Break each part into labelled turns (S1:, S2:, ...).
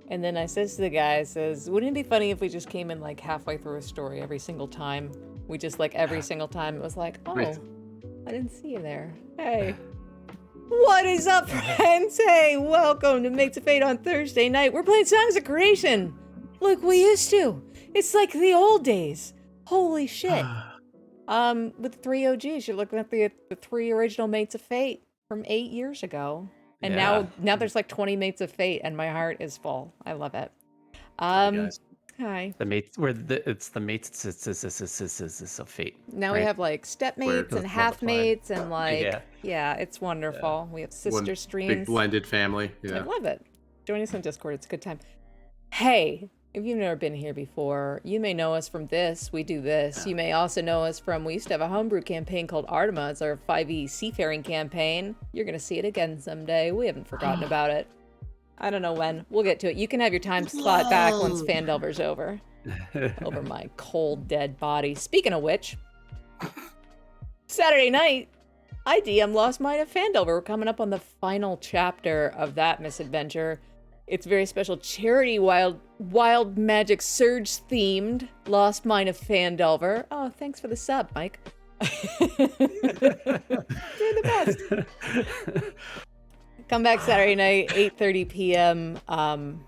S1: And then I says to the guy, I says, wouldn't it be funny if we just came in like halfway through a story every single time? We just like every single time it was like, oh,
S2: Right.
S1: I didn't see you there. Hey. What is up, friends? Hey, welcome to Mates of Fate on Thursday night. We're playing Songs of Creation. Like we used to. It's like the old days. Holy shit. With 3 OGs, you're looking at the 3 original Mates of Fate from 8 years ago. And now there's like 20 Mates of Fate, and my heart is full. I love it.
S2: Guys.
S1: Hi.
S3: The mates, it's the mates of fate.
S1: Now
S3: right?
S1: we have like step
S2: Where it
S1: mates
S2: goes
S1: and half mates and like
S3: Yeah.
S1: yeah, it's wonderful. We have sister
S2: One
S1: streams.
S2: Big blended family.
S1: I
S2: Yeah.
S1: love it. Join us on Discord. It's a good time. Hey, if you've never been here before, you may know us from this. We do this. You may also know us from, we used to have a homebrew campaign called Artemis, it's our 5e seafaring campaign. You're going to see it again someday. We haven't forgotten about it. I don't know when. We'll get to it. You can have your time slot back once Fandelver's over. Over my cold, dead body. Speaking of which, Saturday night, I DM Lost Mine of Fandelver. We're coming up on the final chapter of that misadventure. It's very special charity wild magic surge themed Lost Mine of Fandelver. Oh, thanks for the sub, Mike. You're the best. Come back Saturday night, 8:30 p.m.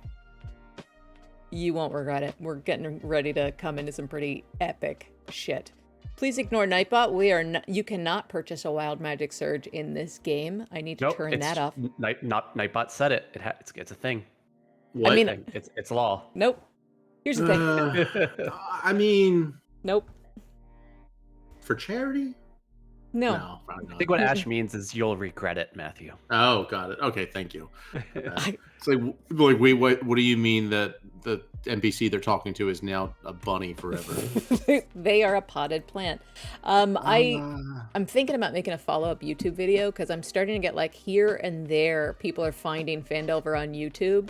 S1: You won't regret it. We're getting ready to come into some pretty epic shit. Please ignore Nightbot. You cannot purchase a wild magic surge in this game. I need to turn that off.
S3: Nightbot said it. It's a thing.
S2: What?
S1: I mean,
S3: it's law.
S1: Nope. Here's the thing.
S2: I mean,
S1: Nope.
S2: for charity?
S1: No.
S2: Probably
S3: I
S2: not.
S3: think what Ash means is you'll regret it, Matthew.
S2: Oh, got it. Okay, thank you. It's like, wait, what do you mean that the NPC they're talking to is now a bunny forever?
S1: They are a potted plant. I'm thinking about making a follow-up YouTube video because I'm starting to get like here and there people are finding Fandelver on YouTube.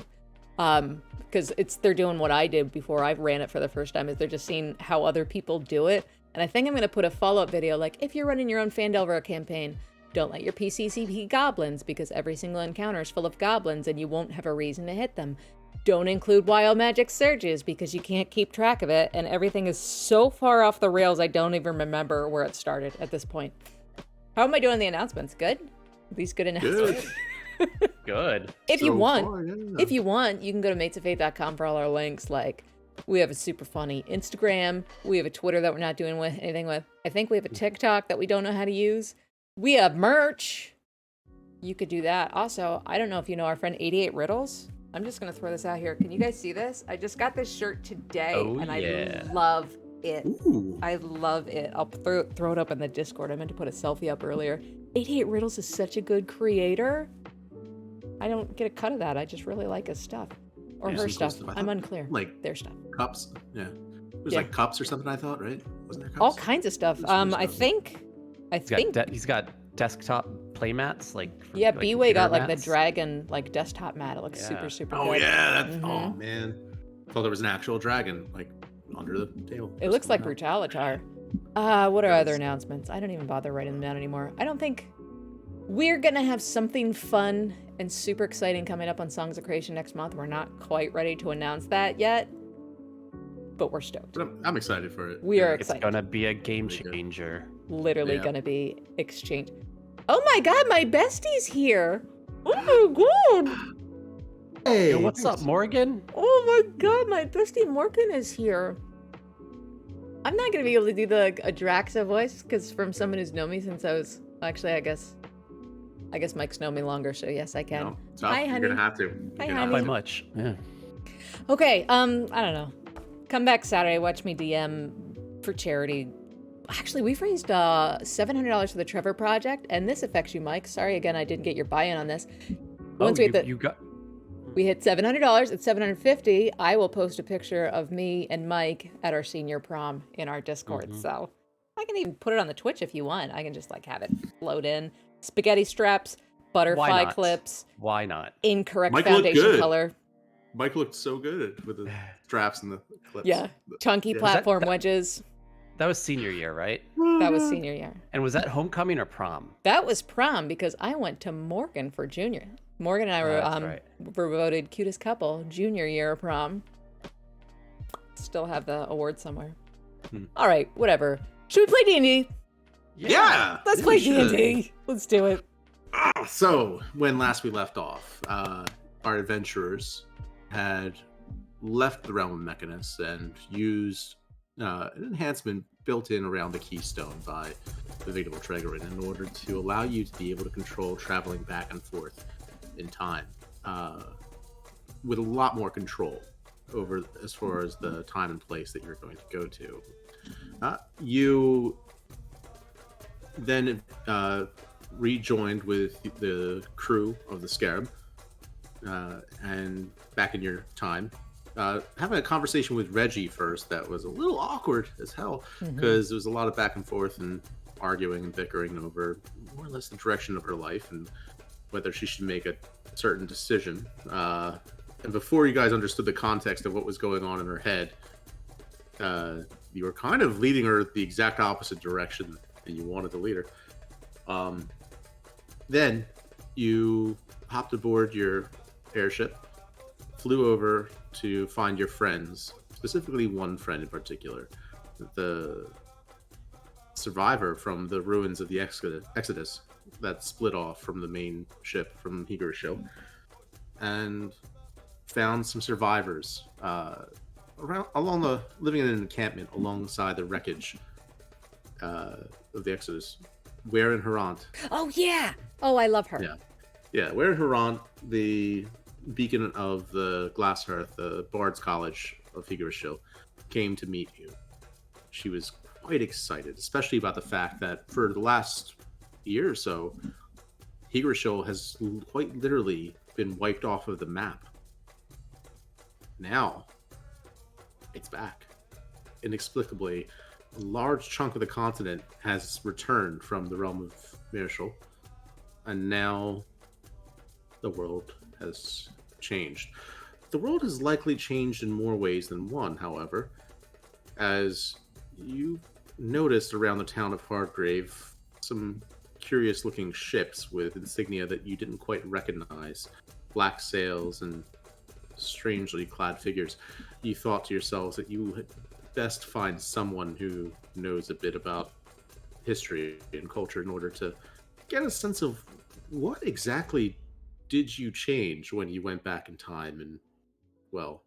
S1: Because they're doing what I did before I ran it for the first time, is they're just seeing how other people do it. And I think I'm going to put a follow-up video, like, if you're running your own Fandelver campaign, don't let your PCCP goblins, because every single encounter is full of goblins and you won't have a reason to hit them. Don't include wild magic surges, because you can't keep track of it, and everything is so far off the rails I don't even remember where it started at this point. How am I doing the announcements? Good? These good announcements?
S3: Good.
S1: If you
S2: So
S1: want,
S2: far, yeah.
S1: if you want, you can go to matesofaith.com for all our links. Like, we have a super funny Instagram. We have a Twitter that we're not doing anything with. I think we have a TikTok that we don't know how to use. We have merch. You could do that. Also, I don't know if you know our friend 88 Riddles. I'm just going to throw this out here. Can you guys see this? I just got this shirt today, and
S3: yeah.
S1: I love it.
S2: Ooh.
S1: I love it. I'll throw it up in the Discord. I meant to put a selfie up earlier. 88 Riddles is such a good creator. I don't get a cut of that. I just really like his stuff. Or
S2: Yeah,
S1: her
S2: some cool
S1: stuff.
S2: stuff. I
S1: I'm
S2: thought,
S1: unclear.
S2: like,
S1: Their stuff.
S2: Cups. Yeah. It was
S1: Yeah.
S2: like cups or something, I thought, right? Wasn't there cups?
S1: All kinds of stuff.
S2: There's some
S1: I
S2: stuff.
S1: think.
S3: He's got desktop playmats, like
S1: Yeah,
S3: like
S1: B-Way got like the
S3: mats.
S1: dragon like desktop mat. It looks
S3: Yeah.
S1: super, super
S2: Oh,
S1: good.
S2: yeah. Oh,
S1: Mhm.
S2: man. I thought there was an actual dragon, like, under the table.
S1: It looks like Brutalitar. What are
S2: Yes.
S1: other announcements? I don't even bother writing them down anymore. I don't think we're gonna have something fun and super exciting coming up on Songs of Creation next month. We're not quite ready to announce that yet, but we're stoked.
S2: But I'm excited for it.
S1: We are
S3: It's
S1: excited.
S3: gonna be a game
S2: Pretty good.
S3: changer.
S1: Literally
S2: Yeah.
S1: gonna be exchange. Oh my god, my bestie's here! Oh my god!
S2: Hey,
S3: Yo, what's up, Morgan?
S1: Oh my god, my bestie Morgan is here. I'm not gonna be able to do the Adraxa voice because from someone who's known me since I was actually I guess Mike's known me longer, so yes I can.
S2: No, tough.
S1: Hi,
S2: You're
S1: honey.
S2: gonna have to.
S1: Hi,
S2: You're gonna
S1: honey.
S3: By
S2: have to.
S3: much. Yeah.
S1: Okay, I don't know. Come back Saturday, watch me DM for charity. Actually, we've raised $700 for the Trevor Project, and this affects you, Mike. Sorry again, I didn't get your buy-in on this. Once we hit
S3: you got.
S1: we hit $700 at $750, I will post a picture of me and Mike at our senior prom in our Discord.
S3: Mhm.
S1: So I can even put it on the Twitch if you want. I can just like have it float in. Spaghetti straps, butterfly
S3: not?
S1: clips,
S3: Why not?
S1: incorrect
S2: Mike looked
S1: foundation
S2: good.
S1: color.
S2: Mike looked so good with the straps and the clips.
S1: Yeah, chunky
S2: Yeah.
S1: platform
S3: that-
S1: wedges.
S3: That was senior year, right?
S1: That was senior year.
S3: And was that homecoming or prom?
S1: That was prom because I went to Morgan for junior. Morgan and I were
S3: right.
S1: were voted cutest couple junior year of prom. Still have the award somewhere. All right, whatever. Should we play D&D?
S2: Yeah.
S1: Let's play D&D. Let's do it.
S2: So, when last we left off, our adventurers had left the realm of Mechanus and used an enhancement built in around the keystone by the Vigil Tregorin in order to allow you to be able to control traveling back and forth in time with a lot more control over as far as the time and place that you're going to go to. You then rejoined with the crew of the Scarab and back in your time. Having a conversation with Reggie first that was a little awkward as hell because there was a lot of back and forth and arguing and bickering over more or less the direction of her life and whether she should make a certain decision. And before you guys understood the context of what was going on in her head, you were kind of leading her the exact opposite direction that you wanted to lead her. Then you hopped aboard your airship, flew over to find your friends, specifically one friend in particular, the survivor from the ruins of the Exodus that split off from the main ship from Higurashi, and found some survivors living in an encampment alongside the wreckage of the Exodus. Where in Harant?
S1: Oh yeah! Oh, I love her.
S2: Yeah. Where in Harant, the beacon of the Glass Hearth, the Bard's College of Higurashi, came to meet you. She was quite excited, especially about the fact that for the last year or so, Higurashi has quite literally been wiped off of the map. Now, it's back. Inexplicably, a large chunk of the continent has returned from the realm of Mirashal, and now the world has changed. The world has likely changed in more ways than one, however, as you noticed around the town of Hardgrave some curious-looking ships with insignia that you didn't quite recognize, black sails and strangely clad figures. You thought to yourselves that you had best find someone who knows a bit about history and culture in order to get a sense of what exactly did you change when you went back in time and, well,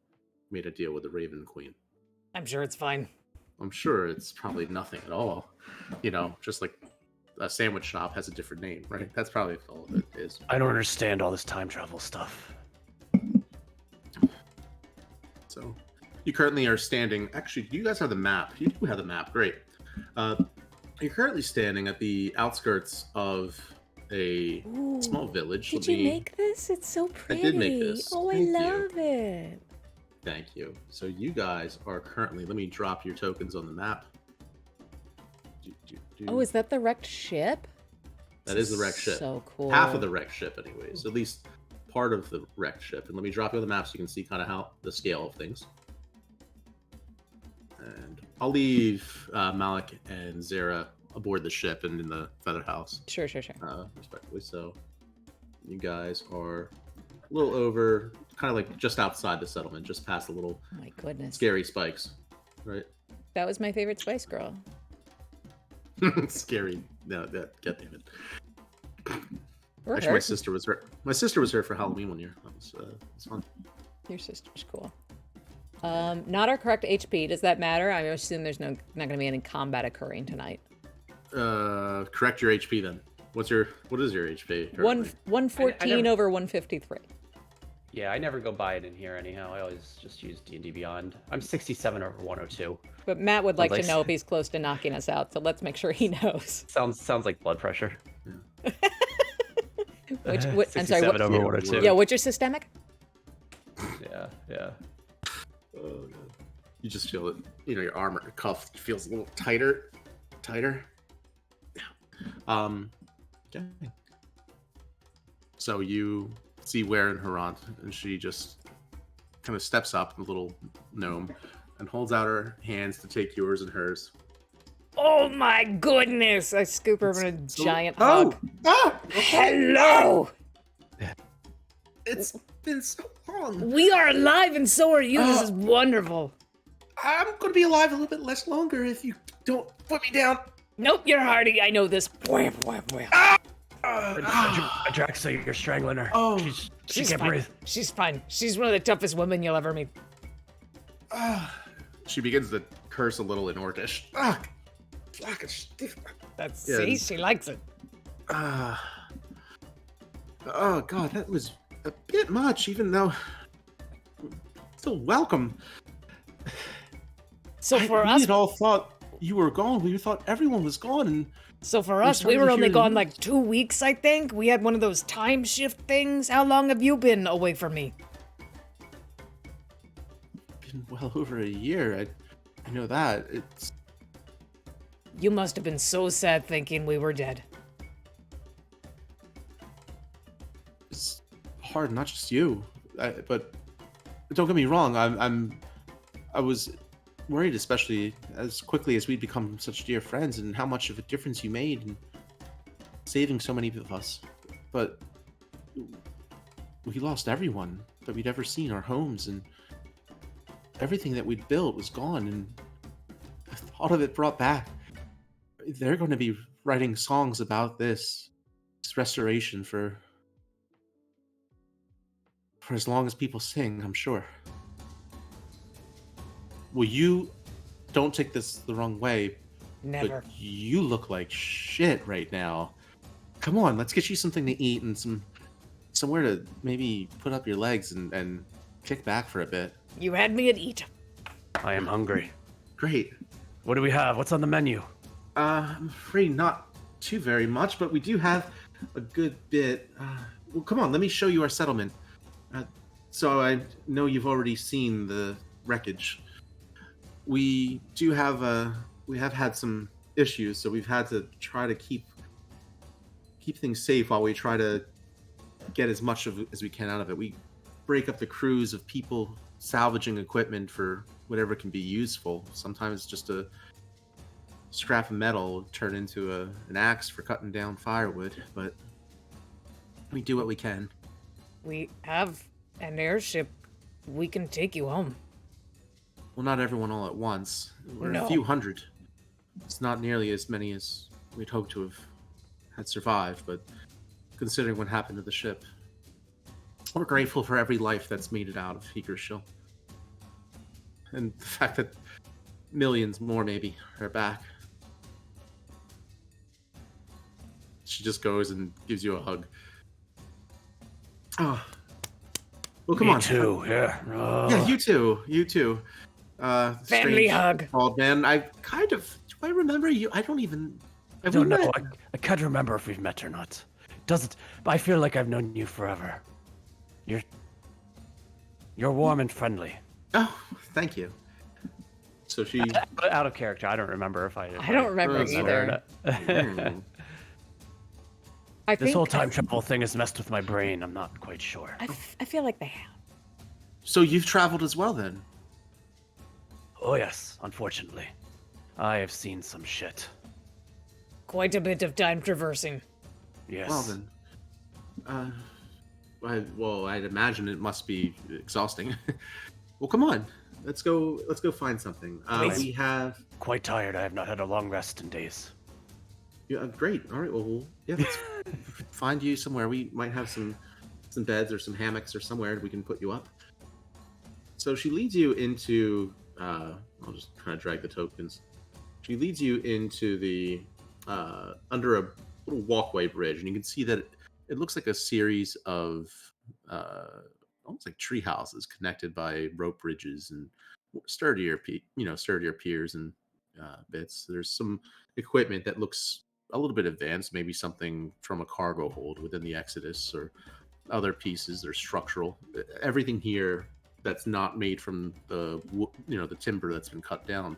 S2: made a deal with the Raven Queen.
S1: I'm sure it's fine.
S2: I'm sure it's probably nothing at all. You know, just like a sandwich shop has a different name, right? That's probably all it is.
S3: I don't understand all this time travel stuff.
S2: So, you currently are standing. Actually, you guys have the map. You do have the map. Great. You're currently standing at the outskirts of a small village.
S1: Did you make this? It's so pretty.
S2: I did make this.
S1: Oh, I love it.
S2: Thank you. So you guys are currently. Let me drop your tokens on the map.
S1: Oh, is that the wrecked ship?
S2: That is the wrecked ship.
S1: So cool.
S2: Half of the wrecked ship, anyways. At least part of the wrecked ship. And let me drop you on the map so you can see kind of how the scale of things. And I'll leave Malik and Zara aboard the ship and in the feather house.
S1: Sure.
S2: Respectively. So you guys are a little over, kind of like just outside the settlement, just past the little
S1: my goodness.
S2: Scary spikes, right?
S1: That was my favorite Spice Girl.
S2: Scary. No, that God damn it.
S1: Or
S2: Actually,
S1: her.
S2: my sister was her. My sister was here for Halloween one year. That was fun.
S1: Your sister's cool. Not our correct HP. Does that matter? I assume there's not going to be any combat occurring tonight.
S2: Correct your HP then. What is your HP? currently?
S1: 114 over 153.
S3: Yeah, I never go by it in here anyhow. I always just use D&D Beyond. I'm 67 over 102.
S1: But Matt would like to know if he's close to knocking us out, so let's make sure he knows.
S3: Sounds like blood pressure.
S2: Yeah.
S1: I'm sorry.
S3: 67 over 102.
S1: Yeah, what's your systemic?
S3: Yeah.
S2: Oh, God. You just feel it. You know, your armor, your cuff feels a little tighter. Okay. So you see Where in Harant, and she just kind of steps up, a little gnome, and holds out her hands to take yours and hers.
S1: Oh my goodness! I scoop her in a giant hug.
S2: Okay.
S1: Hello!
S2: It's been so long.
S1: We are alive and so are you. This is wonderful.
S2: I'm going to be alive a little bit less longer if you don't put me down.
S1: Nope, you're hardy. I know this.
S3: Adraxa, you're strangling her.
S2: Oh,
S3: she can't
S1: fine.
S3: breathe.
S1: She's fine. She's one of the toughest women you'll ever meet.
S2: She begins to curse a little in Orcish.
S1: See, she likes it.
S2: Oh God, that was a bit much, even though still welcome.
S1: So for
S2: we
S1: us,
S2: had all thought you were gone. We thought everyone was gone, and
S1: so for us, we were only gone like 2 weeks, I think. We had one of those time shift things. How long have you been away from me?
S2: been well over a year. I know that.
S1: You must have been so sad thinking we were dead.
S2: It's hard, not just you, but don't get me wrong. I was worried, especially as quickly as we'd become such dear friends, and how much of a difference you made in saving so many of us. But we lost everyone that we'd ever seen, our homes, and everything that we'd built was gone, and the thought of it brought back. They're going to be writing songs about this restoration for as long as people sing, I'm sure. Well, you don't take this the wrong way.
S1: Never.
S2: But you look like shit right now. Come on, let's get you something to eat and somewhere to maybe put up your legs and kick back for a bit.
S1: You had me at eat.
S3: I am hungry.
S2: Great.
S3: What do we have? What's on the menu?
S2: I'm afraid not too very much, but we do have a good bit. Well, come on, let me show you our settlement. So I know you've already seen the wreckage. We have had some issues, so we've had to try to keep things safe while we try to get as much of as we can out of it. We break up the crews of people salvaging equipment for whatever can be useful. Sometimes just a scrap of metal turn into an axe for cutting down firewood, but we do what we can.
S1: We have an airship. We can take you home.
S2: Well, not everyone all at once. We're
S1: No.
S2: a few hundred. It's not nearly as many as we'd hoped to have had survived, but considering what happened to the ship, we're grateful for every life that's made it out of Higgershill. And the fact that millions more, maybe, are back. She just goes and gives you a hug. Oh. Well, come on.
S3: Me too, yeah.
S2: Yeah, you too. You too.
S1: Family hug.
S2: Bald man. Do I remember you? I don't even.
S3: I don't know. I can't remember if we've met or not. Doesn't. But I feel like I've known you forever. You're warm and friendly.
S2: Oh, thank you. So she.
S3: Out of character. I don't remember if I.
S1: I don't remember either. I
S3: This
S1: think
S3: whole time travel thing has messed with my brain. I'm not quite sure.
S1: I feel like they have.
S2: So you've traveled as well, then?
S3: Oh yes, unfortunately. I have seen some shit.
S1: Quite a bit of time traversing.
S3: Yes.
S2: Well then, I'd imagine it must be exhausting. Well, come on, let's go find something. We have.
S3: Quite tired. I have not had a long rest in days.
S2: Yeah, great. All right. Well, yeah, let's find you somewhere. We might have some beds or some hammocks or somewhere we can put you up. So she leads you into. I'll just kind of drag the tokens. She leads you into the under a little walkway bridge, and you can see that it looks like a series of almost like tree houses connected by rope bridges and sturdier piers and bits. There's some equipment that looks a little bit advanced, maybe something from a cargo hold within the Exodus, or other pieces. They're structural. Everything here that's not made from the timber that's been cut down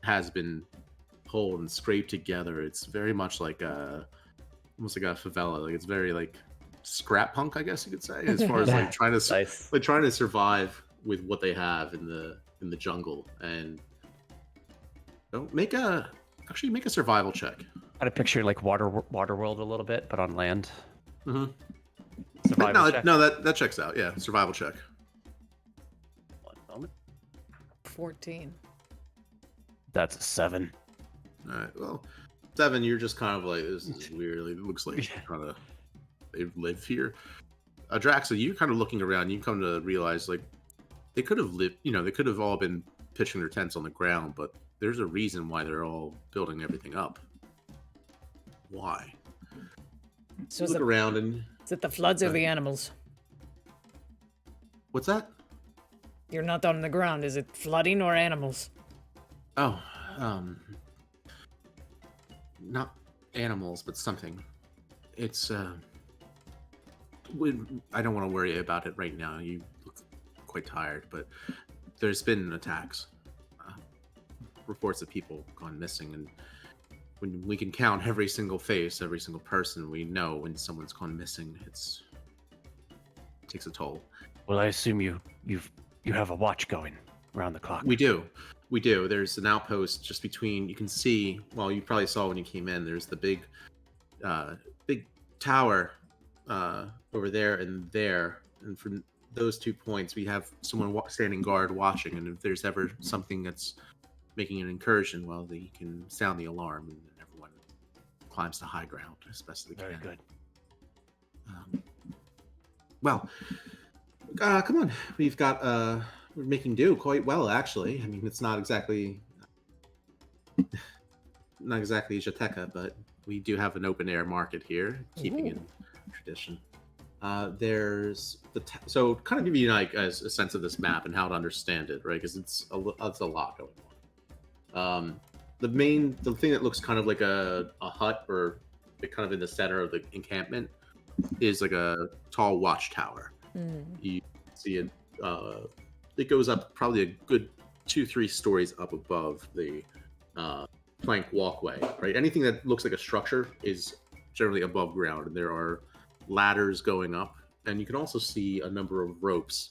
S2: has been pulled and scraped together. It's very much like almost like a favela. Like it's very like scrap punk, I guess you could say, as far as like trying to survive with what they have in the jungle. And make a survival check.
S3: I had a picture like Waterworld a little bit, but on land.
S2: Mm-hmm.
S3: Survival check.
S2: No, that checks out. Yeah, survival check.
S3: 1 moment.
S1: 14.
S3: That's a 7.
S2: All right. Well, 7. You're just kind of like, this is weird. Like, it looks like they live here. Draxa, you're kind of looking around. You come to realize like they could have lived. They could have all been pitching their tents on the ground, but there's a reason why they're all building everything up. Why?
S1: So
S2: look around and.
S1: Is it the floods or the animals?
S2: What's that?
S1: You're not on the ground. Is it flooding or animals?
S2: Oh, not animals, but something. It's I don't want to worry about it right now. You look quite tired, but there's been attacks. Reports of people gone missing, and when we can count every single face, every single person, we know when someone's gone missing. It takes a toll.
S3: Well, I assume you have a watch going around the clock.
S2: We do. There's an outpost just between. You can see. Well, you probably saw when you came in. There's the big tower over there, and from those 2 points, we have someone standing guard watching. And if there's ever something that's making an incursion, well, they can sound the alarm, and everyone climbs to high ground as best they can.
S3: Very good.
S2: Well, come on. We've got we're making do quite well, actually. I mean, it's not exactly Jateka, but we do have an open air market here, keeping in tradition. There's so kind of give you like a sense of this map and how to understand it, right? Because it's a lot going on. The thing that looks kind of like a hut or kind of in the center of the encampment is like a tall watchtower. You see it. It goes up probably a good 2-3 stories up above the plank walkway, right? Anything that looks like a structure is generally above ground, and there are ladders going up, and you can also see a number of ropes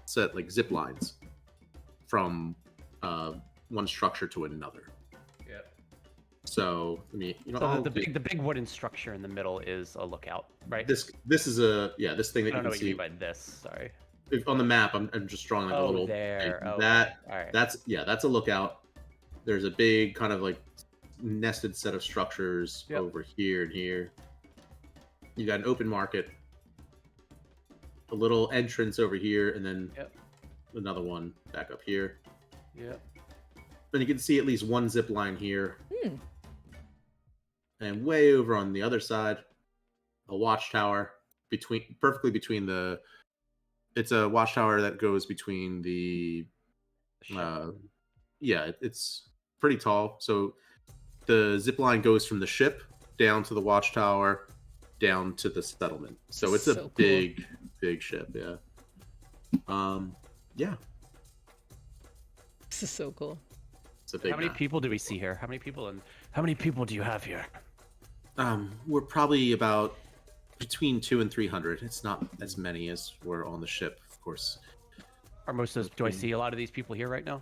S2: set like zip lines from one structure to another.
S3: Yeah.
S2: So I mean,
S3: the big wooden structure in the middle is a lookout, right?
S2: This is this thing that
S3: I don't know
S2: you can
S3: what
S2: see.
S3: you mean by this. Sorry.
S2: On the map, I'm just drawing like a little.
S3: There. Oh,
S2: that
S3: all right.
S2: That's a lookout. There's a big kind of like nested set of structures over here and here. You got an open market, a little entrance over here, and then another one back up here.
S3: Yep.
S2: And you can see at least one zip line here. And way over on the other side, a watchtower perfectly between the. It's a watchtower that goes between the. It's pretty tall. So the zip line goes from the ship down to the watchtower, down to the settlement. So it's a big ship. Yeah. Yeah.
S1: This is so cool.
S2: It's a big.
S3: How many people do we see here? How many people do you have here?
S2: We're probably about between 200 and 300. It's not as many as were on the ship, of course.
S3: Are most of those? Do I see a lot of these people here right now?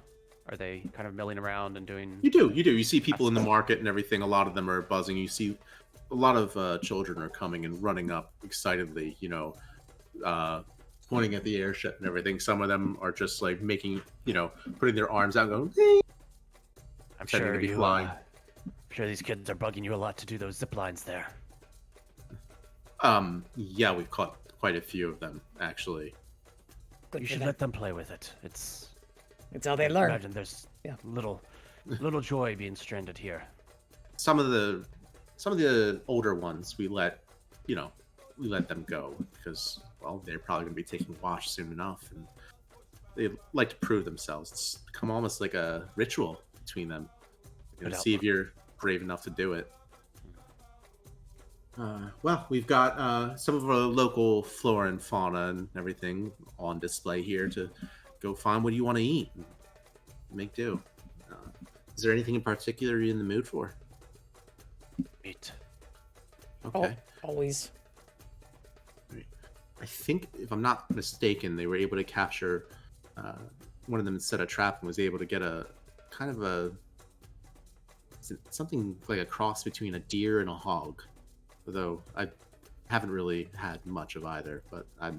S3: Are they kind of milling around and doing?
S2: You do. You see people in the market and everything. A lot of them are buzzing. You see a lot of children are coming and running up excitedly. Pointing at the airship and everything. Some of them are just like making, putting their arms out, and going.
S3: I'm sure these kids are bugging you a lot to do those zip lines there.
S2: Yeah, we've caught quite a few of them actually.
S3: You should let them play with it. It's
S1: how they learn.
S3: Imagine there's little joy being stranded here.
S2: Some of the older ones we let them go because they're probably going to be taking wash soon enough, and they like to prove themselves. It's become almost like a ritual between them. See if you're brave enough to do it. We've got some of our local flora and fauna and everything on display here to go find what you want to eat and make do. Is there anything in particular you're in the mood for?
S3: Meat.
S2: Okay.
S1: Always.
S2: I think, if I'm not mistaken, they were able to capture one of them set a trap and was able to get a kind of something like a cross between a deer and a hog. Although haven't really had much of either, but I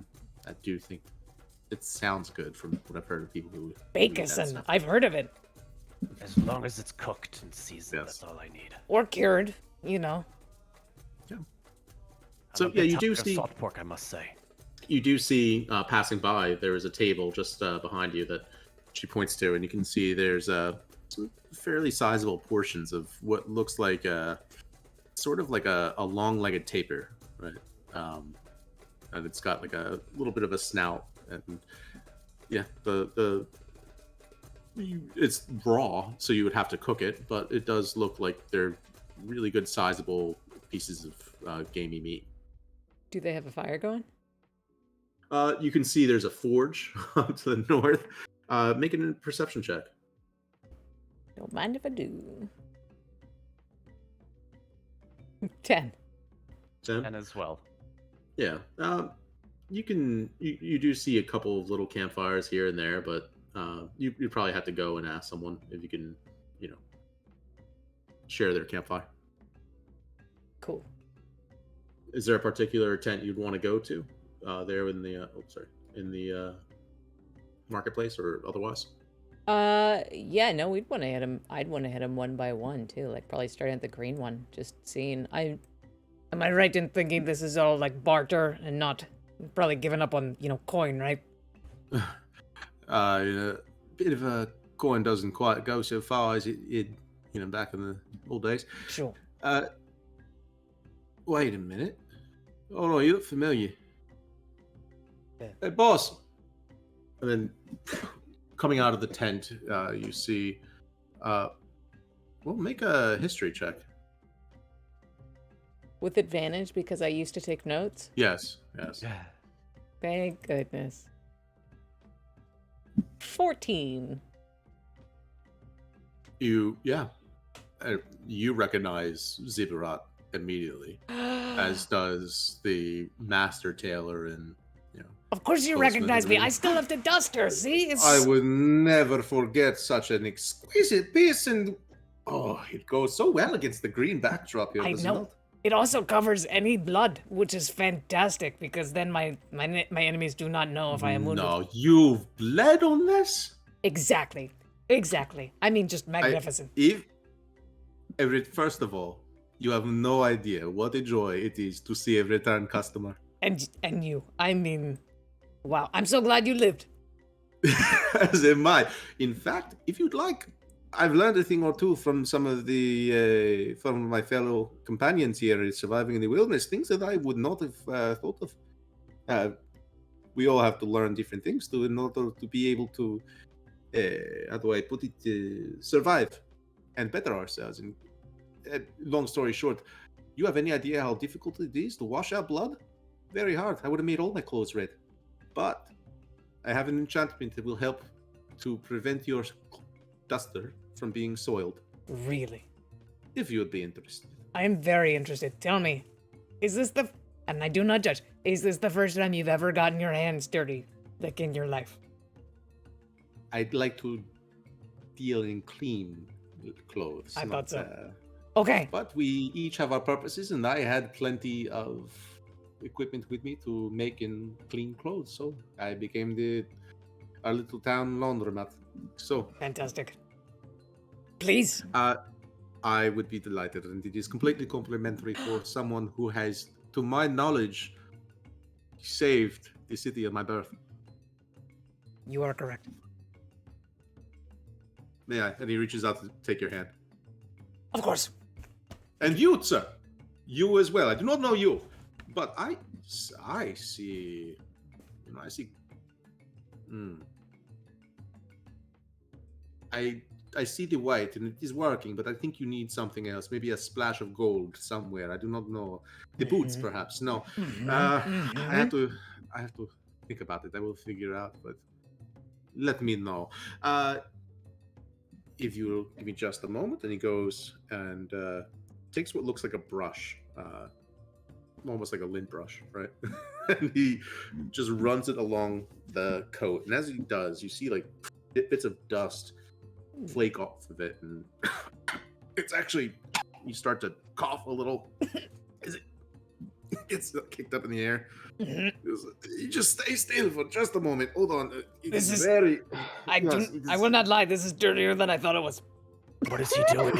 S2: do think it sounds good from what I've heard of people who eat that
S1: Bacon.
S2: stuff.
S1: I've heard of it.
S3: As long as it's cooked and seasoned,
S2: Yes.
S3: that's all I need.
S1: Or cured, you know.
S2: Yeah.
S3: I'm
S2: So
S3: a big
S2: yeah, you
S3: fan
S2: do
S3: of
S2: see
S3: salt pork, I must say.
S2: you do see passing by. There is a table just behind you that she points to, and you can see there's some fairly sizable portions of what looks like sort of like a long-legged tapir, right? And it's got like a little bit of a snout, and yeah, it's raw, so you would have to cook it, but it does look like they're really good, sizable pieces of gamey meat.
S1: Do they have a fire going?
S2: You can see there's a forge to the north. Make a perception check.
S1: Don't mind if I do. 10.
S2: 10?
S3: And as well.
S2: Yeah. You do see a couple of little campfires here and there, but you probably have to go and ask someone if you can, share their campfire.
S1: Cool.
S2: Is there a particular tent you'd want to go to there in the marketplace or otherwise?
S1: Yeah, no, we'd want to hit them. I'd want to hit them one by one too, like probably starting at the green one, just seeing. Am I right in thinking this is all like barter and not probably giving up on, coin, right?
S2: A bit of a coin doesn't quite go so far as it did, back in the old days.
S1: Sure.
S2: Wait a minute. Oh no, you look familiar.
S3: Yeah.
S2: Hey, boss. And then coming out of the tent, you see. Make a history check.
S1: With advantage because I used to take notes.
S2: Yes.
S3: Yeah.
S1: Thank goodness. 14.
S2: You recognize Zibarat immediately, as does the master tailor and
S1: Of course you
S2: Close
S1: recognize me.
S2: memory.
S1: I still have the duster. See,
S2: I would never forget such an exquisite piece, and it goes so well against the green backdrop here.
S1: I
S2: doesn't
S1: know.
S2: it?
S1: It also covers any blood, which is fantastic because then my enemies do not know if I am wounded.
S2: No, you've bled on this.
S1: Exactly. I mean, just magnificent.
S2: First of all, you have no idea what a joy it is to see a return customer.
S1: And you. I mean, wow. I'm so glad you lived.
S2: As am I. In fact, if you'd like, I've learned a thing or two from some of from my fellow companions here surviving in the wilderness, things that I would not have thought of. We all have to learn different things in order to be able to, how do I put it, survive and better ourselves. And long story short, you have any idea how difficult it is to wash out blood? Very hard. I would have made all my clothes red. But I have an enchantment that will help to prevent your duster from being soiled.
S1: Really?
S2: If you would be interested.
S1: I am very interested. Tell me, is this and I do not judge, is this the first time you've ever gotten your hands dirty, like in your life?
S2: I'd like to deal in clean clothes.
S1: I thought so. Okay.
S2: But we each have our purposes, and I had plenty of equipment with me to make in clean clothes, so I became our little town laundromat. So
S1: fantastic. Please.
S2: I would be delighted, and it is completely complimentary for someone who has, to my knowledge, saved the city of my birth.
S1: You are correct.
S2: May I? And he reaches out to take your hand.
S1: Of course.
S2: And you, sir. You as well. I do not know you, but I see. I see. I see the white, and it is working, but I think you need something else. Maybe a splash of gold somewhere. I do not know. The boots, perhaps. No. I have to think about it. I will figure out, but let me know. If you give me just a moment, and he goes and takes what looks like a brush, almost like a lint brush, right? And he just runs it along the coat. And as he does, you see like bits of dust flake off of it, and it's actually, you start to cough a little. gets kicked up in the air. You just stay still for just a moment. Hold on.
S4: This is
S2: very.
S4: I will not lie. This is dirtier than I thought it was.
S3: What is he doing?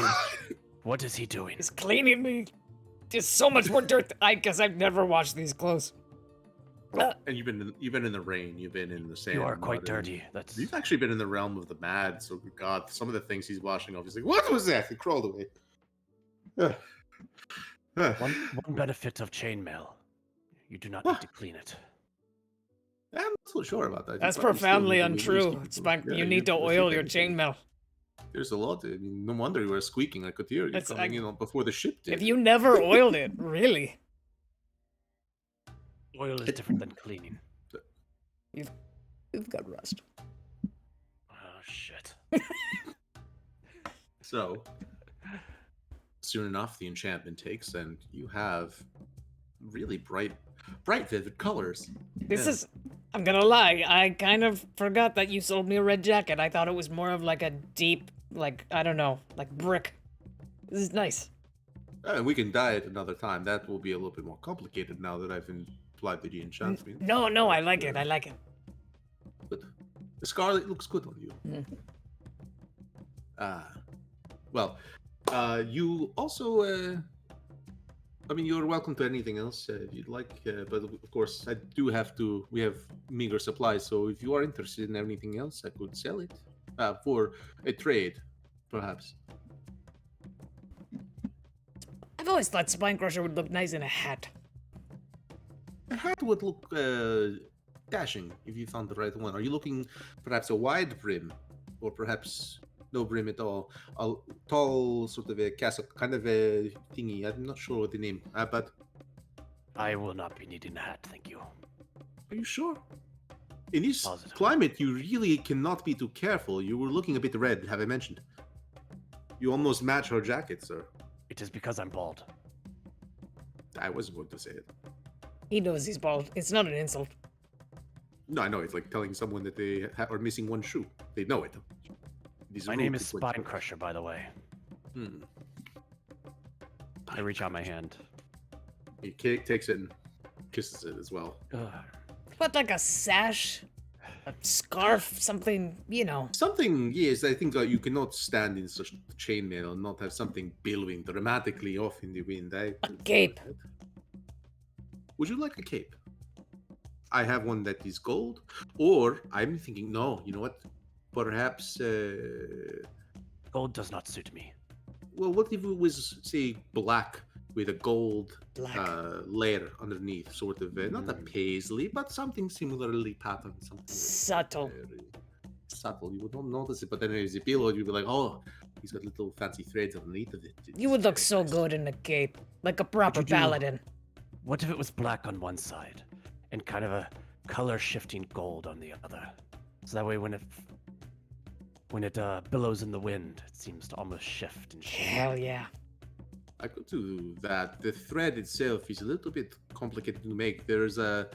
S3: What is he doing?
S4: He's cleaning me. There's so much more dirt. I guess I've never washed these clothes.
S2: And you've been in the rain. You've been in the sand.
S3: You are quite
S2: mud,
S3: dirty. That's.
S2: You've actually been in the realm of the mad. So God, some of the things he's washing off. He's like, what was that? He crawled away.
S3: One benefit of chainmail. You do not need to clean it.
S2: I'm not so sure about that.
S4: That's
S2: You probably still
S4: profoundly
S2: need to
S4: untrue.
S2: keep-
S4: Spike,
S2: yeah,
S4: you need to oil your
S2: keep-
S4: chainmail.
S2: There's a lot. I mean, no wonder you were squeaking. I could hear you coming in before the ship did.
S4: If you never oiled it, really,
S3: Oil is different than cleaning.
S4: you've got rust.
S3: Oh shit.
S2: So, soon enough, the enchantment takes, and you have really bright, vivid colors.
S4: This
S2: Yeah.
S4: is. I'm gonna lie. I kind of forgot that you sold me a red jacket. I thought it was more of like a deep, like I don't know, like brick. This is nice.
S2: We can dye it another time. That will be a little bit more complicated now that I've applied the enchantment.
S4: No, I like it. I like it.
S2: But the scarlet looks good on you. Well, you also, I mean, you're welcome to anything else if you'd like, but of course, we have meager supplies, so if you are interested in anything else, I could sell it for a trade, perhaps.
S4: I've always thought Spine Crusher would look nice in a hat.
S2: A hat would look dashing if you found the right one. Are you looking perhaps a wide brim, or perhaps no brim at all? A tall sort of a cassock, kind of a thingy. I'm not sure what the name, but
S3: I will not be needing a hat, thank you.
S2: are you sure? In this
S3: Positive.
S2: climate, you really cannot be too careful. You were looking a bit red, have I mentioned? You almost match her jacket, sir.
S3: It is because I'm bald.
S2: I wasn't going to say it.
S4: He knows he's bald. It's not an insult.
S2: No, I know. It's like telling someone that they are missing one shoe. They know it. These
S3: My
S2: are
S3: name
S2: rude
S3: is
S2: people.
S3: Spine Crusher, by the way.
S2: Hmm.
S3: I reach out my hand.
S2: He takes it and kisses it as well.
S3: Ugh.
S4: What, like a sash? A scarf? Something, you know.
S2: Something, yes, I think you cannot stand in such chainmail and not have something billowing dramatically off in the wind.
S4: A cape.
S2: Would you like a cape? I have one that is gold, or I'm thinking, no, you know what? Perhaps,
S3: Gold does not suit me.
S2: well, what if it was, say, black with a gold
S4: Black.
S2: layer underneath, sort of, not a paisley, but something similarly patterned, something
S4: Subtle.
S2: very subtle. You would not notice it, but then as you peel it, you'd be like, oh, he's got little fancy threads underneath of it.
S4: You would look so good in a cape. Like a proper
S3: you do?
S4: paladin.
S3: What if it was black on one side and kind of a color shifting gold on the other? So that way when it billows in the wind, it seems to almost shift and shake.
S4: Hell yeah.
S2: I could do that. The thread itself is a little bit complicated to make. There's a...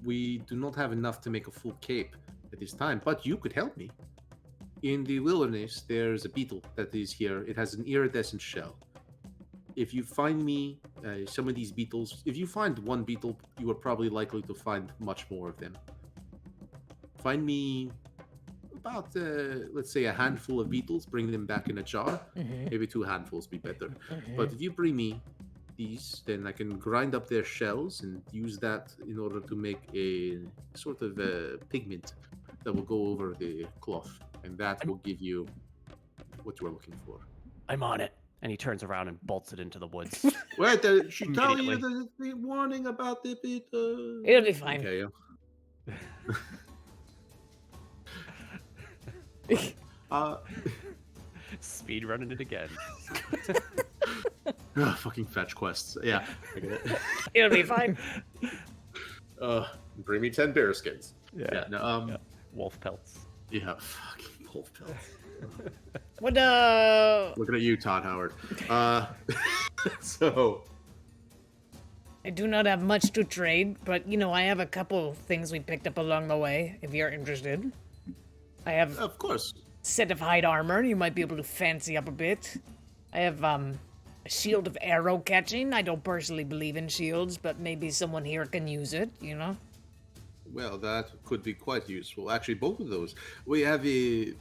S2: We do not have enough to make a full cape at this time, but you could help me. In the wilderness, there's a beetle that is here. It has an iridescent shell. If you find me some of these beetles, if you find one beetle, you are probably likely to find much more of them. Find me about, let's say, a handful of beetles, bring them back in a jar. Maybe 2 handfuls be better. But if you bring me these, then I can grind up their shells and use that in order to make a sort of pigment that will go over the cloth. And that will give you what you are looking for.
S3: I'm on it. And he turns around and bolts it into the woods.
S2: Wait, she tell you the warning about the bit?
S4: It'll be fine.
S2: Okay, yeah.
S3: Speed running it again.
S2: Fucking fetch quests. Yeah, I get it.
S4: It'll be fine.
S2: Bring me 10 bear skins.
S3: Yeah.
S2: Yeah. No,
S3: Yeah. Wolf pelts.
S2: yeah. Fucking wolf pelts.
S4: What,
S2: Looking at you, Todd Howard. So
S4: I do not have much to trade, but, you know, I have a couple things we picked up along the way, if you're interested. I have
S2: of course.
S4: set of hide armor you might be able to fancy up a bit. I have A shield of arrow catching? I don't personally believe in shields, but maybe someone here can use it, you know?
S2: Well, that could be quite useful. Actually, both of those. We have a.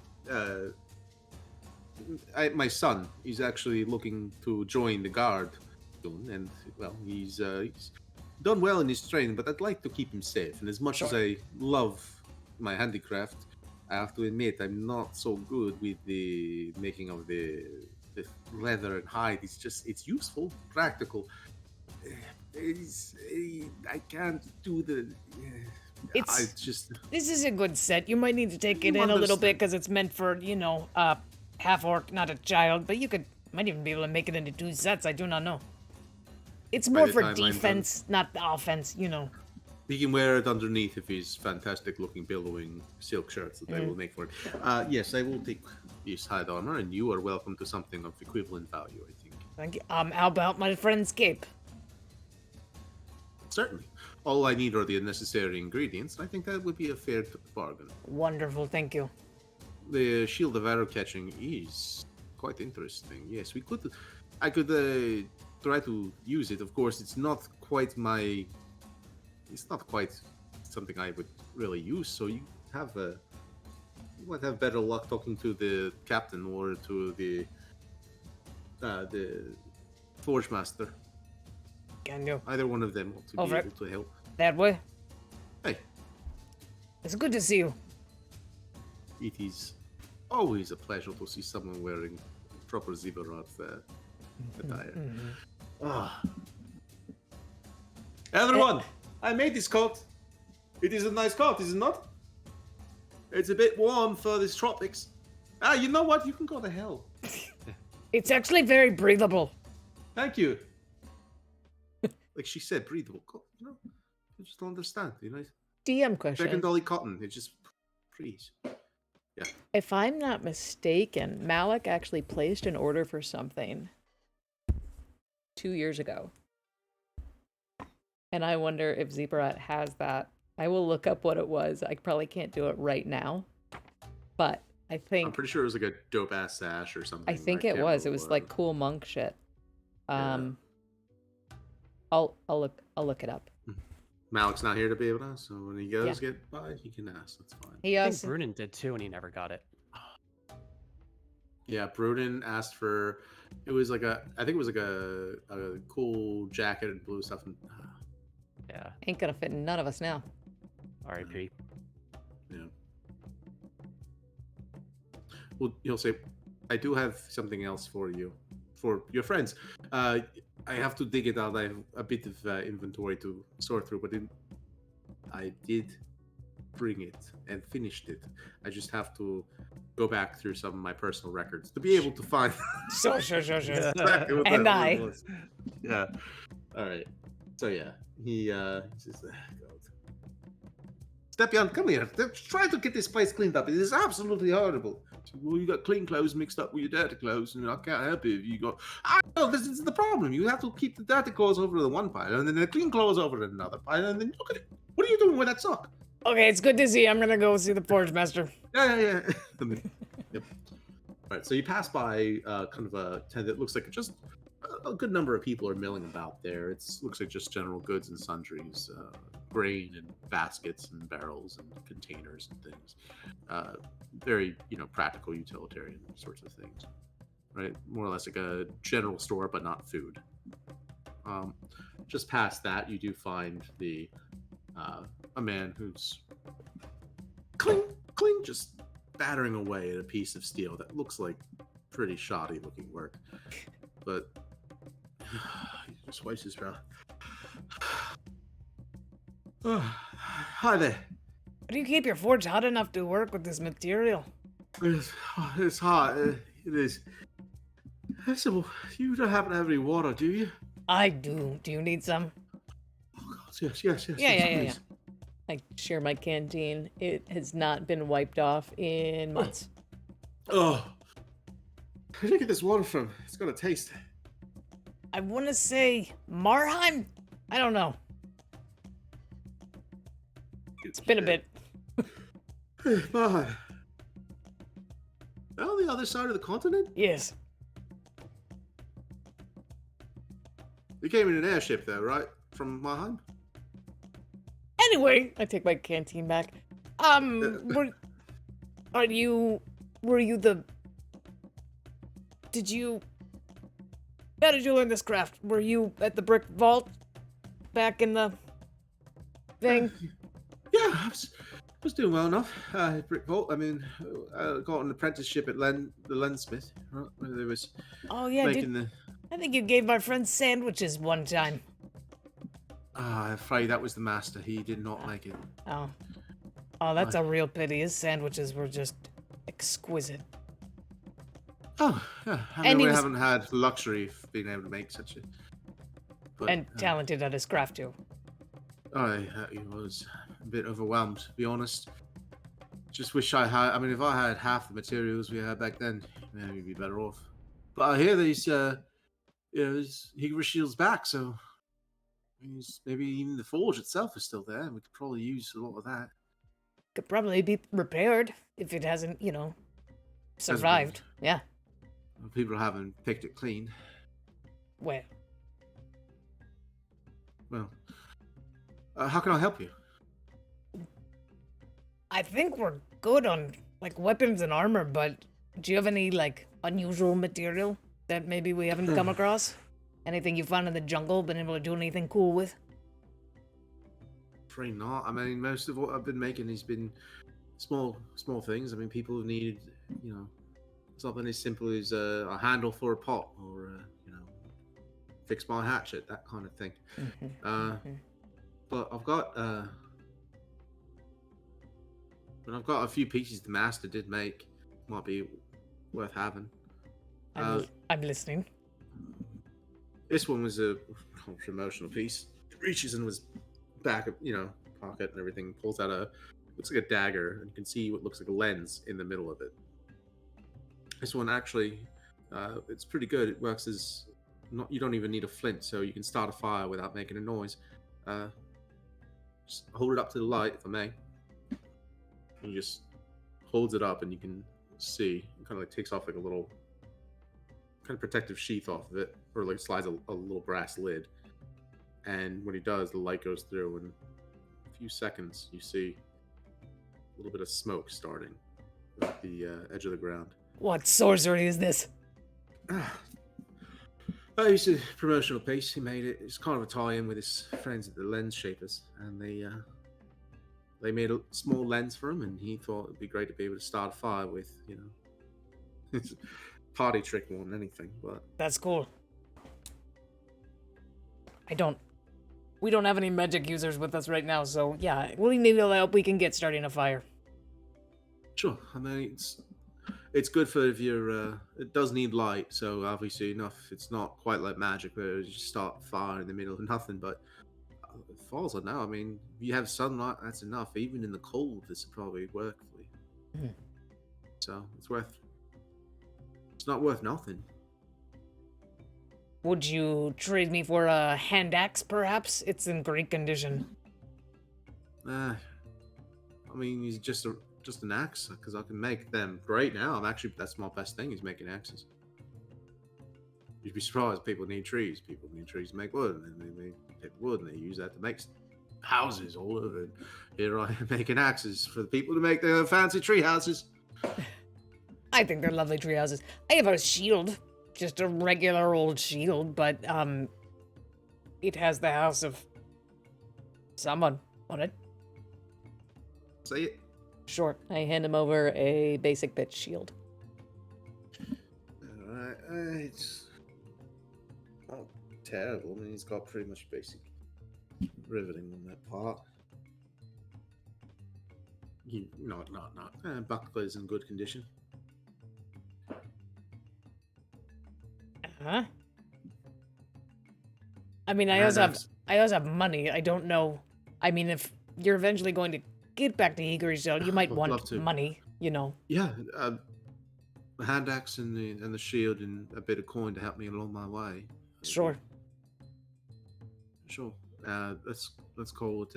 S2: My son, he's actually looking to join the guard soon, and well, he's done well in his training, but I'd like to keep him safe. And as much as I love my handicraft, I have to admit I'm not so good with the making of the leather and hide. It's useful, practical. I can't do the.
S4: This is a good set. You might need to take it in a little bit because it's meant for, you know, half orc, not a child. But you might even be able to make it into 2 sets. I do not know. It's more for defense, not offense, you know.
S2: He can wear it underneath if he's fantastic-looking, billowing silk shirts that I will make for it. Yes, I will take this hide armor, and you are welcome to something of equivalent value, I think.
S4: Thank you. How about my friend's cape?
S2: Certainly. All I need are the necessary ingredients, and I think that would be a fair bargain.
S4: Wonderful, thank you.
S2: The shield of arrow catching is quite interesting. Yes, I could try to use it. Of course, it's not quite something I would really use. So you might have better luck talking to the captain or to the forge master.
S4: Can you?
S2: Either one of them ought to be able to help.
S4: That way?
S2: Hey.
S4: It's good to see you.
S2: It is always a pleasure to see someone wearing proper Zibarat attire. Everyone, I made this coat. It is a nice coat, is it not? It's a bit warm for these tropics. You know what? You can go to hell.
S4: It's actually very breathable.
S2: Thank you. Like she said, breathable. You know, I just don't understand. You know,
S1: DM question.
S2: Secondary cotton. It just freeze. Yeah.
S1: If I'm not mistaken, Malik actually placed an order for something 2 years ago. And I wonder if Zebraat has that. I will look up what it was. I probably can't do it right now. But I think...
S2: I'm pretty sure it was like a dope-ass sash or something.
S1: I think it was. It was like cool monk shit.
S2: Yeah.
S1: I'll look it up.
S2: Malik's not here to be able to ask, so when he goes get by, he can ask. That's fine.
S3: I think Brunin did too, and he never got it.
S2: Yeah, Brunin asked for. It was like I think it was like a cool jacket and blue stuff. And,
S3: yeah,
S1: ain't gonna fit none of us now.
S3: R.I.P.
S2: Yeah. Well, he'll say, "I do have something else for you, for your friends." I have to dig it out. I have a bit of inventory to sort through, but I did bring it and finished it. I just have to go back through some of my personal records to be able to find.
S4: Sure.
S2: Exactly
S4: And I.
S2: Yeah. All right. So yeah, he says, God. Stepyan, come here. Try to get this place cleaned up. It is absolutely horrible. Well, you got clean clothes mixed up with your dirty clothes, and I can't help you if you got. No, this is the problem. You have to keep the dirty clothes over to one pile, and then the clean clothes over to another pile, and then look at it. What are you doing with that sock?
S4: Okay, it's good to see you. I'm gonna go see the forge master.
S2: Yeah. Yep. All right, so you pass by kind of a tent that looks like just a good number of people are milling about there. It looks like just general goods and sundries, grain and baskets and barrels and containers and things. Very, practical, utilitarian sorts of things, right? More or less like a general store, but not food. Just past that, you do find a man who's cling, just battering away at a piece of steel that looks like pretty shoddy looking work, but he just wipes his brow. Hi there.
S4: How do you keep your forge hot enough to work with this material?
S2: It's hot. It is. So, you don't happen to have any water, do you?
S4: I do. Do you need some?
S2: Oh, God, yes.
S4: Yeah.
S1: I share my canteen. It has not been wiped off in months.
S2: Oh. Where'd you get this water from? It's got a taste.
S4: I want to say Marheim? I don't know. It's been a bit.
S2: Marheim. On the other side of the continent?
S4: Yes.
S2: You came in an airship, though, right? From my home?
S4: Anyway, I take my canteen back. Were you did you, how did you learn this craft? Were you at the brick vault back in the thing?
S2: Yeah, I was doing well enough. Brick Vault. I mean, I got an apprenticeship at the Lensmith, right? Where they was
S4: Oh yeah,
S2: making
S4: I think you gave my friend sandwiches one time.
S2: I'm afraid that was the master. He did not like it.
S4: Oh. Oh, that's a real pity. His sandwiches were just exquisite.
S2: Oh, yeah. I mean, we haven't had the luxury of being able to make such a... But,
S4: and talented at his craft, too.
S2: I was a bit overwhelmed, to be honest. Just wish I had... I mean, if I had half the materials we had back then, maybe we'd be better off. But I hear these, Higura Shield's back, so... Maybe even the forge itself is still there, and we could probably use a lot of that.
S4: Could probably be repaired if it hasn't, survived. Yeah.
S2: Well, people haven't picked it clean.
S4: Well,
S2: how can I help you?
S4: I think we're good on, weapons and armor, but do you have any, unusual material that maybe we haven't come across? Anything you found in the jungle, been able to do anything cool with?
S2: Afraid not. I mean, most of what I've been making has been small things. I mean, people have needed, something as simple as a handle for a pot, or fix my hatchet, that kind of thing. But I've got a few pieces the master did make. Might be worth having.
S4: I'm listening.
S2: This one was a promotional piece. It reaches in his back, pocket and everything. Pulls out looks like a dagger, and you can see what looks like a lens in the middle of it. This one actually, it's pretty good. It works as you don't even need a flint, so you can start a fire without making a noise. Just hold it up to the light, if I may. And you just holds it up, and you can see. It kind of takes off a little kind of protective sheath off of it, or slides a little brass lid. And when he does, the light goes through, and in a few seconds, you see a little bit of smoke starting at the edge of the ground.
S4: What sorcery is this?
S2: It's a promotional piece. He made it. It's kind of a tie-in with his friends at the Lens Shapers, and they made a small lens for him, and he thought it'd be great to be able to start a fire with, it's a party trick more than anything. But
S4: that's cool. We don't have any magic users with us right now, so yeah, we need all the help we can get starting a fire.
S2: Sure. I mean, it's good for if you're. It does need light, so obviously enough. It's not quite like magic where you just start a fire in the middle of nothing. But as far as I know, I mean, if you have sunlight, that's enough. Even in the cold, this would probably work for you. So it's not worth nothing.
S4: Would you trade me for a hand axe, perhaps? It's in great condition.
S2: I mean, he's just an axe, because I can make them great now. That's my best thing, is making axes. You'd be surprised. People need trees. People need trees to make wood, and then they take wood and they use that to make houses all over. And here I am making axes for the people to make their fancy tree houses.
S4: I think they're lovely tree houses. I have a shield. Just a regular old shield, but it has the house of someone on it.
S2: Say it.
S1: Sure. I hand him over a basic bitch shield.
S2: Alright, it's not terrible. I mean, he's got pretty much basic riveting on that part. Not. Buckler is in good condition.
S4: Huh? I mean, I also have money. I don't know. I mean, if you're eventually going to get back to Higura's, you might want money,
S2: Yeah, a hand axe and the shield and a bit of coin to help me along my way.
S4: Sure.
S2: Let's call it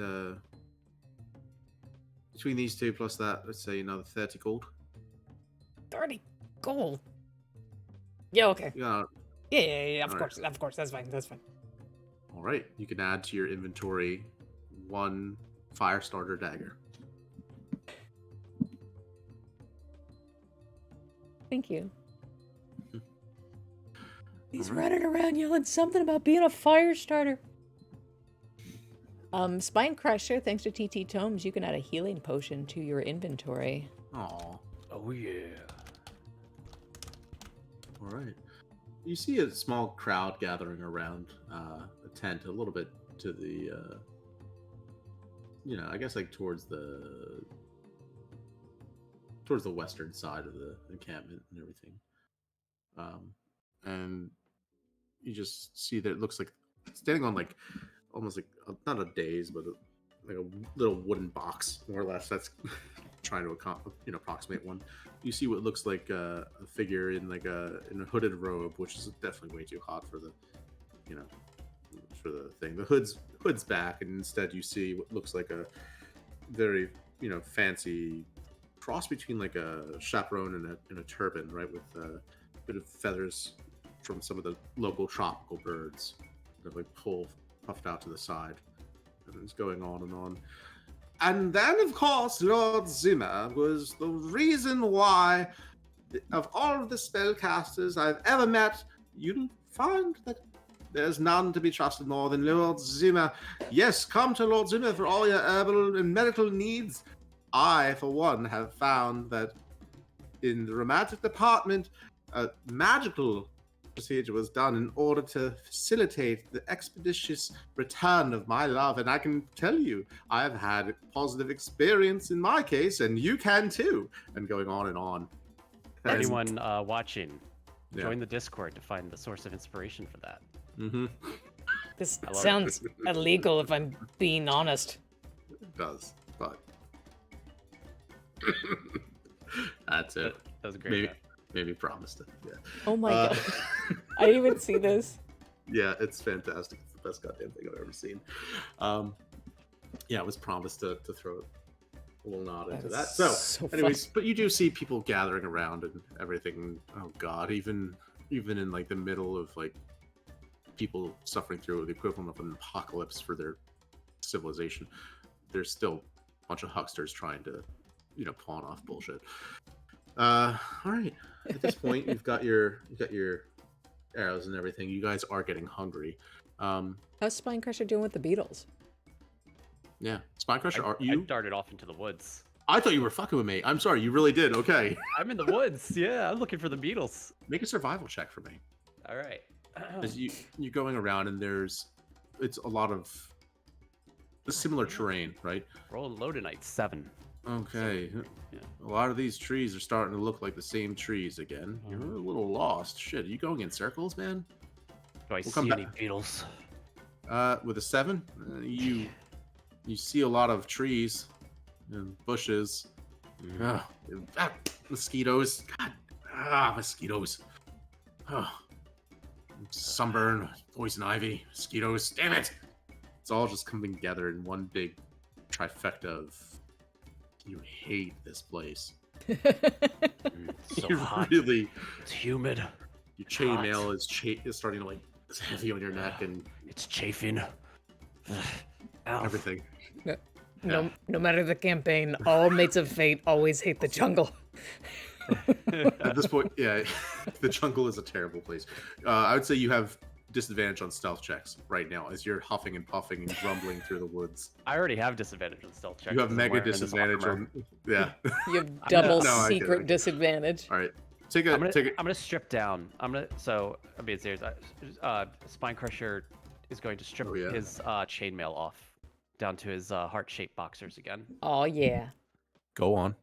S2: between these two plus that, let's say another 30 gold.
S4: 30 gold. Yeah. Okay.
S2: Yeah.
S4: Yeah. Of course. That's fine.
S2: All right, you can add to your inventory 1 fire starter dagger.
S1: Thank you. He's running around yelling something about being a fire starter. Spine Crusher, thanks to TT Tomes, you can add a healing potion to your inventory.
S2: Aw.
S3: Oh yeah.
S2: All right. You see a small crowd gathering around a tent a little bit to the, I guess like towards the western side of the encampment and everything. And you just see that it looks like standing on like almost like not a dais, but like a little wooden box, more or less. That's trying to approximate one. You see what looks like a figure in like in a hooded robe, which is definitely way too hot for the, for the thing. The hood's back, and instead you see what looks like a very fancy cross between like a chaperone and a turban, right, with a bit of feathers from some of the local tropical birds that like puffed out to the side. And it's going on and on. And then, of course, Lord Zimmer was the reason why, of all of the spellcasters I've ever met, you'll find that there's none to be trusted more than Lord Zimmer. Yes, come to Lord Zimmer for all your herbal and medical needs. I, for one, have found that in the romantic department, a magical procedure was done in order to facilitate the expeditious return of my love, and I can tell you I've had a positive experience in my case, and you can too, and going on and on.
S3: Anyone watching, join the Discord to find the source of inspiration for that.
S2: Mm-hmm.
S4: This sounds illegal if I'm being honest.
S2: It does, but that's it.
S3: That was a great.
S2: Maybe promised it. Yeah.
S1: Oh my god. I didn't even see this.
S2: Yeah, it's fantastic. It's the best goddamn thing I've ever seen. Yeah, it was promised to throw a little nod into that. So anyways, but you do see people gathering around and everything. Oh god, even in like the middle of like people suffering through the equivalent of an apocalypse for their civilization, there's still a bunch of hucksters trying to, pawn off bullshit. All right. At this point, you've got your arrows and everything. You guys are getting hungry.
S1: How's Spine Crusher doing with the beetles?
S2: Yeah, Spine Crusher, are you?
S3: I darted off into the woods.
S2: I thought you were fucking with me. I'm sorry, you really did. Okay.
S3: I'm in the woods. Yeah, I'm looking for the beetles.
S2: Make a survival check for me.
S3: All right.
S2: As you're going around, and it's a lot of similar terrain, right?
S3: Rolling low tonight, 7.
S2: Okay.
S3: Yeah.
S2: A lot of these trees are starting to look like the same trees again. You're a little lost. Shit, are you going in circles, man?
S3: Do I see any beetles?
S2: With a 7, you see a lot of trees and bushes. Mosquitoes. God, mosquitoes. Oh. Sunburn, poison ivy, mosquitoes. Damn it! It's all just coming together in one big trifecta of you hate this place.
S3: So
S2: you
S3: hot.
S2: Really,
S3: it's humid.
S2: Your chainmail is starting to like it's heavy on your neck and
S3: it's chafing.
S2: Everything.
S4: No matter the campaign, all mates of fate always hate the jungle.
S2: At this point, yeah, the jungle is a terrible place. I would say you have disadvantage on stealth checks right now as you're huffing and puffing and grumbling through the woods.
S3: I already have disadvantage on stealth checks.
S2: You have mega disadvantage on, yeah.
S1: You have double secret disadvantage.
S2: All right,
S3: I'm gonna strip down. I'm being serious. Spine Crusher is going to strip his chainmail off down to his heart-shaped boxers again.
S1: Oh yeah.
S2: Go on.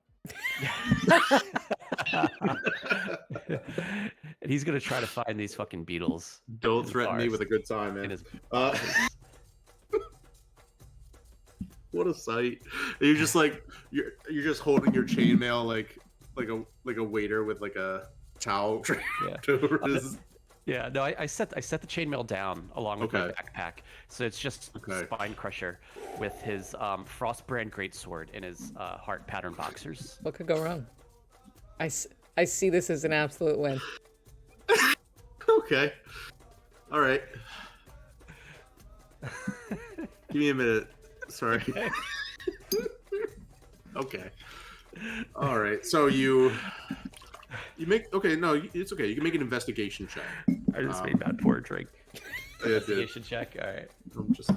S3: And he's gonna try to find these fucking beetles.
S2: Don't threaten me with a good time, man. What a sight! You're just like you're just holding your chainmail like a waiter with like a towel over his.
S3: Yeah, no, I set the chainmail down along with my backpack, so it's just Spine Crusher with his Frostbrand greatsword and his heart pattern boxers.
S1: What could go wrong? I see this as an absolute win.
S2: Okay. All right. Give me a minute. Sorry. Okay. All right. So you make no, it's okay. You can make an investigation check.
S3: I just made that poor drink. Investigation check. All right.
S2: I'm just.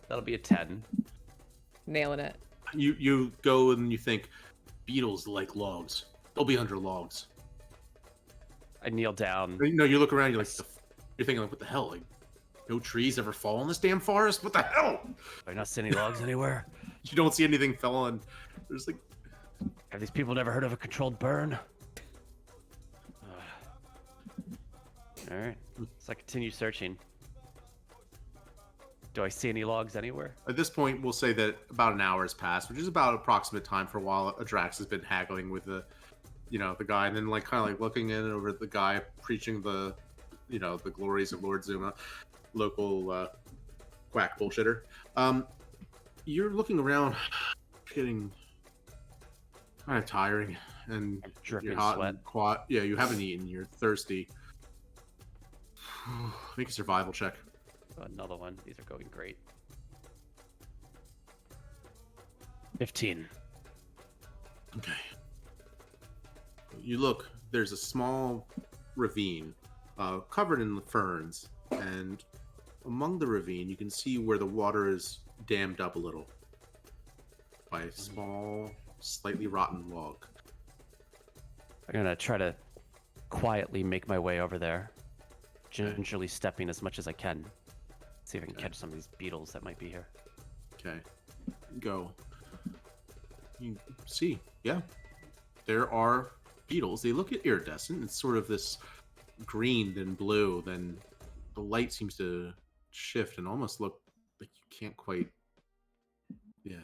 S3: That'll be a 10.
S1: Nailing it.
S2: You go and you think beetles like logs. They'll be under logs.
S3: I kneel down.
S2: No, you look around. You're like, you're thinking like, what the hell? Like, no trees ever fall in this damn forest? What the hell?
S3: Are not seeing any logs anywhere?
S2: You don't see anything falling. There's like.
S3: Have these people never heard of a controlled burn? All right. So I continue searching. Do I see any logs anywhere?
S2: At this point, we'll say that about an hour has passed, which is about approximate time for a while. Adrax has been haggling with the guy, and then like kind of like looking in over at the guy preaching the glories of Lord Zuma, local quack bullshitter. You're looking around, getting kind of tiring, and
S3: dripping
S2: you're hot
S3: sweat.
S2: And yeah, you haven't eaten. You're thirsty. Make a survival check.
S3: Another one. These are going great. 15.
S2: Okay. You look. There's a small ravine covered in ferns, and among the ravine, you can see where the water is dammed up a little by a small, slightly rotten log.
S3: I'm gonna try to quietly make my way over there, gingerly stepping as much as I can. See if I can catch some of these beetles that might be here.
S2: Okay. Go. You see, yeah. There are beetles. They look iridescent. It's sort of this green then blue. Then the light seems to shift and almost look like you can't quite. Yeah.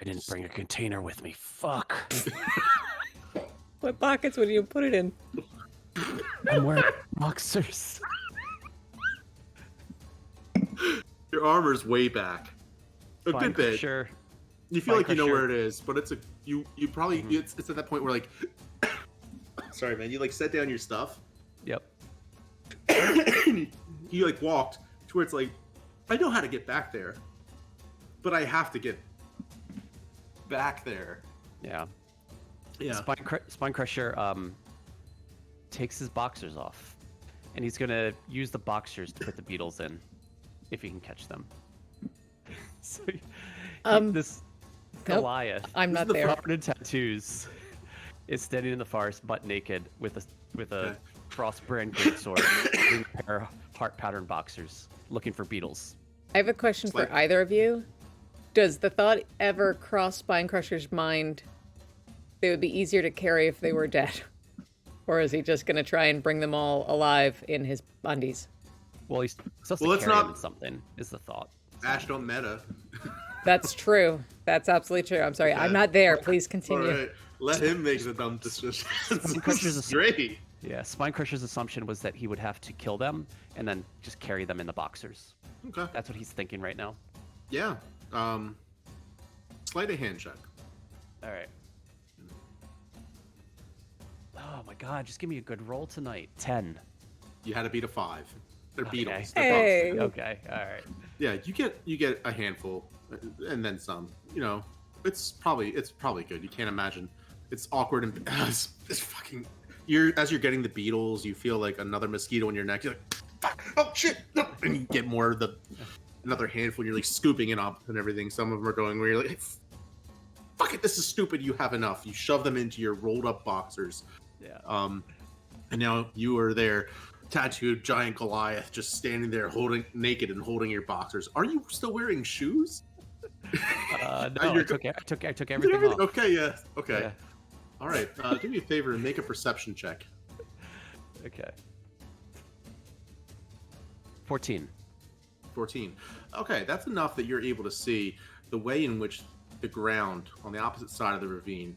S3: I didn't bring a container with me. Fuck.
S1: What pockets would you put it in?
S3: I'm wearing boxers.
S2: Your armor's way back. A good bit.
S3: Sure.
S2: You feel like you know where it is, but it's you probably it's at that point where like sorry man, you like set down your stuff.
S3: Yep.
S2: You like walked to where it's like I know how to get back there, but I have to get back there.
S3: Yeah.
S2: Yeah.
S3: Spine Crusher takes his boxers off, and he's gonna use the boxers to put the beetles in, if he can catch them. So this Goliath,
S1: I'm not there.
S3: Covered in tattoos, is standing in the forest, butt naked, with a cross-brand greatsword, and a pair of heart pattern boxers, looking for beetles.
S1: I have a question for either of you. Does the thought ever cross Spine Crusher's mind they would be easier to carry if they were dead? Or is he just going to try and bring them all alive in his undies?
S3: Well, he's supposed to carry them in something, is the thought.
S2: Ash don't meta.
S1: That's true. That's absolutely true. I'm sorry. I'm not there. Please continue.
S2: All right. Let him make the dumb decisions.
S3: Great. Yeah, Spine Crusher's assumption was that he would have to kill them and then just carry them in the boxers.
S2: Okay.
S3: That's what he's thinking right now.
S2: Yeah. Sleight of hand check.
S3: All right. Oh my god, just give me a good roll tonight. 10.
S2: You had to beat a 5. They're beetles.
S1: Hey.
S3: Okay, all right.
S2: Yeah, you get a handful and then some. You know, it's probably good. You can't imagine. It's awkward and it's fucking. As you're getting the beetles, you feel like another mosquito in your neck. You're like, fuck, oh shit, no. And you get more of another handful. And you're like scooping it up and everything. Some of them are going where you're like, fuck it, this is stupid. You have enough. You shove them into your rolled up boxers.
S3: Yeah.
S2: And now you are there, tattooed giant Goliath, just standing there naked and holding your boxers. Are you still wearing shoes?
S3: No, I took everything off.
S2: Okay, yeah. Okay.
S3: Yeah.
S2: All right. Do me a favor and make a perception check.
S3: Okay. 14.
S2: 14. Okay, that's enough that you're able to see the way in which the ground on the opposite side of the ravine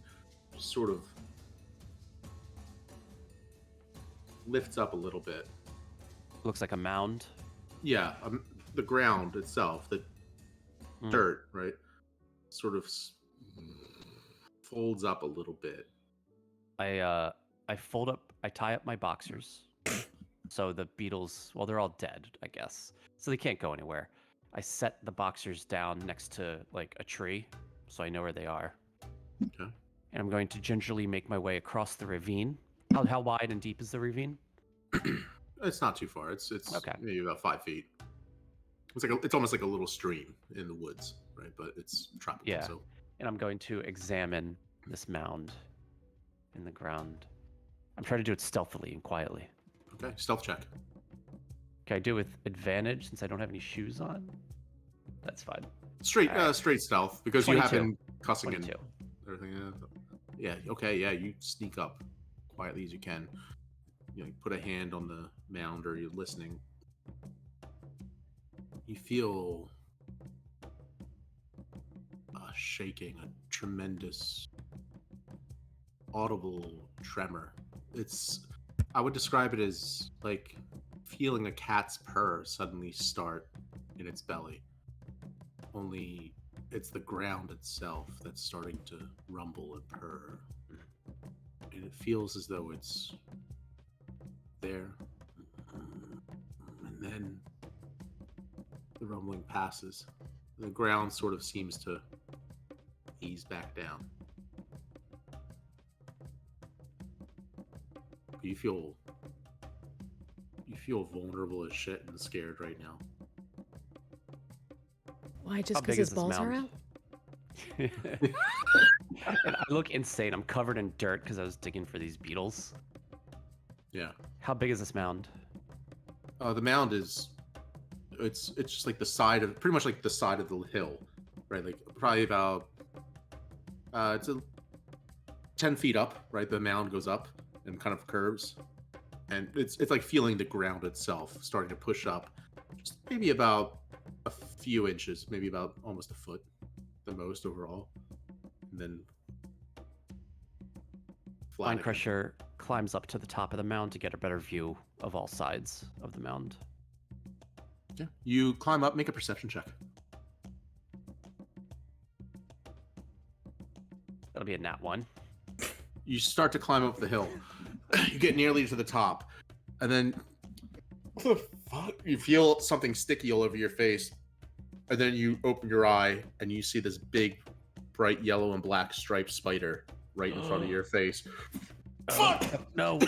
S2: sort of lifts up a little bit.
S3: Looks like a mound.
S2: Yeah, the ground itself, the dirt, right, sort of folds up a little bit.
S3: I tie up my boxers So the beetles, well, they're all dead, I guess. So they can't go anywhere. I set the boxers down next to like a tree, so I know where they are.
S2: Okay.
S3: And I'm going to gingerly make my way across the ravine. How wide and deep is the ravine?
S2: It's not too far. It's
S3: Okay.
S2: maybe about 5 feet. It's almost like a little stream in the woods, right? But it's tropical.
S3: Yeah.
S2: So
S3: And I'm going to examine this mound in the ground. I'm trying to do it stealthily and quietly.
S2: okay, stealth check.
S3: Can I do it with advantage since I don't have any shoes on? That's fine.
S2: Straight
S3: Alright.
S2: straight stealth because you
S3: 22.
S2: have been cussing
S3: 22.
S2: and everything. Yeah. Okay. Yeah. You sneak up quietly as you can. You know, you put a hand on the mound, or you're listening. You feel a shaking, a tremendous, audible tremor. I would describe it as like feeling a cat's purr suddenly start in its belly. Only it's the ground itself that's starting to rumble and purr. And it feels as though it's there. And then the rumbling passes. The ground sort of seems to ease back down. You feel vulnerable as shit and scared right now.
S1: Why? Just
S3: How
S1: because
S3: big
S1: his
S3: is this
S1: balls are
S3: mound?
S1: out?
S3: And I look insane. I'm covered in dirt because I was digging for these beetles.
S2: Yeah.
S3: How big is this mound?
S2: The mound is it's just like pretty much like the side of the hill, right? Like probably about it's 10 feet up, right? The mound goes up and kind of curves, and it's like feeling the ground itself starting to push up, just maybe about a few inches, maybe about almost a foot, the most overall, and then flat
S3: Vine
S2: again.
S3: Crusher climbs up to the top of the mound to get a better view of all sides of the mound.
S2: Yeah, you climb up, make a perception check.
S3: That'll be a nat 1.
S2: You start to climb up the hill. You get nearly to the top, and then what the fuck? You feel something sticky all over your face, and then you open your eye and you see this big, bright yellow and black striped spider right in front of your face. Fuck!
S3: No.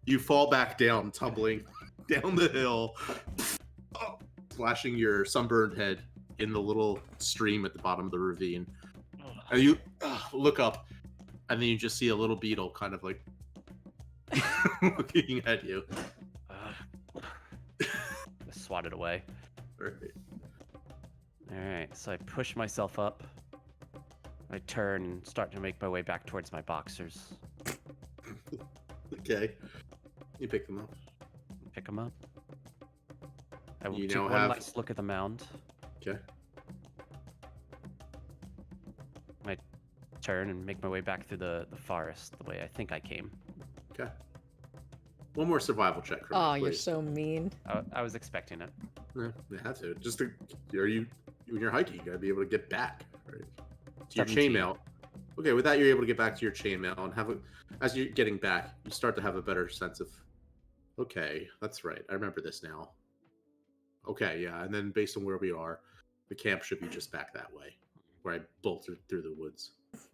S2: You fall back down, tumbling down the hill, splashing your sunburned head in the little stream at the bottom of the ravine. And you look up, and then you just see a little beetle kind of like looking at you.
S3: Swat it away.
S2: Right.
S3: Alright, so I push myself up. I turn and start to make my way back towards my boxers.
S2: Okay. You pick them up.
S3: Pick them up. I will
S2: You
S3: take
S2: now
S3: one
S2: have-
S3: last look at the mound.
S2: Okay.
S3: I turn and make my way back through the forest the way I think I came.
S2: Okay. One more survival check. From
S1: Oh,
S2: me,
S1: you're
S2: please.
S1: so mean.
S3: I was expecting it.
S2: Yeah, you have to. When you're hiking, you gotta be able to get back, right? To your
S3: 17.
S2: chainmail. Okay, with that, you're able to get back to your chainmail and as you're getting back, you start to have a better sense of, okay, that's right. I remember this now. Okay, yeah, and then based on where we are, the camp should be just back that way, where I bolted through the woods.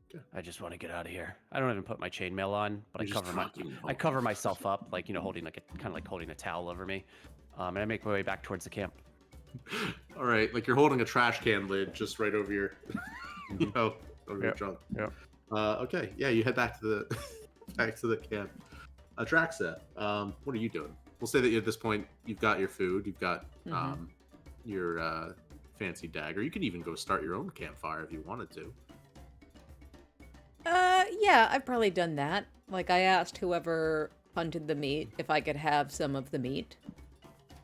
S2: Okay.
S3: I just want to get out of here. I don't even put my chainmail on, but
S2: You're just
S3: I cover myself up, like holding holding a towel over me, and I make my way back towards the camp.
S2: All right, like you're holding a trash can lid just right over your, over your
S3: Yep,
S2: trunk.
S3: yep.
S2: Okay, yeah, you head back to the back to the camp. Draxa, what are you doing? We'll say that at this point you've got your food, you've got your fancy dagger. You could even go start your own campfire if you wanted to.
S1: Yeah, I've probably done that. Like, I asked whoever hunted the meat if I could have some of the meat.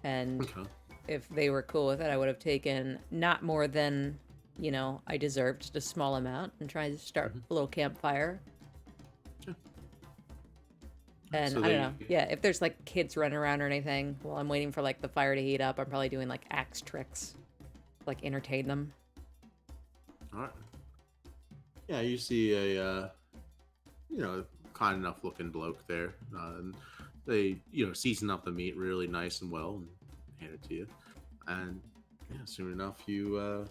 S1: And
S2: Okay.
S1: if they were cool with it, I would have taken not more than, I deserved, just a small amount, and tried to start a little campfire.
S2: Sure.
S1: And
S2: So
S1: I don't know. Yeah, if there's like kids running around or anything while I'm waiting for like the fire to heat up, I'm probably doing like axe tricks, like entertain them.
S2: All right. Yeah, you see a kind enough looking bloke there, and they season up the meat really nice and well and hand it to you. And yeah, soon enough you're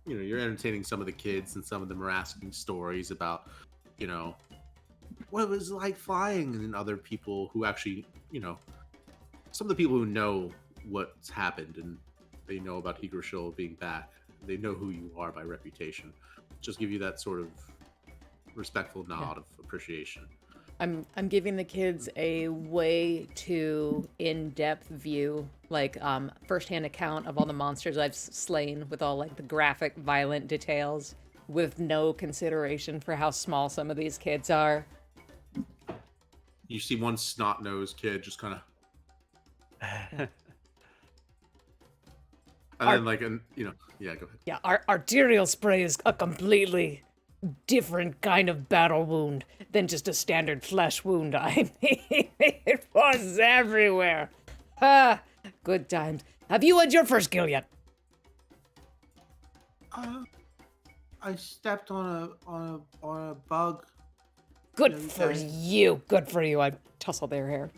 S2: entertaining some of the kids, and some of them are asking stories about what it was like flying, and then other people who actually some of the people who know what's happened and they know about Higrashil being back. They know who you are by reputation. Just give you that sort of respectful nod of appreciation.
S1: I'm giving the kids a way too in-depth view, like first-hand account of all the monsters I've slain, with all like the graphic, violent details, with no consideration for how small some of these kids are.
S2: You see one snot-nosed kid just kind of. And then, like, yeah, go ahead.
S4: Yeah, our arterial spray is a completely different kind of battle wound than just a standard flesh wound. I mean, it was everywhere. Ah, good times. Have you had your first kill yet?
S2: I stepped on a bug.
S4: Good for you. Good for you. I
S1: Tussle their hair.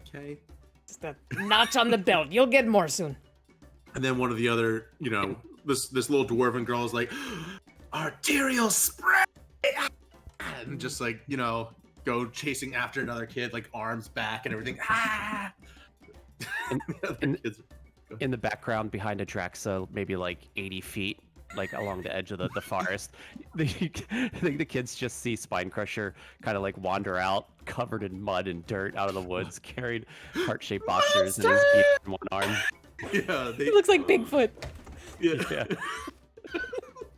S2: Okay.
S4: just a notch on the belt. You'll get more soon.
S2: And then one of the other, this little dwarven girl is like, arterial spray, and just like go chasing after another kid, like arms back and everything.
S3: In the background behind Adraxa, maybe like 80 feet, like along the edge of the forest, the kids just see Spinecrusher kind of like wander out, covered in mud and dirt, out of the woods, carrying heart-shaped boxers and his gear in one arm.
S2: Yeah,
S1: He looks like Bigfoot.
S2: Yeah.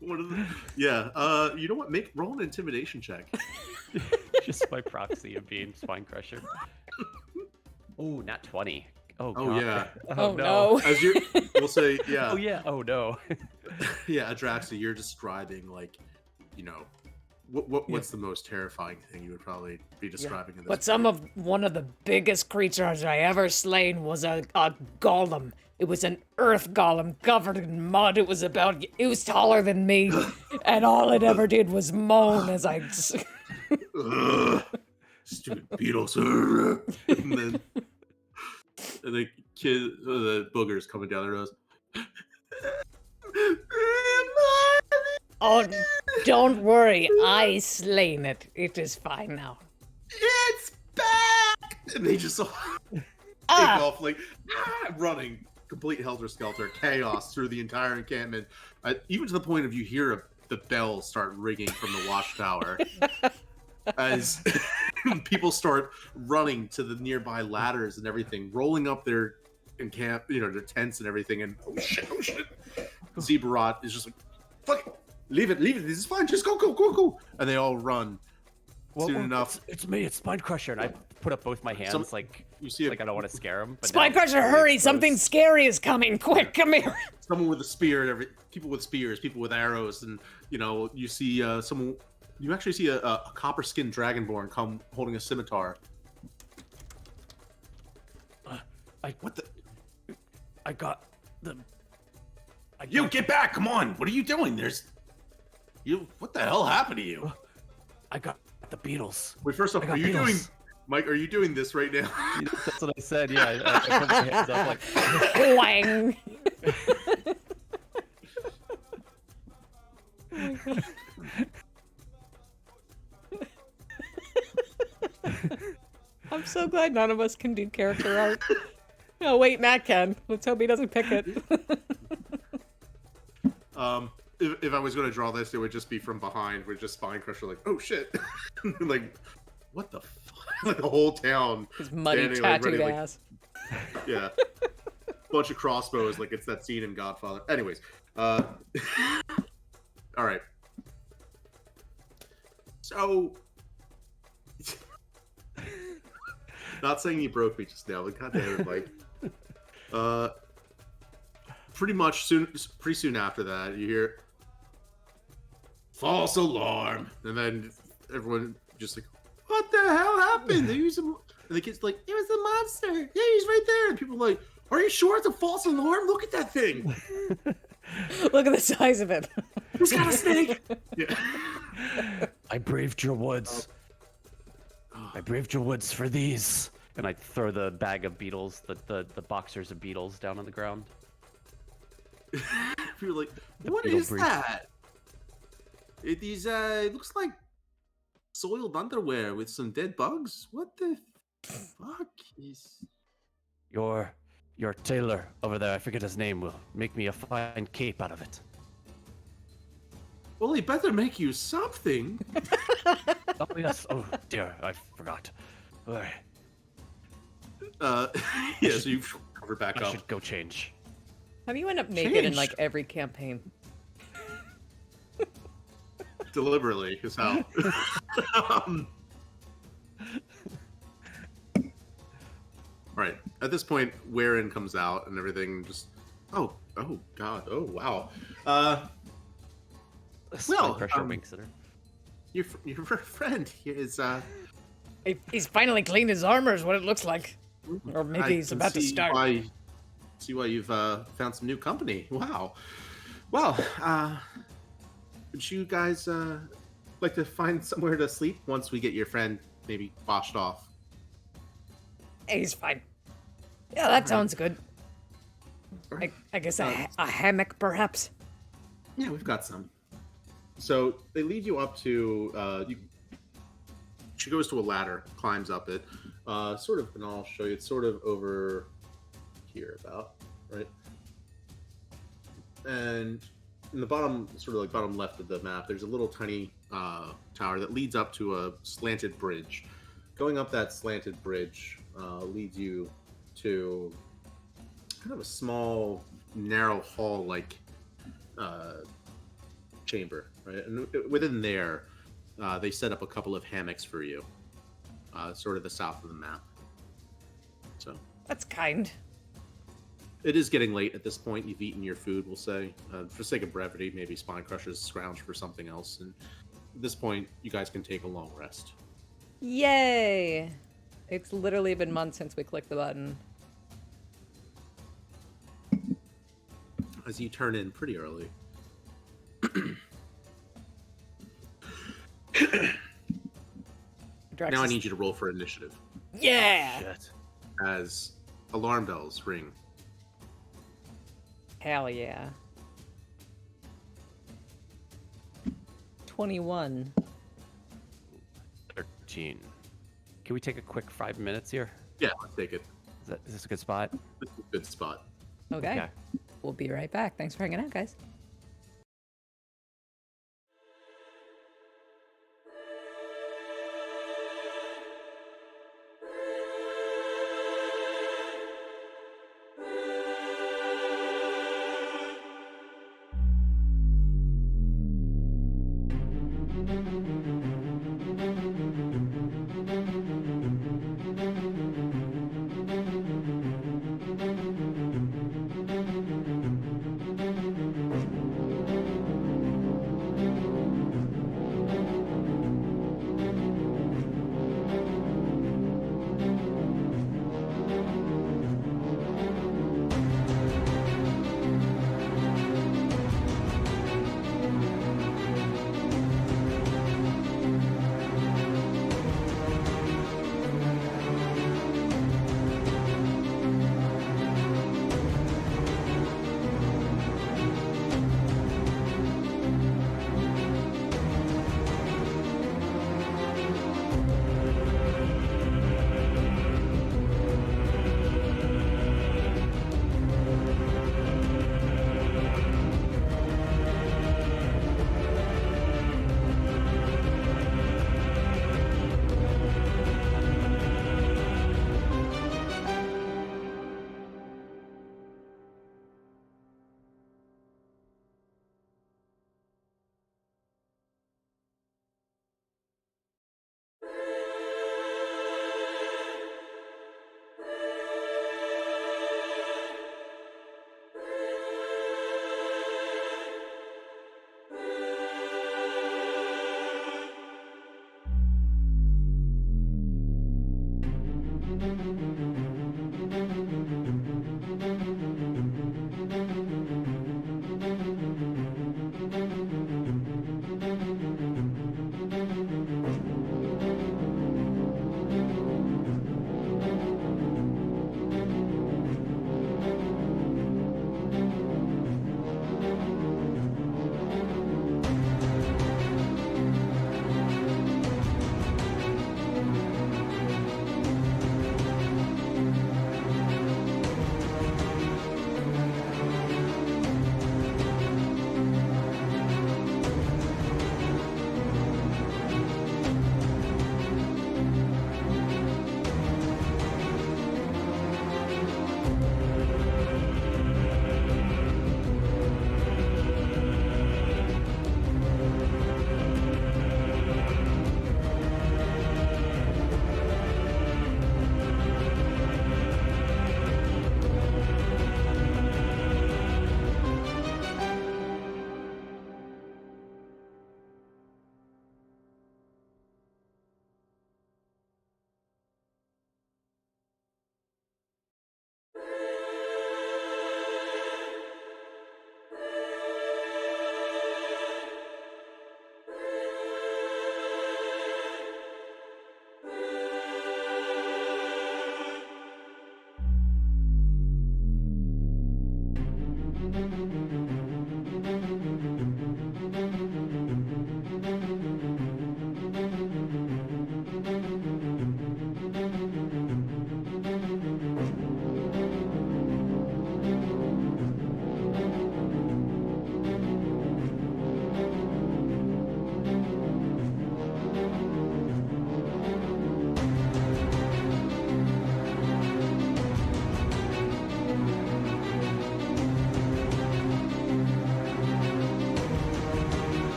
S2: You know what? Roll an intimidation check.
S3: Just by proxy of being Spinecrusher. Oh, not 20. Oh, God.
S2: Oh yeah.
S1: Oh no.
S2: As we'll say, yeah.
S3: Oh yeah. Oh no.
S2: Yeah, Adraxa, you're describing like, what's the most terrifying thing you would probably be describing in this?
S4: But one of the biggest creatures I ever slain was a golem. It was an earth golem covered in mud. It was taller than me, and all it ever did was moan as I.
S2: Stupid beetles. And the the boogers coming down their nose.
S4: Oh, don't worry, I slain it. It is fine now.
S2: It's back! And they just take off like running, complete helter-skelter, chaos through the entire encampment, even to the point of you hear the bells start ringing from the watchtower as people start running to the nearby ladders and everything, rolling up their their tents and everything, and oh shit. Zebarat is just like, fuck it, leave it, this is fine, just go. And they all run. Soon enough.
S3: It's me, it's Spinecrusher, and I put up both my hands
S2: you see
S3: like I don't want to scare him.
S4: Spinecrusher, hurry! Something scary is coming! Quick, come here!
S2: Someone with a spear and people with spears, people with arrows, and you see someone. You actually see a copper-skinned dragonborn come holding a scimitar. You get back! Come on! What are you doing? What the hell happened to you?
S3: I got the beetles.
S2: Wait, first off, Mike? Are you doing this right now?
S3: That's what I said. Yeah, I put my hands up like.
S4: Wang!
S1: I'm so glad none of us can do character art. Oh wait, Matt can. Let's hope he doesn't pick it.
S2: If I was going to draw this, it would just be from behind, with just Spinecrusher like, oh shit, like, what the fuck? Like the whole town.
S1: His muddy
S2: standing,
S1: tattooed
S2: ready,
S1: ass.
S2: Yeah. Bunch of crossbows, like it's that scene in Godfather. Anyways, all right. So, not saying you broke me just now, but goddamn it, Mike. Pretty soon after that, you hear false alarm, and then everyone just like, what the hell happened? And the kid's like, it was a monster. Yeah, he's right there. And people are like, are you sure it's a false alarm? Look at that thing.
S1: Look at the size of it.
S2: He's got a snake. Yeah.
S3: I braved your woods. I braved your woods for these. And I throw the bag of beetles, the boxers of beetles down on the ground.
S2: You're like,
S3: The
S2: what
S3: beetle
S2: is
S3: brief.
S2: that? It looks like soiled underwear with some dead bugs. What the fuck is?
S3: Your tailor over there, I forget his name, will make me a fine cape out of it.
S2: Well, he better make you something.
S3: Oh yes. Oh dear, I forgot. Alright,
S2: Yeah, so you cover back
S3: I
S2: up.
S3: should go change.
S1: How do you end up naked in
S2: Changed.
S1: like every campaign?
S2: Deliberately, is how. Right. At this point, Warren comes out and everything just. Oh God. Oh wow. Well,
S3: Pressure winks at her.
S2: Your friend is
S4: He's finally cleaned his armor, is what it looks like. Or maybe
S2: I
S4: he's
S2: can
S4: about to
S2: see
S4: start.
S2: See why you've found some new company. Wow. Well, would you guys like to find somewhere to sleep once we get your friend maybe washed off?
S4: Hey, he's fine. Yeah, that sounds good. I guess a hammock, perhaps.
S2: Yeah, we've got some. So they lead you up to. She goes to a ladder, climbs up it, sort of, and I'll show you. It's sort of over here, about right. And in the bottom, sort of like bottom left of the map, there's a little tiny tower that leads up to a slanted bridge. Going up that slanted bridge leads you to kind of a small, narrow hall-like chamber, right? And within there, they set up a couple of hammocks for you, sort of the south of the map. So
S4: That's kind.
S2: it is getting late at this point. You've eaten your food, we'll say. For sake of brevity, maybe Spine Crushers scrounge for something else. And at this point, you guys can take a long rest.
S1: Yay! It's literally been months since we clicked the button.
S2: As you turn in pretty early. Now I need you to roll for initiative
S4: Yeah!
S3: Shit.
S2: as alarm bells ring.
S1: Hell yeah. 21.
S3: 13. Can we take a quick 5 minutes here?
S2: Yeah, let's take it.
S3: Is this a good spot?
S2: This is a good spot.
S1: Okay.
S3: Okay.
S1: We'll be right back. Thanks for hanging out, guys.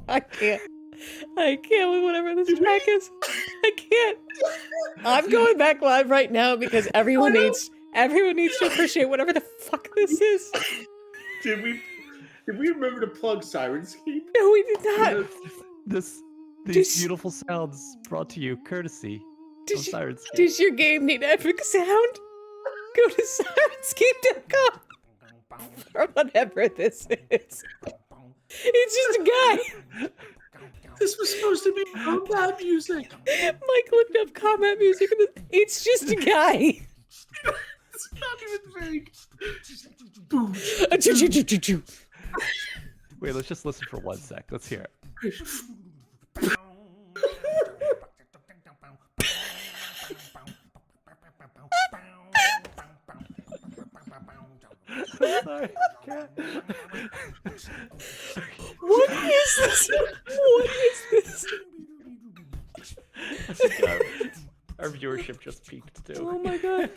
S1: I can't with whatever this track is. I can't. I'm going back live right now because everyone needs to appreciate whatever the fuck this is.
S2: Did we remember to plug Syrinscape?
S1: No, we did not.
S3: These beautiful sounds brought to you courtesy of Syrinscape.
S1: Does your game need epic sound? Go to Syrinscape.com or whatever this is. It's just a guy.
S2: This was supposed to be combat music.
S1: Mike looked up combat music. It's just a guy.
S2: It's not even very.
S3: Wait, let's just listen for 1 sec. Let's hear it. Sorry.
S1: What is this? What is this?
S3: Our viewership just peaked too.
S1: Oh my god.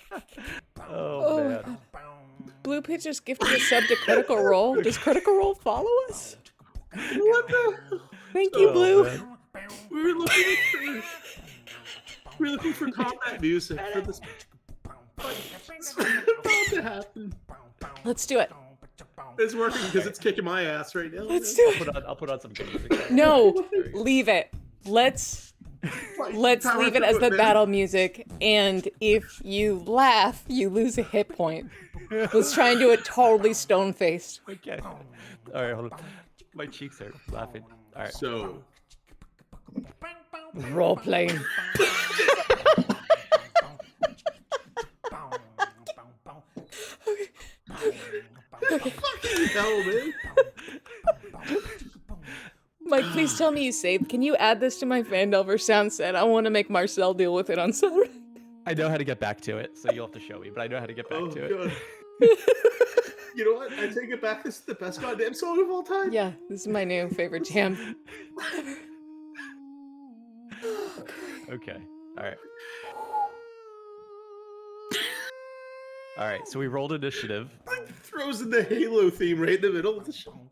S3: Oh man.
S1: Blue Pit just gifted a sub to Critical Role. Does Critical Role follow us?
S2: What the?
S1: Thank you, Blue.
S3: Man.
S2: We were looking for combat music for this. It's about to happen.
S1: Let's do it.
S2: It's working because it's kicking my ass right now.
S1: Let's do it.
S3: I'll put on some good music.
S1: No, leave it. Let's leave it as the battle music. And if you laugh, you lose a hit point. Let's try and do it totally stone-faced.
S3: Okay. All right, hold on. My cheeks are laughing. All right.
S2: So,
S1: Role playing.
S2: fucking hell, man.
S1: Mike, please tell me you saved. Can you add this to my Fandelver sound set? I want to make Marcel deal with it on Saturday.
S3: I know how to get back to it, so you'll have to show me, but I know how to get back to it.
S2: God. You know what? I take it back. This is the best goddamn song of all time.
S1: Yeah, this is my new favorite jam.
S3: Okay. All right. All right. So we rolled initiative.
S2: Throws in the Halo theme right in the middle of the show.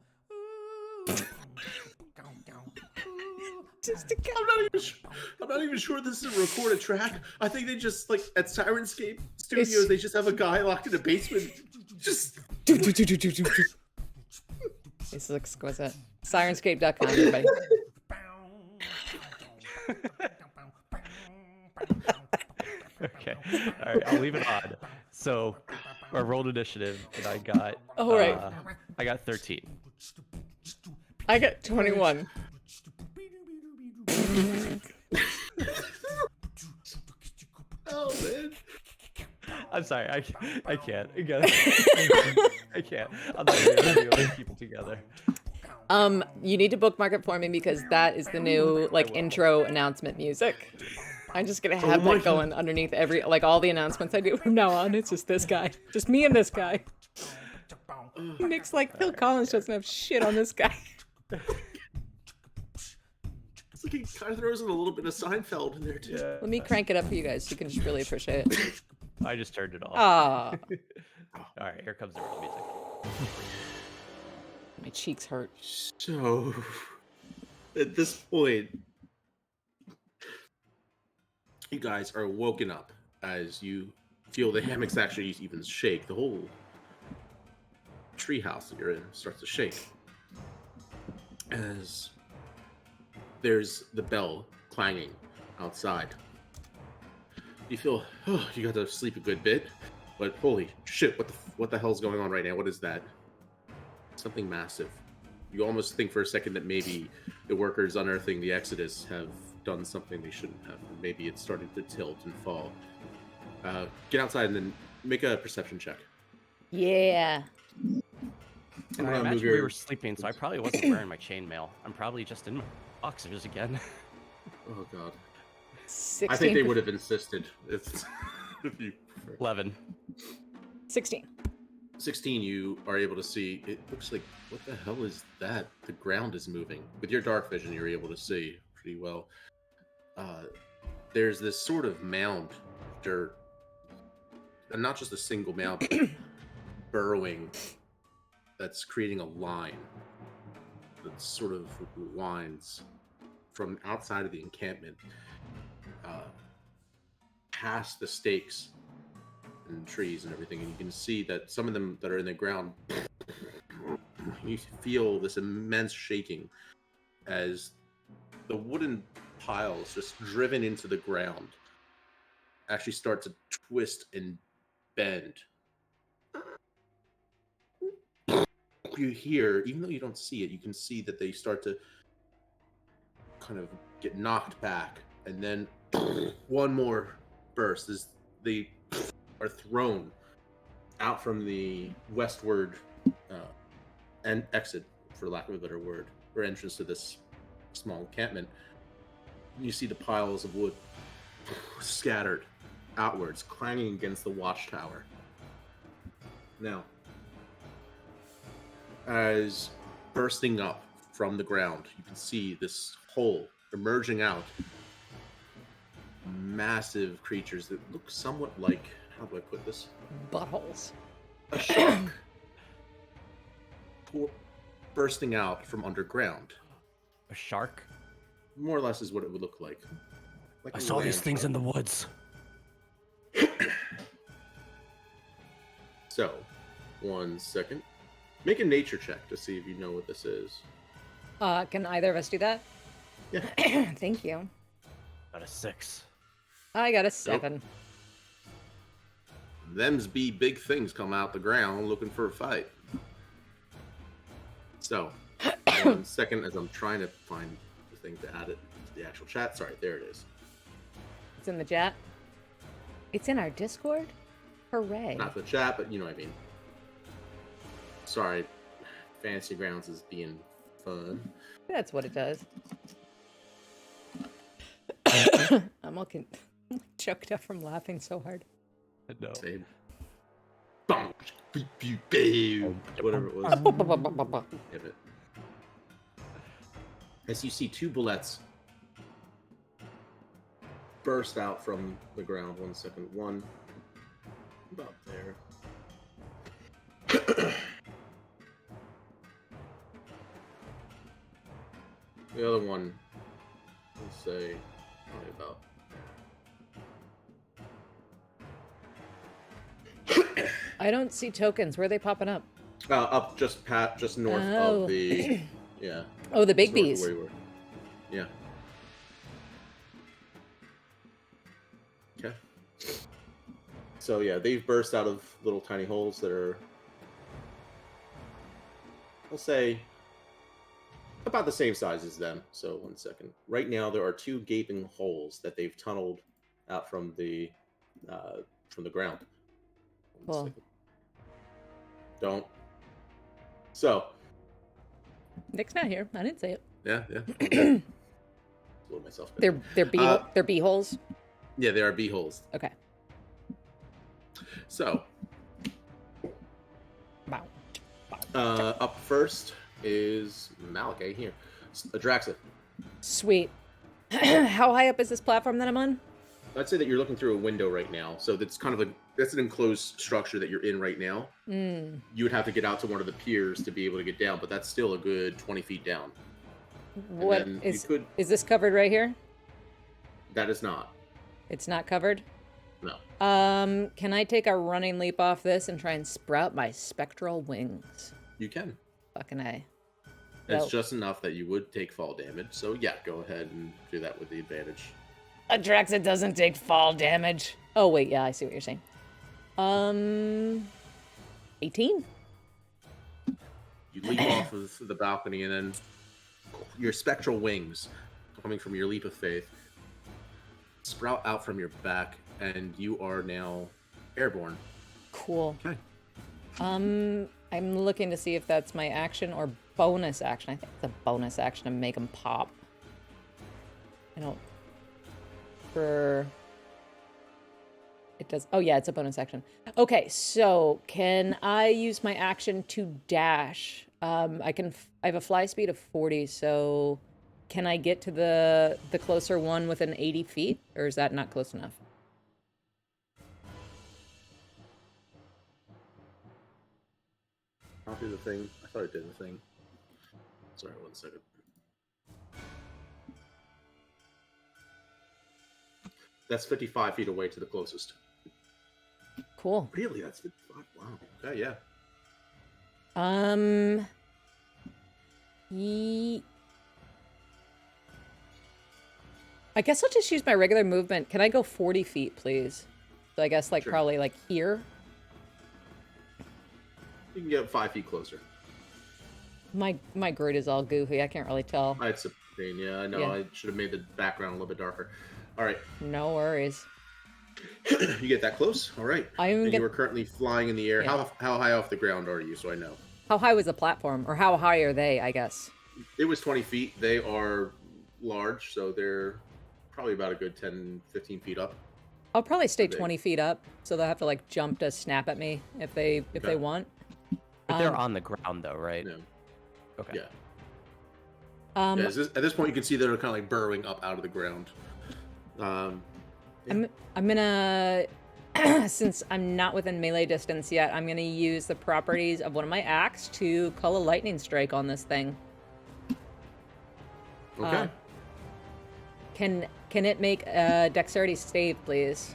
S2: I'm not even sure this is a recorded track. I think they just like at Syrinscape Studios, they just have a guy locked in a basement. Just.
S1: This is exquisite. Syrinscape.com, everybody.
S3: Okay. All right. I'll leave it on. So I rolled initiative, and I got.
S1: Oh, right.
S3: I got 13.
S1: I got 21.
S2: Oh man.
S3: I'm sorry. I can't. I can't. I'm not gonna be able to put people together.
S1: You need to bookmark it for me because that is the new like intro announcement music. I'm just gonna have that going underneath every all the announcements I do from now on. It's just this guy, just me and this guy. Nick's like Phil Collins doesn't have shit on this guy.
S2: It's like he kind of throws in a little bit of Seinfeld in there too.
S1: Let me crank it up for you guys so you can just really appreciate it.
S3: I just turned it off.
S1: Ah,
S3: All right. Here comes the real music.
S1: my cheeks hurt.
S2: So, at this point, you guys are woken up as you feel the hammocks actually even shake. The whole treehouse that you're in starts to shake as there's the bell clanging outside. You feel, oh, you got to sleep a good bit, but holy shit, what the hell's going on right now? What is that? Something massive. You almost think for a second that maybe the workers unearthing the Exodus have done something they shouldn't have. Maybe it's starting to tilt and fall. Get outside and then make a perception check.
S1: Yeah.
S3: And I imagine we were sleeping, so I probably wasn't wearing my chainmail. I'm probably just in my boxers again.
S2: Oh god.
S1: 16.
S2: I think they would have insisted if you.
S3: 11.
S1: 16.
S2: 16, you are able to see. It looks like, what the hell is that? The ground is moving. With your dark vision, you're able to see pretty well. There's this sort of mound of dirt, and not just a single mound, but burrowing. That's creating a line that sort of winds from outside of the encampment past the stakes and trees and everything, and you can see that some of them that are in the ground, you feel this immense shaking as the wooden piles just driven into the ground actually start to twist and bend. You hear, even though you don't see it, you can see that they start to kind of get knocked back, and then one more burst as they are thrown out from the westward and exit, for lack of a better word, or entrance to this small encampment. You see the piles of wood scattered outwards, clanging against the watchtower. Now, as bursting up from the ground, you can see this hole emerging out. Massive creatures that look somewhat like, how do I put this?
S1: Buttholes.
S2: A shark. Bursting out from underground.
S3: A shark?
S2: More or less is what it would look like.
S3: I saw these things in the woods.
S2: So, 1 second. Make a nature check to see if you know what this is.
S1: Can either of us do that?
S2: Yeah.
S1: Thank you.
S3: Got a 6.
S1: I got a 7.
S2: Them's be big things come out the ground looking for a fight. So, 1 second as I'm trying to find the thing to add it to the actual chat. Sorry, there it is.
S1: It's in the chat. It's in our Discord? Hooray.
S2: Not the chat, but you know what I mean. Sorry, Fantasy Grounds is being fun.
S1: That's what it does. I'm all choked up from laughing so hard.
S3: No.
S2: Same. Whatever it was. Damn it. As you see 2 bullets burst out from the ground. 1 second. One about there. The other one, let's say, probably about.
S1: I don't see tokens. Where are they popping up?
S2: Up just north of the, yeah.
S1: Oh, the big bees.
S2: Where you were. Yeah. Okay. So yeah, they've burst out of little tiny holes that are, we'll say, about the same size as them. So 1 second. Right now, there are 2 gaping holes that they've tunneled out from the ground. 1
S1: Cool.
S2: second. Don't. So.
S1: Nick's not here. I didn't say it.
S2: Yeah. Okay. Blow myself back.
S1: They're bee holes.
S2: Yeah, they are bee holes.
S1: Okay.
S2: So.
S1: Wow.
S2: Up first is Malachi here. Adraxa.
S1: Sweet. How high up is this platform that I'm on?
S2: I'd say that you're looking through a window right now. So that's kind of that's an enclosed structure that you're in right now.
S1: Mm.
S2: You would have to get out to one of the piers to be able to get down, but that's still a good 20 feet down.
S1: What is this covered right here?
S2: That is not.
S1: It's not covered?
S2: No.
S1: Can I take a running leap off this and try and sprout my spectral wings?
S2: You can.
S1: Fucking A.
S2: It's just enough that you would take fall damage. So yeah, go ahead and do that with the advantage.
S4: Adraxa doesn't take fall damage.
S1: Oh wait, yeah, I see what you're saying. 18?
S2: You leap off of the balcony, and then your spectral wings, coming from your leap of faith, sprout out from your back, and you are now airborne.
S1: Cool.
S2: Okay.
S1: I'm looking to see if that's my action or bonus action. I think it's a bonus action to make them pop. I don't... It does... Oh, yeah, it's a bonus action. Okay, so can I use my action to dash? I have a fly speed of 40, so can I get to the closer one within 80 feet? Or is that not close enough?
S2: I'll do the thing. I thought it did the thing. Sorry, 1 second. That's 55 feet away to the closest.
S1: Cool.
S2: Really? That's 55? Wow. Okay, yeah.
S1: I guess I'll just use my regular movement. Can I go 40 feet, please? So I guess, like,
S2: Sure.
S1: probably, like, here.
S2: You can get 5 feet closer.
S1: My grid is all goofy. I can't really tell.
S2: It's a pain. Yeah, I know.
S1: Yeah.
S2: I should have made the background a little bit darker. All right.
S1: No worries.
S2: You get that close? All right. And you are currently flying in the air.
S1: Yeah.
S2: How high off the ground are you, so I know?
S1: How high was the platform? Or how high are they, I guess?
S2: It was 20 feet. They are large, so they're probably about a good 10, 15 feet up.
S1: I'll probably stay 20 feet up, so they'll have to, like, jump to snap at me if they want.
S3: But they're on the ground, though, right?
S2: No.
S3: Okay.
S2: Yeah. Yeah, at this point, you can see they're kind of like burrowing up out of the ground. Yeah.
S1: I'm gonna, since I'm not within melee distance yet, I'm gonna use the properties of one of my axe to call a lightning strike on this thing.
S2: Okay.
S1: Can it make a dexterity save, please?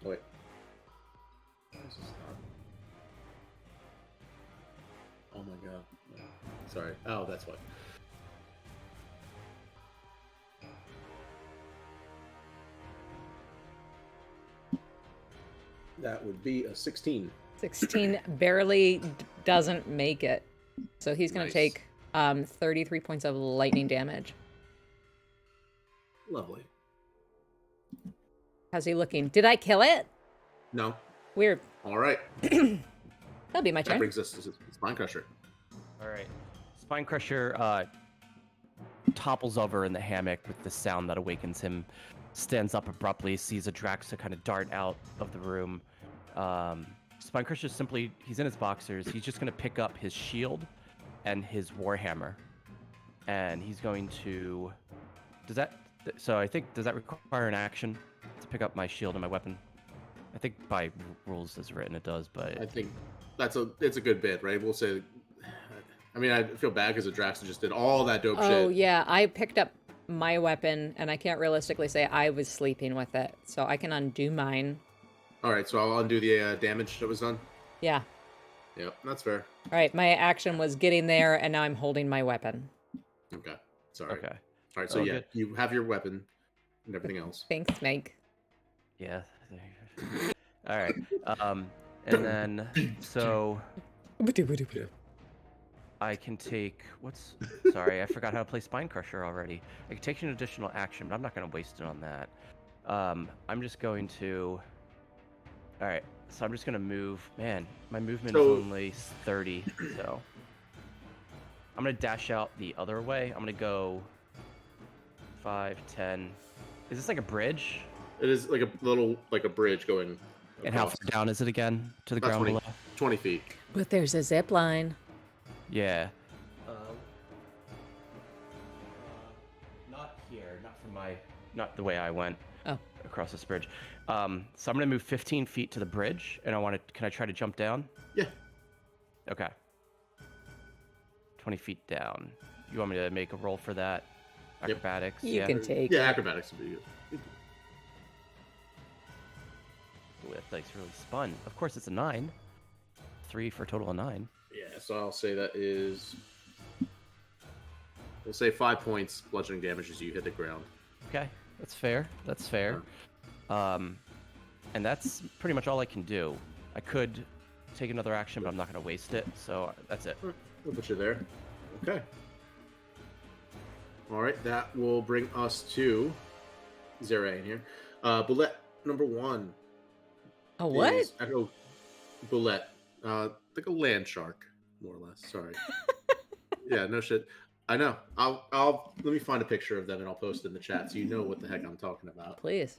S2: Oh, wait. Why is this not? Oh my god. No. Sorry. Oh, that's why. That would be a 16.
S1: 16 barely doesn't make it. So he's gonna
S2: Nice.
S1: take 33 points of lightning damage.
S2: Lovely.
S1: How's he looking? Did I kill it?
S2: No.
S1: Weird.
S2: All right.
S1: That'll be my
S2: That
S1: turn.
S2: brings us to Spine Crusher.
S3: All right. Spine Crusher topples over in the hammock with the sound that awakens him, stands up abruptly, sees a Draxa kind of dart out of the room. Spine Crusher simply, he's in his boxers. He's just going to pick up his shield and his warhammer. And he's going to... does that require an action to pick up my shield and my weapon? I think by rules as written it does, but...
S2: I think it's a good bit, right? We'll say... I mean, I feel bad because the Draxa just did all that dope shit.
S1: Oh, yeah. I picked up my weapon, and I can't realistically say I was sleeping with it. So I can undo mine.
S2: All right, so I'll undo the damage that was done.
S1: Yeah.
S2: Yep, that's fair.
S1: All right, my action was getting there, and now I'm holding my weapon.
S2: Okay, sorry.
S3: Okay.
S2: All right, so yeah,
S3: good.
S2: you have your weapon and everything else.
S1: Thanks, Meg.
S3: Yeah. All right. And then, so... I can take... Sorry, I forgot how to play Spine Crusher already. I can take an additional action, but I'm not going to waste it on that. I'm just going to... All right, so I'm just going to move... Man, my movement is only 30, so... I'm going to dash out the other way. I'm going to go 5, 10... Is this like a bridge?
S2: It is like a bridge going across.
S3: And how far down is it again to the ground
S2: 20,
S3: below?
S2: 20 feet.
S1: But there's a zip line.
S3: Yeah. Not here, not the way I went across this bridge. So I'm gonna move 15 feet to the bridge, and can I try to jump down?
S2: Yeah.
S3: Okay. 20 feet down. You want me to make a roll for that? Acrobatics?
S1: You can take
S2: Yeah,
S1: it.
S2: acrobatics would be good.
S3: Ooh, that dice really spun. Of course, it's a 9. 3 for a total of 9.
S2: Yeah, so I'll say that is... We'll say 5 points bludgeoning damage as you hit the ground.
S3: Okay, that's fair. That's fair. And that's pretty much all I can do. I could take another action, but I'm not going to waste it, so that's it.
S2: We'll put you there. Okay. All right, that will bring us to Zerain here. Bullet number 1.
S1: A what?
S2: Bullet. Like a land shark, more or less. Sorry. Yeah, no shit. I know. I'll let me find a picture of them and I'll post it in the chat so you know what the heck I'm talking about.
S1: Please.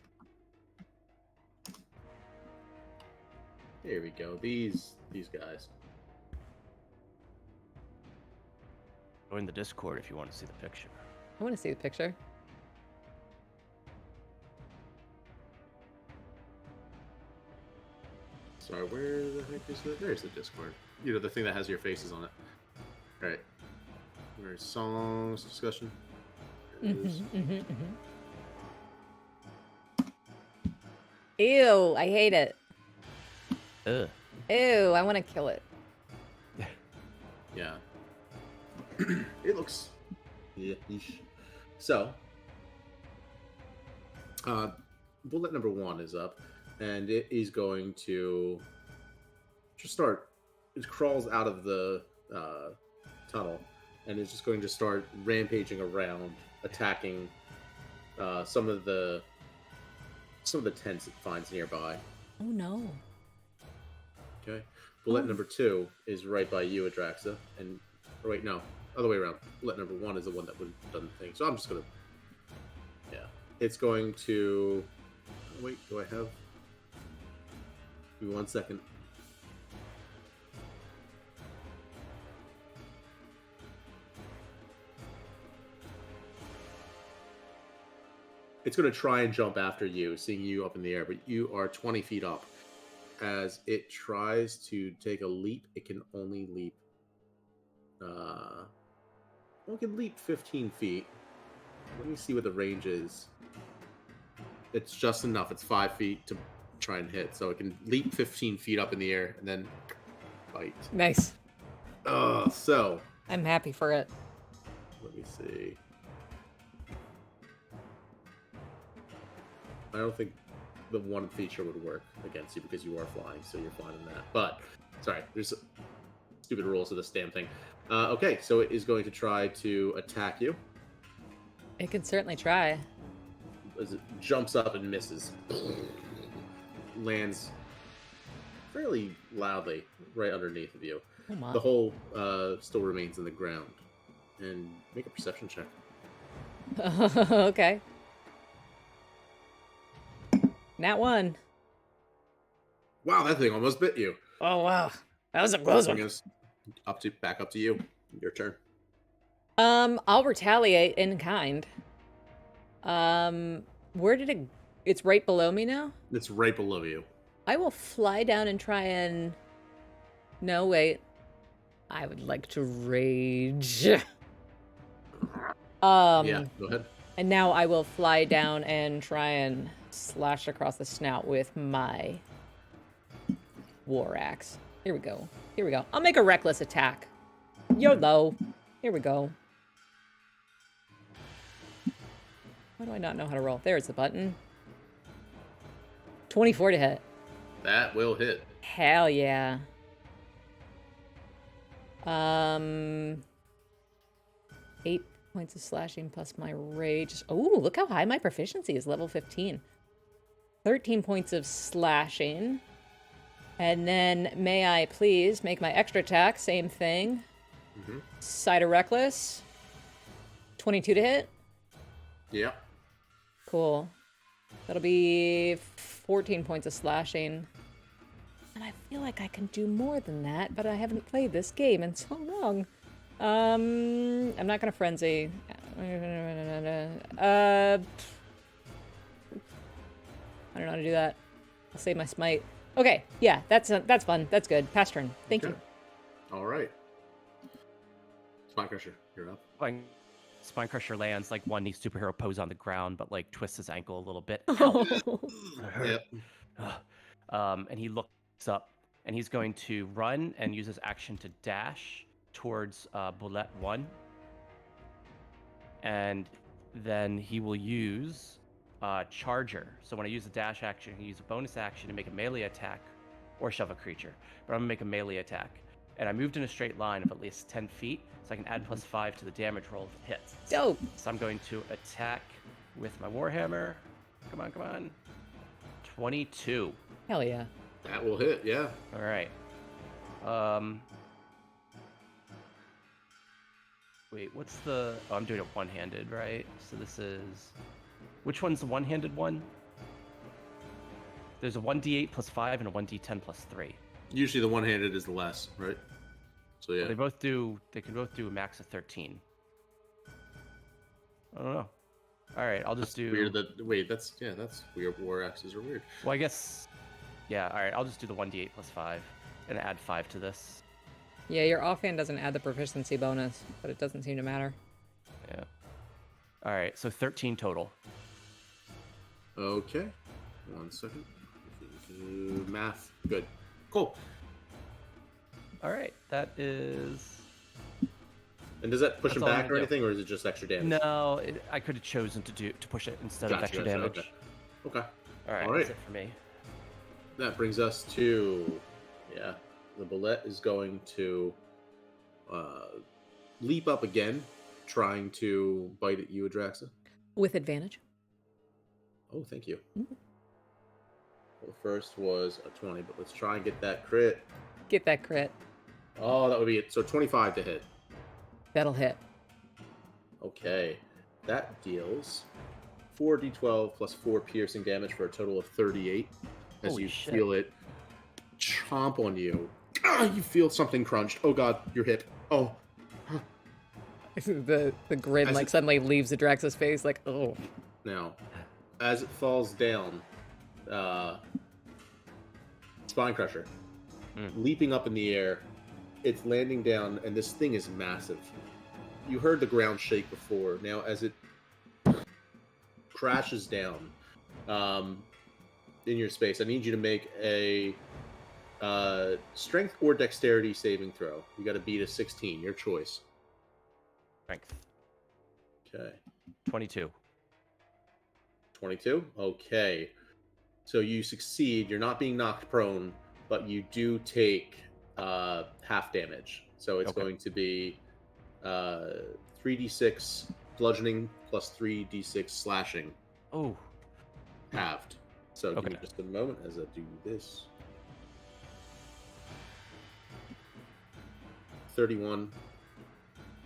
S2: There we go. These guys.
S3: Join the Discord if you want to see the picture.
S1: I want to see the picture.
S2: Sorry, where the heck is it? There's the Discord. You know, the thing that has your faces on it. All right. There's songs discussion. There it is.
S1: Ew, I hate it.
S3: Ugh.
S1: Ew, I want to kill it.
S2: Yeah. It looks. Yeah. So, bullet number 1 is up, and it is going to just start. It crawls out of the tunnel, and it's just going to start rampaging around, attacking some of the tents it finds nearby.
S1: Oh no.
S2: Okay. Bullet number 2 is right by you, Adraxa, and or wait, no, other way around. Bullet number 1 is the one that would have done the thing. So I'm just gonna, yeah, it's going to. Wait, do I have? Give me 1 second. It's going to try and jump after you, seeing you up in the air, but you are 20 feet up. As it tries to take a leap, it can only leap. It can leap 15 feet. Let me see what the range is. It's just enough. It's 5 feet to try and hit, so it can leap 15 feet up in the air and then bite.
S1: Nice.
S2: So
S1: I'm happy for it.
S2: let me see. I don't think the one feature would work against you because you are flying, so you're flying in that. But, sorry, there's stupid rules to this damn thing. Okay, so it is going to try to attack you.
S1: It can certainly try.
S2: As it jumps up and misses. Lands fairly loudly right underneath of you.
S1: Oh my.
S2: The hole still remains in the ground. And make a perception check.
S1: Okay. Nat 1.
S2: Wow, that thing almost bit you.
S4: Oh wow, that was a close
S2: Bring
S4: one.
S2: us back up to you. Your turn.
S1: I'll retaliate in kind. Where did it? It's right below me now.
S2: It's right below you.
S1: I will fly down and try and. No, wait. I would like to rage.
S2: Yeah, go ahead.
S1: And now I will fly down and try and slash across the snout with my war axe. Here we go. Here we go. I'll make a reckless attack. YOLO. Here we go. Why do I not know how to roll? There's the button. 24 to hit.
S2: That will hit.
S1: Hell yeah. 8 points of slashing plus my rage. Oh, look how high my proficiency is, level 15. 13 points of slashing. And then may I please make my extra attack, same thing. Side of Reckless. 22 to hit.
S2: Yeah.
S1: Cool. That'll be 14 points of slashing. And I feel like I can do more than that, but I haven't played this game in so long. I'm not gonna frenzy. I don't know how to do that. I'll save my smite. Okay, yeah, that's fun. That's good. Pass turn. Thank you.
S2: All right. Spine Crusher, you're up.
S3: Spine Crusher lands like one needs superhero pose on the ground, but like twists his ankle a little bit.
S2: Yep.
S3: And he looks up, and he's going to run and use his action to dash towards Bullet 1. And then he will use Charger. So when I use the dash action, he use a bonus action to make a melee attack or shove a creature. But I'm going to make a melee attack. And I moved in a straight line of at least 10 feet, so I can add +5 to the damage roll if it hits.
S1: Dope.
S3: So I'm going to attack with my Warhammer. Come on, come on. 22.
S1: Hell yeah.
S2: That will hit, yeah.
S3: All right. Wait, what's the... Oh, I'm doing it one-handed, right? So this is... Which one's the one-handed one? There's a 1d8 +5 and a 1d10 +3.
S2: Usually the one-handed is the less, right? So yeah.
S3: They can both do a max of 13. I don't know. All right, I'll just do...
S2: Weird that... Wait, that's weird. War axes are weird.
S3: Well, I guess... Yeah, all right, I'll just do the 1d8 +5 and add 5 to this.
S1: Yeah, your offhand doesn't add the proficiency bonus, but it doesn't seem to matter.
S3: Yeah. All right, so 13 total.
S2: Okay. 1 second. Math. Good. Cool.
S3: All right, that is...
S2: And does that push him
S3: That's all I'm
S2: back or
S3: gonna do.
S2: anything, or is it just extra damage?
S3: No, I could have chosen to push it instead of extra damage.
S2: Okay.
S3: All right,
S2: All right.
S3: that's it for me.
S2: That brings us to, the bullet is going to leap up again, trying to bite at you, Adraxa.
S1: With advantage.
S2: Oh, thank you.
S1: Mm-hmm.
S2: Well, the first was a 20, but let's try and get that crit.
S1: Get that crit.
S2: Oh, that would be it. So 25 to hit.
S1: That'll hit.
S2: Okay. That deals 4d12 plus 4 piercing damage for a total of 38. As
S3: Holy
S2: you
S3: shit.
S2: feel it chomp on you. You feel something crunched. Oh god, your hip. Oh.
S1: the grin suddenly leaves Adraxa's face, like, oh.
S2: Now, as it falls down, Spine Crusher, leaping up in the air, it's landing down, and this thing is massive. You heard the ground shake before. Now, as it crashes down in your space, I need you to make a strength or dexterity saving throw. You got to beat a 16, your choice.
S3: Strength.
S2: Okay.
S3: 22.
S2: 22? Okay. So you succeed. You're not being knocked prone, but you do take half damage. So it's going to be 3d6 bludgeoning plus 3d6 slashing.
S3: Oh.
S2: Halved. So give me just a moment as I do this. 31.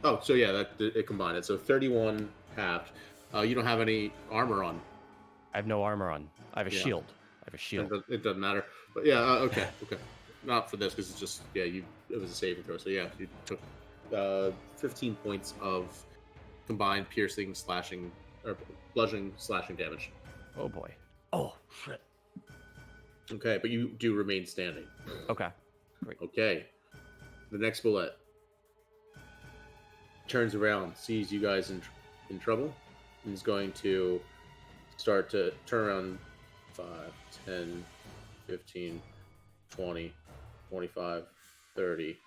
S2: Oh, so yeah, it combined it. So 31 halved. You don't have any armor on.
S3: I have no armor on. I have a shield. I have a shield.
S2: It doesn't matter. But yeah, okay. Not for this because it's just it was a saving throw. So yeah, you took 15 points of combined piercing, slashing, or bludgeoning, slashing damage.
S3: Oh boy. Oh shit.
S2: Okay, but you do remain standing.
S3: Okay. Great.
S2: Okay. The next bullet turns around, sees you guys in trouble, and is going to start to turn around 5, 10, 15, 20, 25, 30,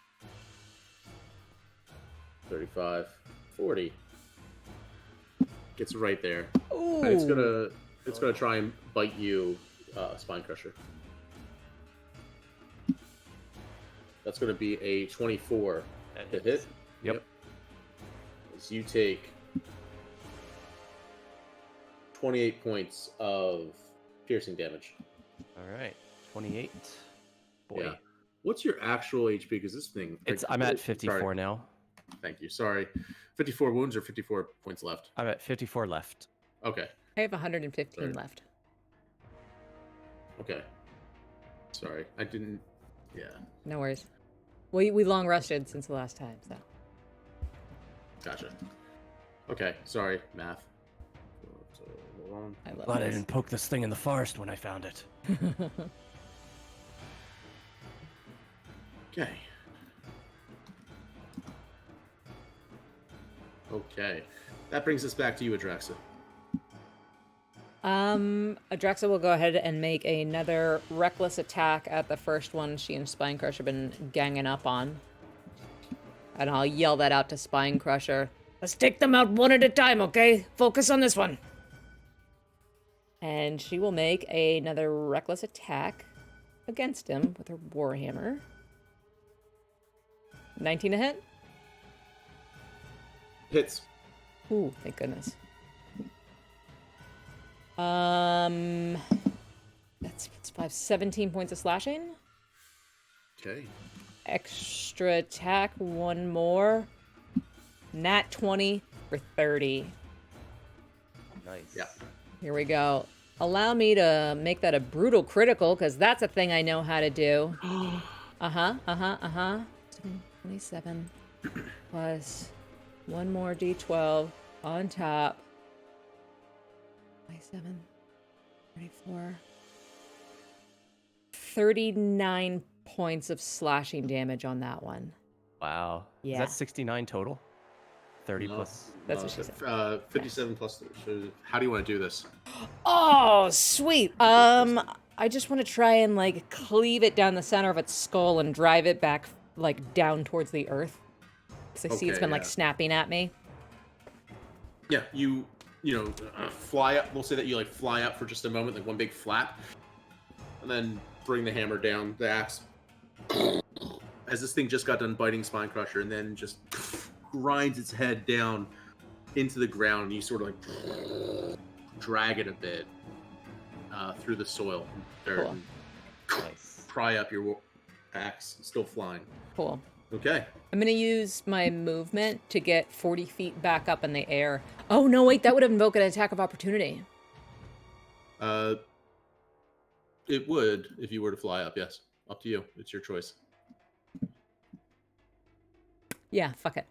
S2: 35, 40. Gets right there.
S1: Ooh.
S2: And it's gonna try and bite you, Spine Crusher. That's gonna be a 24 to hit.
S3: Yep.
S2: As you take 28 points of piercing damage.
S3: All right. 28. Boy.
S2: Yeah. What's your actual HP? Because this thing...
S3: I'm at 54 now.
S2: Thank you. Sorry. 54 wounds or 54 points left?
S3: I'm at 54 left.
S2: Okay.
S1: I have 115 left.
S2: Okay. Sorry. I didn't... Yeah.
S1: No worries. We long rested since the last time, so...
S2: Gotcha. Okay. Sorry. Math. So, hold on.
S3: Glad I didn't poke this thing in the forest when I found it.
S2: Okay. Okay. That brings us back to you, Adraxa.
S1: Adraxa will go ahead and make another reckless attack at the first one she and Spine Crusher have been ganging up on. And I'll yell that out to Spine Crusher.
S4: Let's take them out one at a time, okay? Focus on this one.
S1: And she will make another reckless attack against him with her warhammer. 19 to hit?
S2: Hits.
S1: Ooh, thank goodness. That's 17 points of slashing.
S2: Okay.
S1: Extra attack, one more. Nat 20 for 30.
S3: Nice.
S2: Yeah.
S1: Here we go. Allow me to make that a brutal critical, because that's a thing I know how to do. 27 plus one more d12 on top. 27, 34. 39 points of slashing damage on that one.
S3: Wow.
S1: Yeah.
S3: Is that 69 total? 30
S2: No,
S3: plus.
S1: That's what she said.
S2: 57 plus. How do you want to do this?
S1: Oh, sweet. I just want to try and like cleave it down the center of its skull and drive it back like down towards the earth. Because I see it's been like snapping at me.
S2: Yeah, you fly up. We'll say that you like fly up for just a moment, like one big flap, and then bring the hammer down, the axe. As this thing just got done biting Spine Crusher, and then just grinds its head down into the ground, and you sort of like drag it a bit through the soil.
S1: Cool.
S3: Nice.
S2: Pry up your axe, still flying.
S1: Cool.
S2: Okay.
S1: I'm going to use my movement to get 40 feet back up in the air. Oh, no, wait, that would invoke an attack of opportunity.
S2: It would if you were to fly up, yes. Up to you. It's your choice.
S1: Yeah, fuck it.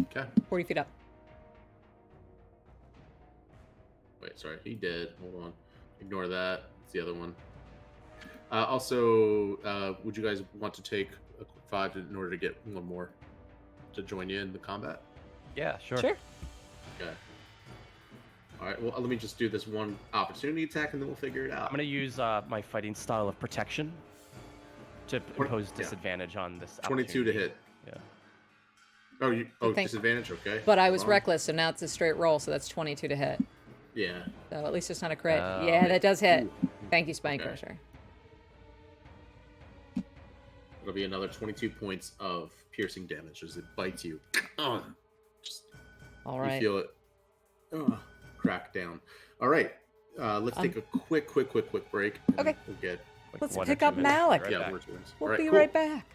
S2: Okay.
S1: 40 feet up.
S2: Wait, sorry. He did. Hold on. Ignore that. It's the other one. Also, would you guys want to take a 5 in order to get one more to join you in the combat?
S3: Yeah, sure.
S1: Sure.
S2: Okay. All right. Well, let me just do this one opportunity attack, and then we'll figure it out.
S3: I'm going to use my fighting style of protection to impose disadvantage on this
S2: 22 to hit.
S3: Yeah.
S2: Oh, disadvantage? Okay.
S1: But I was reckless, so now it's a straight roll, so that's 22 to hit.
S2: Yeah.
S1: So at least it's not a crit. Yeah, that does hit.
S2: Ooh.
S1: Thank you, Spine
S2: Okay.
S1: Crusher.
S2: It'll be another 22 points of piercing damage as it bites you. Just,
S1: All right.
S2: you feel it crack down. All right. Let's take a quick break. and
S1: Okay.
S2: We'll get...
S3: Like
S1: Let's
S3: 1 or
S1: pick
S3: 2
S1: up
S3: minutes.
S1: Malik.
S3: Right
S2: yeah,
S3: back.
S2: we're twins.
S1: We'll
S2: All right,
S1: be
S2: cool.
S1: right back.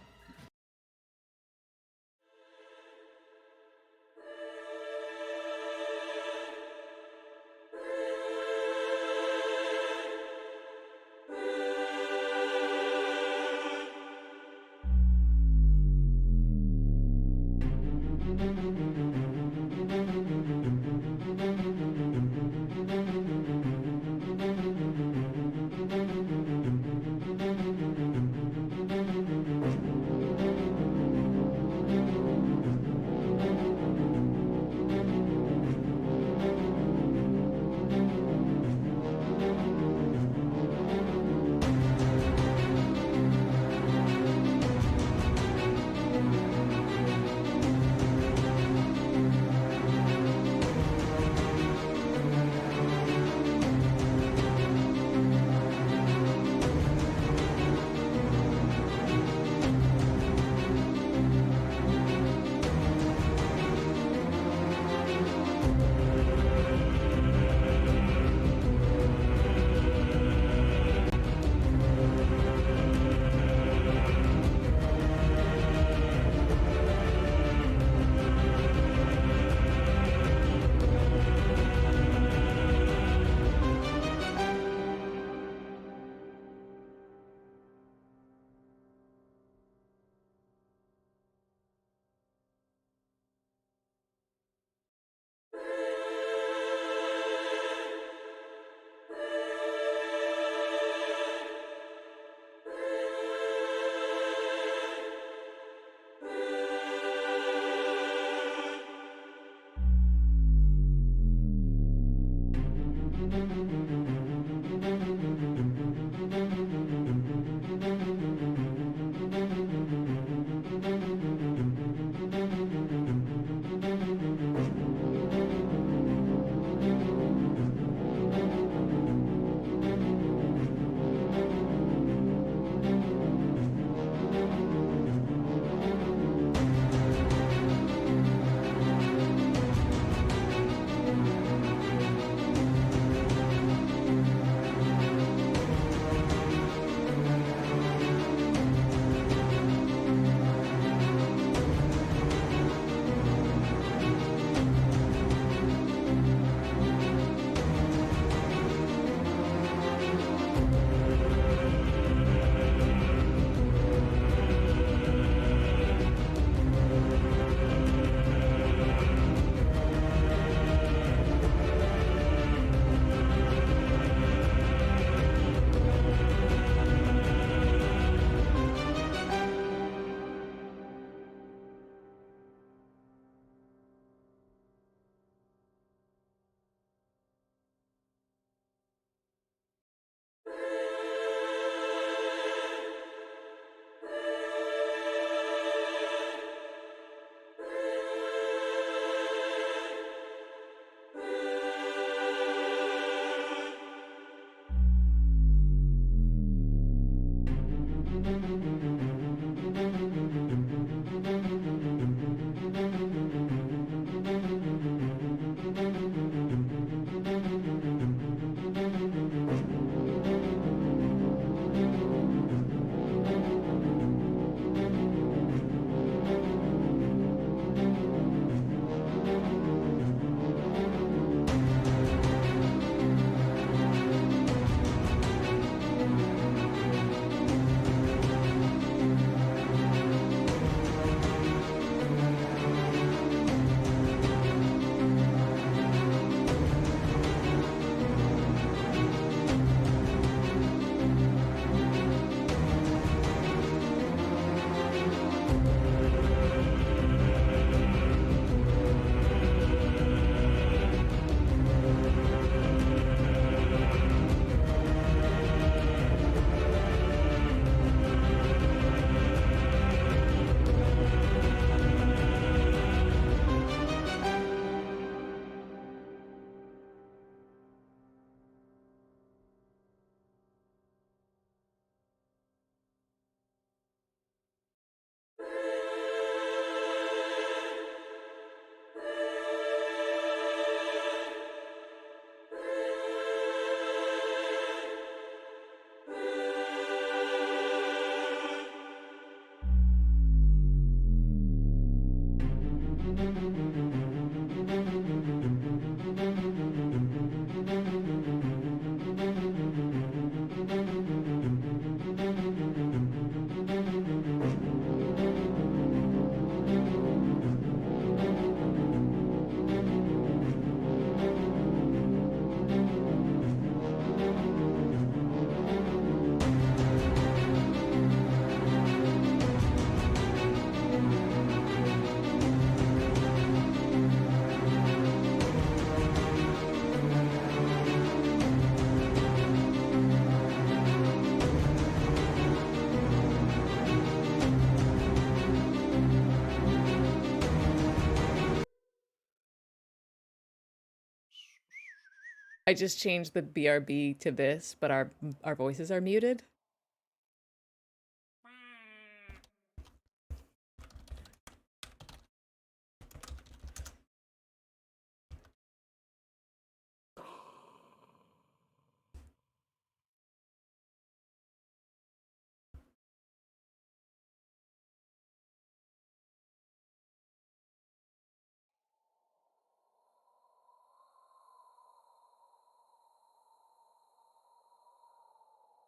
S1: I just changed the BRB to this, but our voices are muted.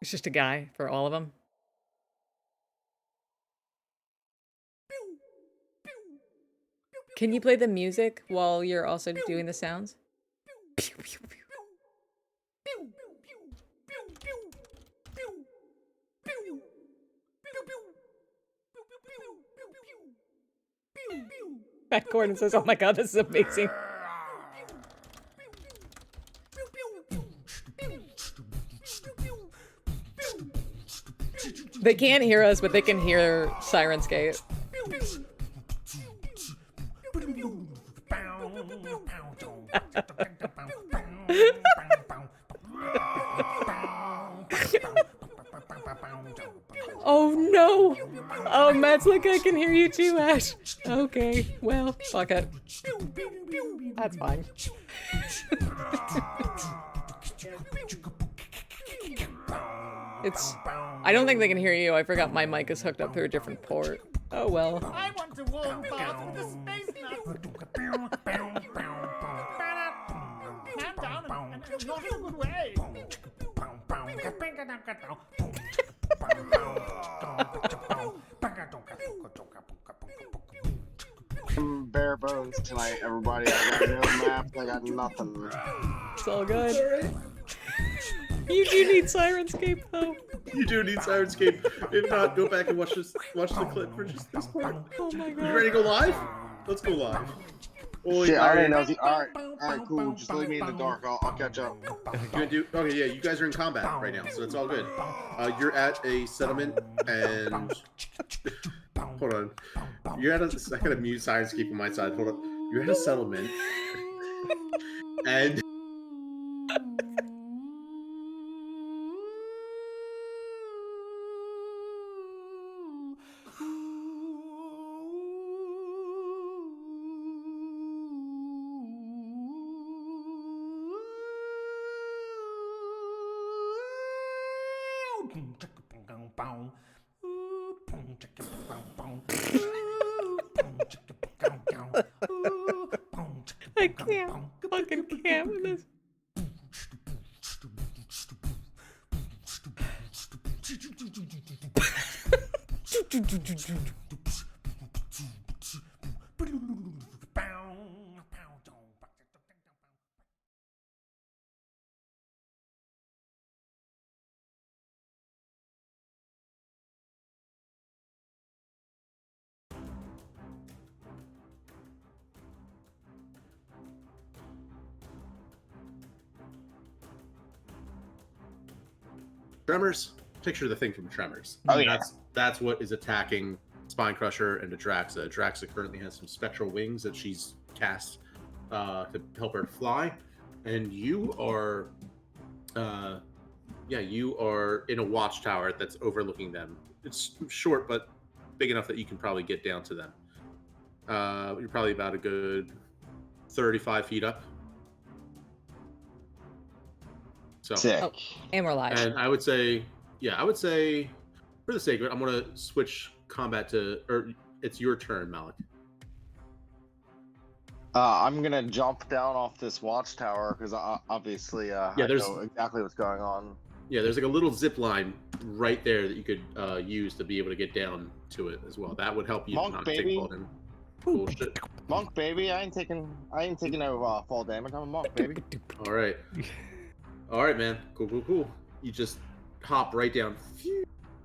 S1: It's just a guy for all of them. Can you play the music while you're also doing the sounds? Matt Gordon says, "Oh my god, this is amazing." They can't hear us, but they can hear Syrinscape. Oh no! Oh, Matt's like, I can hear you too, Ash. Okay, well, fuck it. That's fine. I don't think they can hear you. I forgot my mic is hooked up through a different port. Oh well.
S5: I want to warm bath with the space nut. Calm down and not in a good way.
S6: Bare bones tonight, everybody. I got no map. I got nothing.
S1: It's all good. You do need Syrinscape, though.
S2: You do need Syrinscape. If not, go back and watch the clip for just this part.
S1: Oh my god.
S2: You ready to go live? Let's go live. Holy
S6: Shit, I already know. Alright, cool. Just leave me in the dark. I'll catch up.
S2: Okay, yeah, you guys are in combat right now, so it's all good. You're at a settlement, and hold on. You're at a. I gotta mute Syrinscape on my side. Hold on. You're at a settlement, and.
S1: I can't fucking can't with this.
S2: Tremors. Picture the thing from Tremors.
S6: Oh yeah.
S2: That's what is attacking Spinecrusher and Adraxa. Adraxa currently has some spectral wings that she's cast to help her fly, and you are, you are in a watchtower that's overlooking them. It's short, but big enough that you can probably get down to them. You're probably about a good 35 feet up. So,
S6: Sick.
S1: Oh, and we're live.
S2: and I would say, for the sake of it, I'm going to switch combat to, or it's your turn, Malik.
S6: I'm gonna jump down off this watchtower because obviously I
S2: there's-
S6: know exactly what's going on.
S2: Yeah, there's like a little zip line right there that you could use to be able to get down to it as well. That would help you
S6: Monk,
S2: not
S6: baby.
S2: take all them bullshit.
S6: Monk, baby, I ain't taking no fall damage. I'm a monk, baby.
S2: All right, man. Cool. You just hop right down,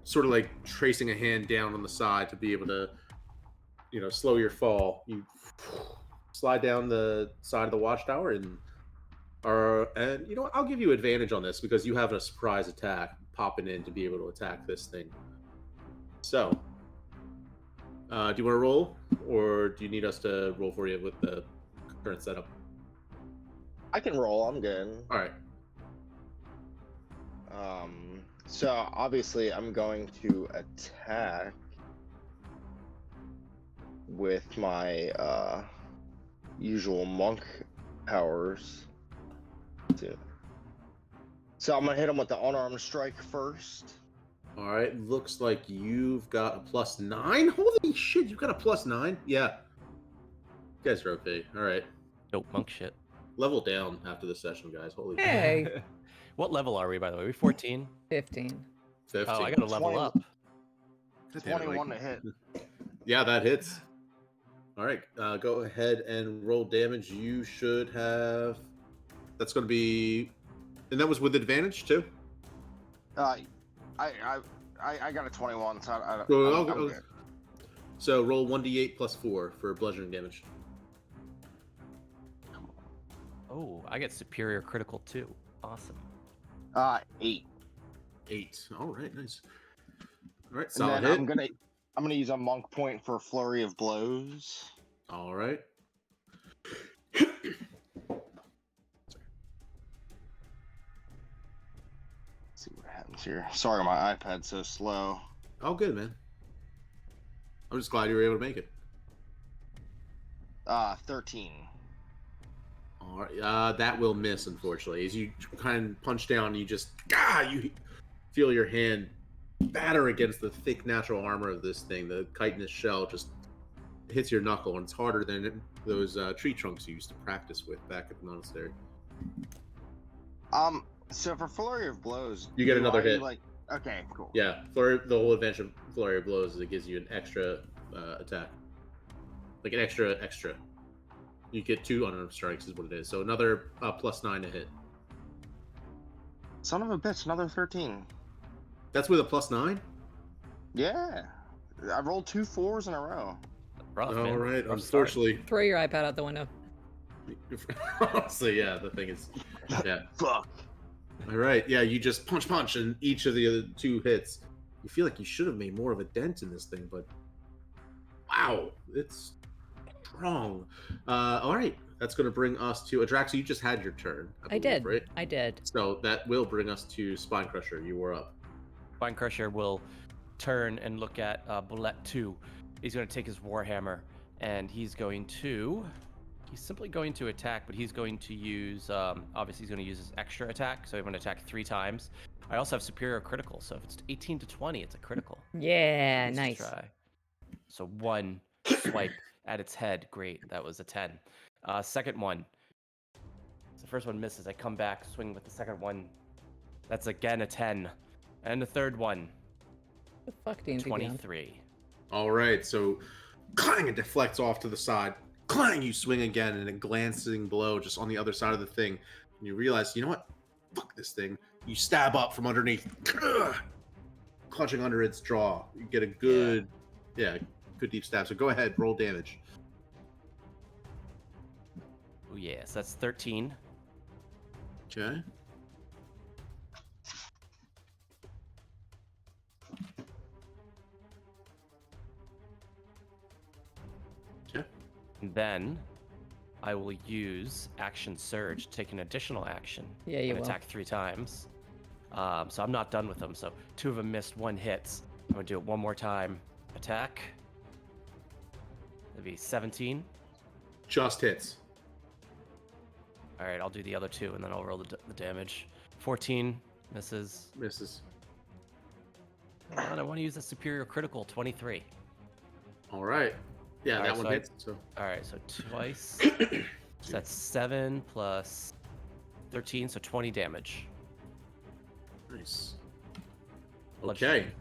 S2: sort of like tracing a hand down on the side to be able to, slow your fall. You slide down the side of the watchtower and I'll give you advantage on this because you have a surprise attack popping in to be able to attack this thing. So, do you want to roll, or do you need us to roll for you with the current setup?
S6: I can roll. I'm good.
S2: All right.
S6: So obviously I'm going to attack with my usual monk powers. So I'm gonna hit him with the unarmed strike first.
S2: All right. Looks like you've got a +9. Holy shit! You've got a +9. Yeah. You guys are okay. All right.
S3: Nope, monk shit.
S2: Level down after the session, guys. Holy.
S1: Hey.
S3: What level are we, by the way? Are we 14?
S1: 15.
S2: 15.
S3: Oh, I gotta level
S6: 20.
S3: up.
S6: 21 to hit.
S2: Yeah, that hits. All right, go ahead and roll damage. You should have. That's going to be, and that was with advantage too.
S6: I got a 21, so I'm good.
S2: So roll 1d8 + 4 for bludgeoning damage.
S3: Oh, I get superior critical too. Awesome.
S6: 8.
S2: 8. All right, nice. All right,
S6: And
S2: solid
S6: then
S2: hit.
S6: I'm gonna use a monk point for flurry of blows.
S2: All right.
S6: See what happens here. Sorry, my iPad's so slow.
S2: Oh, good, man. I'm just glad you were able to make it.
S6: 13.
S2: All right, that will miss, unfortunately. As you kind of punch down, you just you feel your hand batter against the thick natural armor of this thing. The chitinous shell just hits your knuckle, and it's harder than those tree trunks you used to practice with back at the monastery.
S6: So for flurry of blows,
S2: You get another hit.
S6: Okay, cool.
S2: Yeah, the whole advantage of flurry of blows is it gives you an extra attack, like an extra. You get 2 unarmed strikes, is what it is. So another +9 to hit.
S6: Son of a bitch, another 13.
S2: That's with a +9.
S6: Yeah, I rolled 2 4s in a row.
S3: Rough,
S2: All
S3: man.
S2: right,
S3: Rough start.
S2: unfortunately.
S1: Throw your iPad out the window.
S2: Honestly, yeah, the thing is, yeah.
S6: Fuck.
S2: All right, yeah, you just punch, and each of the other 2 hits, you feel like you should have made more of a dent in this thing, but wow, it's strong. All right, that's going to bring us to Adraxa. You just had your turn.
S1: I did.
S2: Right?
S1: I did.
S2: So that will bring us to Spine Crusher. You were up.
S3: Spine Crusher will turn and look at Bullet 2. He's going to take his Warhammer, and he's simply going to attack, but he's going to use, obviously he's going to use his extra attack, so he's going to attack 3 times. I also have superior critical, so if it's 18 to 20, it's a critical.
S1: Yeah,
S3: Let's
S1: nice.
S3: try. So 1 swipe at its head. Great, that was a 10. Second one. So the first one misses. I come back, swing with the second one. That's again a 10. And the third one,
S1: The fuck, D&D
S3: 23.
S2: All right, so clang, it deflects off to the side. Clang, you swing again, and a glancing blow just on the other side of the thing. And you realize, you know what? Fuck this thing. You stab up from underneath, clutching under its jaw. You get a good deep stab. So go ahead, roll damage.
S3: Oh yes, that's 13.
S2: Okay.
S3: And then I will use Action Surge, take an additional action,
S1: Yeah, you
S3: and
S1: will.
S3: attack 3 times. So I'm not done with them. So 2 of them missed, 1 hits. I'm gonna do it one more time. Attack. That'd be 17.
S2: Just hits.
S3: All right, I'll do the other 2, and then I'll roll the damage. 14 misses.
S2: Misses.
S3: And I want to use the superior critical, 23.
S2: All right. Yeah,
S3: All
S2: that
S3: right,
S2: one
S3: so
S2: hits. So
S3: All right, so twice. So that's 7 plus 13, so 20 damage.
S2: nice.
S3: Bludgeoning-
S2: Okay,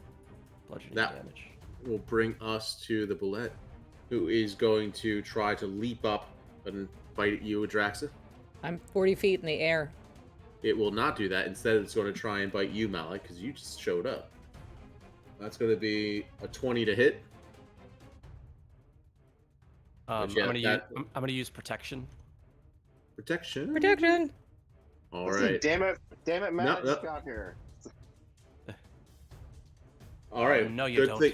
S3: Bludgeoning
S2: That-
S3: damage.
S2: will bring us to the bullet, who is going to try to leap up and bite at you, Adraxa.
S1: I'm 40 feet in the air.
S2: It will not do that. Instead, it's going to try and bite you, Malik, because you just showed up. That's going to be a 20 to hit.
S3: I'm
S2: yeah,
S3: gonna use protection.
S2: Protection.
S1: Protection!
S2: All
S6: Let's see,
S2: right.
S6: damn it, Matt,
S2: No,
S6: I just got here.
S2: All right.
S3: No, you
S2: Good
S3: don't.
S2: thing.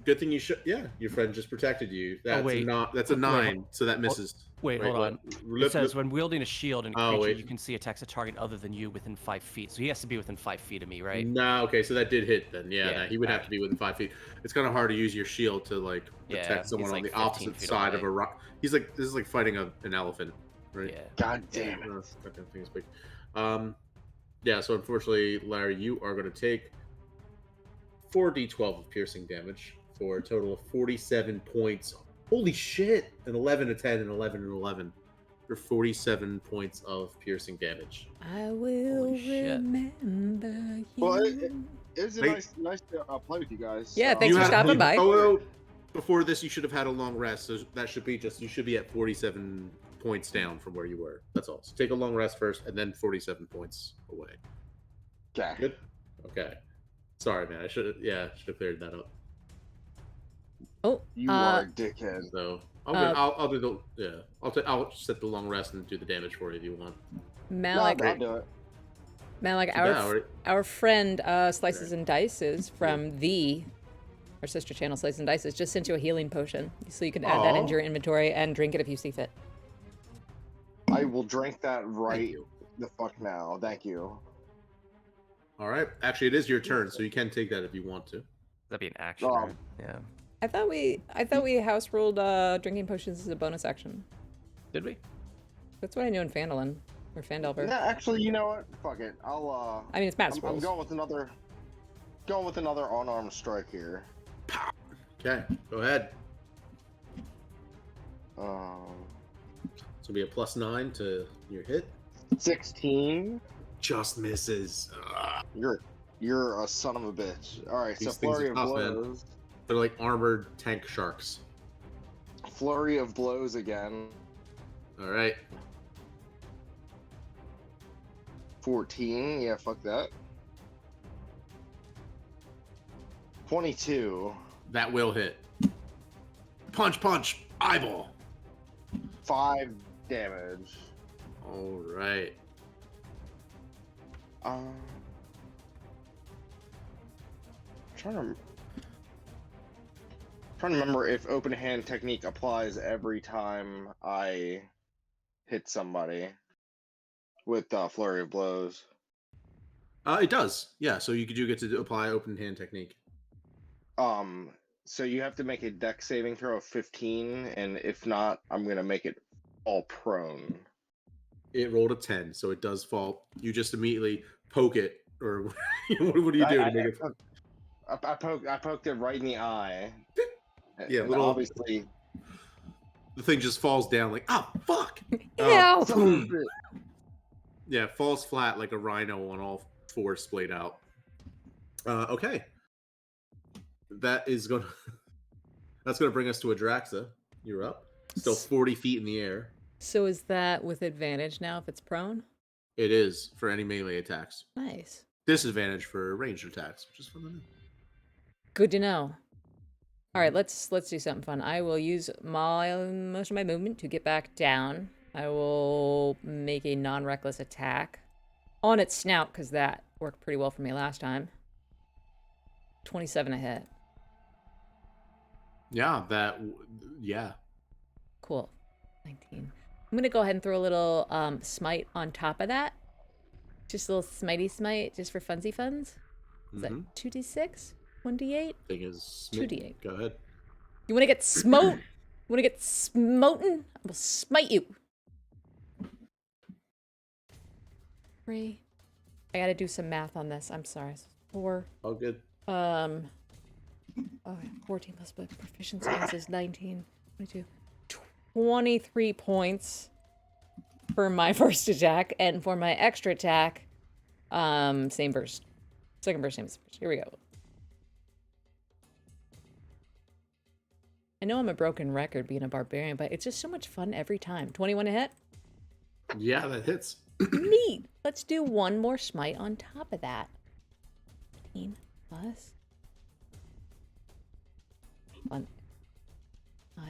S2: Good thing you should. Yeah, your friend just protected you. That's
S3: wait.
S2: That's a 9, so that misses.
S3: Wait, hold
S2: what?
S3: on. It
S2: Look-
S3: says when wielding a shield and a
S2: Oh,
S3: creature,
S2: wait.
S3: you can see attacks a target other than you within 5 feet. So he has to be within 5 feet of me, right?
S2: No, okay, so that did hit then. Yeah,
S3: Yeah,
S2: he would have
S3: alright.
S2: to be within 5 feet. It's kind of hard to use your shield to like
S3: Yeah,
S2: protect
S3: he's,
S2: someone
S3: like,
S2: on the
S3: 15
S2: opposite
S3: feet
S2: side of
S3: away.
S2: a rock. This is like fighting an elephant, right?
S3: Yeah.
S6: God damn it.
S2: That kind of thing is big. Yeah. So unfortunately, Larry, you are going to take 4d12 of piercing damage for a total of 47 points. Holy shit! An 11 to 10 and 11 to 11 for 47 points of piercing damage.
S1: I will
S3: Holy shit.
S1: remember you.
S6: Well, it was
S2: Wait.
S6: nice to play with you guys.
S1: Yeah, thanks
S2: You
S1: for
S2: had-
S1: stopping by.
S2: Oh, before this, you should have had a long rest. So that should be you should be at 47 points down from where you were. That's all. So take a long rest first, and then 47 points away.
S6: Okay.
S2: Good. Okay. Sorry, man. I should have cleared that up.
S1: Oh,
S6: You are a dickhead.
S2: So I'll do the I'll set the long rest and do the damage for you if you want.
S1: Malik,
S6: I'll do it.
S1: Malik,
S2: Too bad, already-
S1: our friend Slices and Dices from our sister channel Slices and Dices just sent you a healing potion, so you can add that
S2: Aw.
S1: into your inventory and drink it if you see fit.
S6: I will drink that
S2: Thank
S6: right
S2: you.
S6: the fuck now. Thank you.
S2: All right. Actually, it is your turn, so you can take that if you want to.
S3: That'd be an action.
S6: Oh.
S3: Right? Yeah.
S1: I thought we house ruled drinking potions as a bonus action.
S3: Did we?
S1: That's what I knew in Phandalin or Phandelver.
S6: Yeah, actually, you know what? Fuck it. I'll
S1: I mean, it's Matt's
S6: I'm
S1: rules.
S6: going with another unarmed strike here.
S2: Okay. Go ahead.
S6: Um,
S2: It's gonna be a +9 to your hit.
S6: 16.
S2: Just misses. Ugh.
S6: You're a son of a bitch. All right, so
S2: These things
S6: flurry
S2: are
S6: of
S2: tough, man.
S6: blows.
S2: They're like armored tank sharks.
S6: Flurry of blows again.
S2: All right.
S6: 14. Yeah, fuck that. 22.
S2: That will hit. Punch, eyeball.
S6: 5 damage.
S2: All right.
S6: Trying to remember if open hand technique applies every time I hit somebody with flurry of blows.
S2: It does. Yeah. So you do get to apply open hand technique.
S6: So you have to make a dex saving throw of 15, and if not, I'm gonna make it all prone.
S2: It rolled a 10, so it does fall. You just immediately poke it, or what do you do to make it?
S6: I poked it right in the eye.
S2: Yeah,
S6: and
S2: little-
S6: obviously.
S2: The thing just falls down like, oh fuck!
S1: Ew.
S2: Boom. Yeah, it falls flat like a rhino on all fours splayed out. Okay. That's gonna bring us to Adraxa. You're up. Still 40 feet in the air.
S1: So is that with advantage now if it's prone?
S2: It is for any melee attacks.
S1: Nice.
S2: Disadvantage for ranged attacks, which is fun to know.
S1: Good to know. All right, let's do something fun. I will use most of my movement to get back down. I will make a non-reckless attack on its snout because that worked pretty well for me last time. 27 a hit.
S2: Yeah, yeah.
S1: Cool. 19. I'm gonna go ahead and throw a little smite on top of that. Just a little smitey smite, just for funsy funs. Is that 2d6? 1d8?
S2: Thing is
S1: 2d8.
S2: Go ahead.
S1: You wanna get smote? You wanna get smoten? I will smite you. 3. I gotta do some math on this. I'm sorry. 4.
S2: All good.
S1: Oh, 14 plus proficiency is 19. 22. 23 points for my first attack, and for my extra attack, same burst. Second burst, same burst. Here we go. I know I'm a broken record being a barbarian, but it's just so much fun every time. 21 to hit?
S2: Yeah, that hits.
S1: Neat. Let's do one more smite on top of that. 15 plus 1, 5,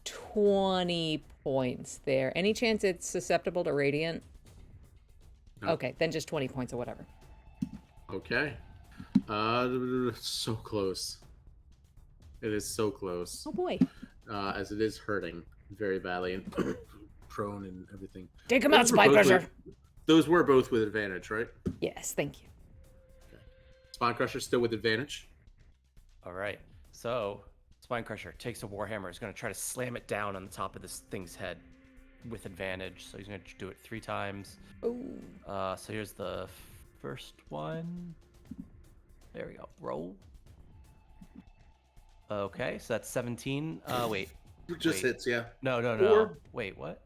S1: 20 points there. Any chance it's susceptible to radiant?
S2: No.
S1: Okay, then just 20 points or whatever.
S2: Okay. So close. It is so close.
S1: Oh boy.
S2: As it is hurting very badly and prone and everything.
S4: Take him out, Spine Crusher.
S2: Those were both with advantage, right?
S1: Yes, thank you.
S2: Okay. Spine Crusher still with advantage.
S3: All right. So Spine Crusher takes a Warhammer. Is going to try to slam it down on the top of this thing's head with advantage. So he's going to do it 3 times.
S1: Ooh.
S3: So here's the first one. There we go. Roll. Okay, so that's 17. Wait.
S2: Just hits, yeah.
S3: No.
S2: Or-
S3: Wait, what?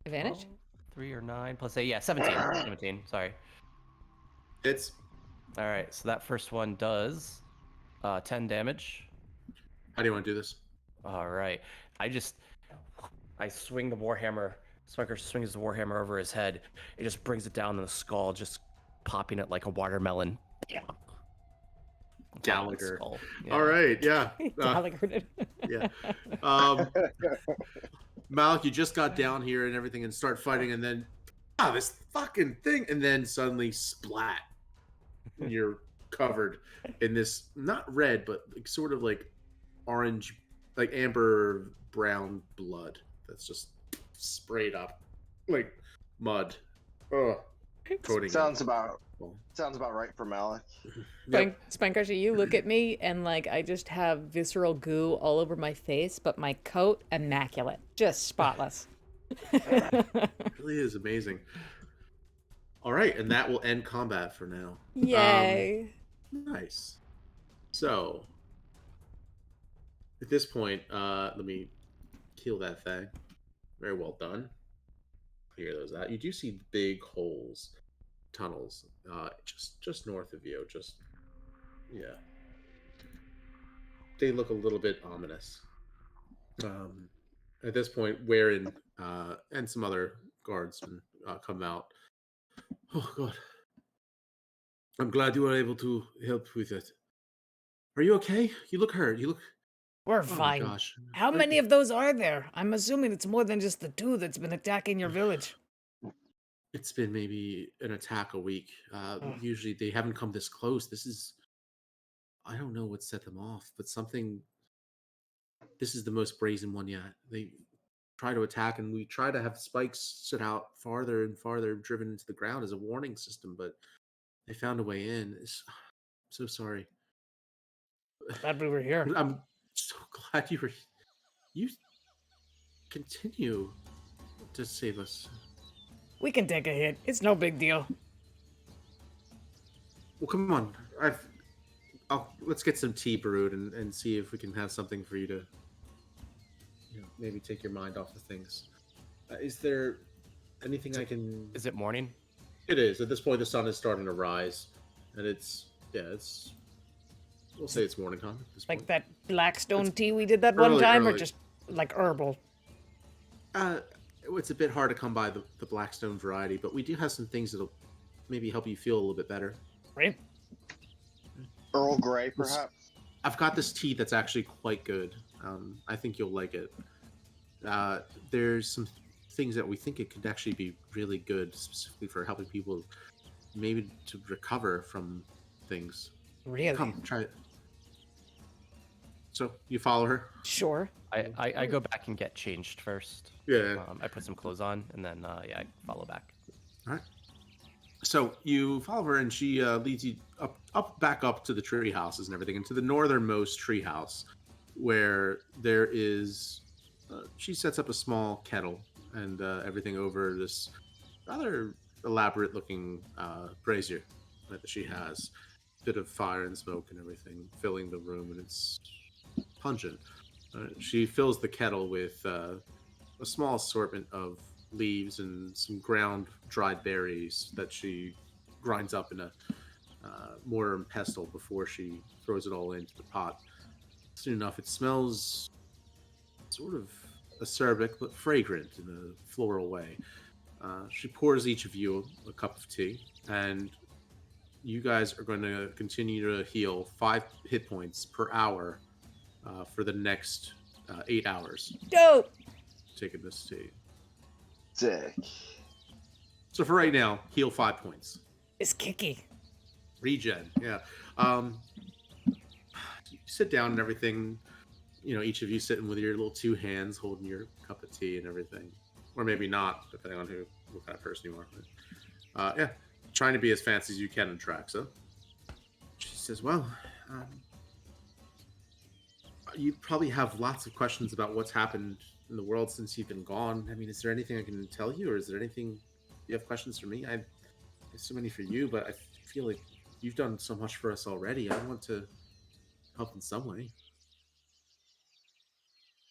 S1: Advantage?
S3: 3 or 9 plus 8. Yeah, 17. 17. Sorry.
S2: Hits.
S3: All right, so that first one does 10 damage.
S2: How do you want to do this?
S3: All right. I swing the Warhammer. Spencer swings the Warhammer over his head. It just brings it down on the skull, just popping it like a watermelon.
S2: Gallagher.
S3: Yeah.
S2: All right, yeah.
S1: Gallagher.
S2: Yeah. Malik, you just got down here and everything and start fighting, and then this fucking thing, and then suddenly splat. You're covered in this not red, but like, sort of like orange, like amber brown blood that's just sprayed up like mud. Oh, coating.
S6: Sounds about right for Malik.
S2: Yep.
S1: Spine Crusher, you look at me and like I just have visceral goo all over my face, but my coat immaculate, just spotless.
S2: It really is amazing. All right, and that will end combat for now.
S1: Yay!
S2: Nice. So, at this point, let me kill that thing. Very well done. Clear those out. You do see big holes, tunnels, just north of you. Yeah. They look a little bit ominous. At this point, Waren and some other guardsmen come out. Oh God! I'm glad you were able to help with it. Are you okay? You look hurt. You look.
S4: We're
S2: Oh my
S4: fine.
S2: gosh!
S4: How many of those are there? I'm assuming it's more than just the 2 that's been attacking your village.
S2: It's been maybe an attack a week. Usually they haven't come this close. This is. I don't know what set them off, but something. This is the most brazen one yet. They try to attack, and we try to have spikes sit out farther and farther, driven into the ground as a warning system, but they found a way in. I'm so sorry.
S4: Glad we were here.
S2: I'm so glad you continue to save us.
S4: We can take a hit. It's no big deal.
S2: Well, come on. Let's get some tea brewed and see if we can have something for you to, maybe take your mind off of things. Is there anything I can?
S3: Is it morning?
S2: It is. At this point, the sun is starting to rise, and it's. We'll say it's morning time. At this
S4: Like
S2: point.
S4: that Blackstone tea we did that one time, or
S2: early.
S4: just like herbal?
S2: It's a bit hard to come by the Blackstone variety, but we do have some things that'll maybe help you feel a little bit better.
S4: Right?
S6: Earl Grey, perhaps.
S2: I've got this tea that's actually quite good. I think you'll like it. There's some things that we think it could actually be really good, specifically for helping people maybe to recover from things.
S4: Really?
S2: Come, try it. So you follow her?
S1: Sure.
S3: I go back and get changed first.
S2: Yeah.
S3: I put some clothes on, and then I follow back.
S2: All right. So you follow her, and she leads you back up to the tree houses and everything, and to the northernmost tree house, where there is. She sets up a small kettle and everything over this rather elaborate-looking brazier that she has. Bit of fire and smoke and everything filling the room, and it's pungent. She fills the kettle with a small assortment of leaves and some ground dried berries that she grinds up in a mortar and pestle before she throws it all into the pot. Soon enough, it smells sort of acerbic but fragrant in a floral way. She pours each of you a cup of tea, and you guys are going to continue to heal 5 hit points per hour for the next 8 hours.
S1: Dope.
S2: Taking this tea.
S6: Sick.
S2: So for right now, heal 5 points.
S4: It's kicky.
S2: Regen, yeah. You sit down and everything. You know, each of you sitting with your little 2 hands, holding your cup of tea and everything, or maybe not, depending on what kind of person you are. Yeah, trying to be as fancy as you can in Traxa. She says, "Well, you probably have lots of questions about what's happened in the world since you've been gone. I mean, is there anything I can tell you, or is there anything you have questions for me? I have so many for you, but I feel like you've done so much for us already. I want to help in some way."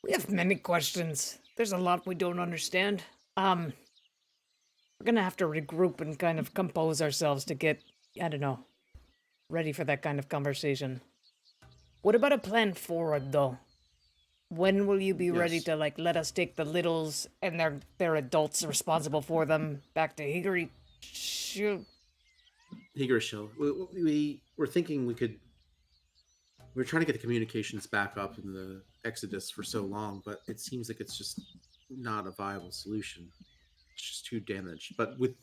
S4: We have many questions. There's a lot we don't understand. We're gonna have to regroup and kind of compose ourselves to get, I don't know, ready for that kind of conversation. What about a plan forward, though? When will you be ready
S2: Yes.
S4: to, like, let us take the littles and their adults responsible for them back to Higuri? Shoot.
S2: Higurishil, we were thinking we're trying to get the communications back up in the Exodus for so long, but it seems like it's just not a viable solution. It's just too damaged. But with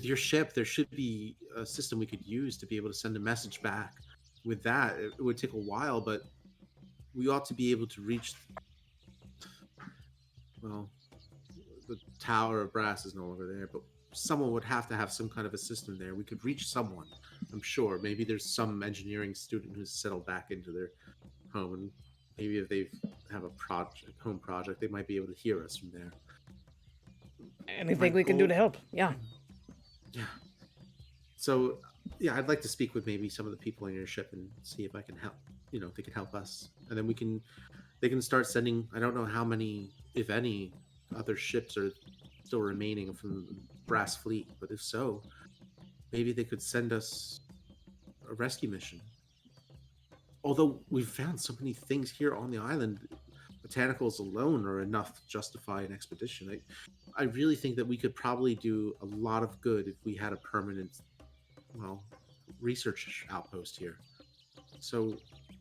S2: your ship, there should be a system we could use to be able to send a message back. With that, it would take a while, but we ought to be able to reach. Well, the Tower of Brass is no longer there, but someone would have to have some kind of a system there. We could reach someone, I'm sure. Maybe there's some engineering student who's settled back into their home, and maybe if they have a home project, they might be able to hear us from there.
S4: Anything we can do to help? Yeah.
S2: Yeah. So, yeah, I'd like to speak with maybe some of the people on your ship and see if I can help. You know, if they can help us, and then they can start sending. I don't know how many, if any, other ships are still remaining from the Brass Fleet, but if so, maybe they could send us a rescue mission. Although we've found so many things here on the island, botanicals alone are enough to justify an expedition. I really think that we could probably do a lot of good if we had a permanent, well, research outpost here. So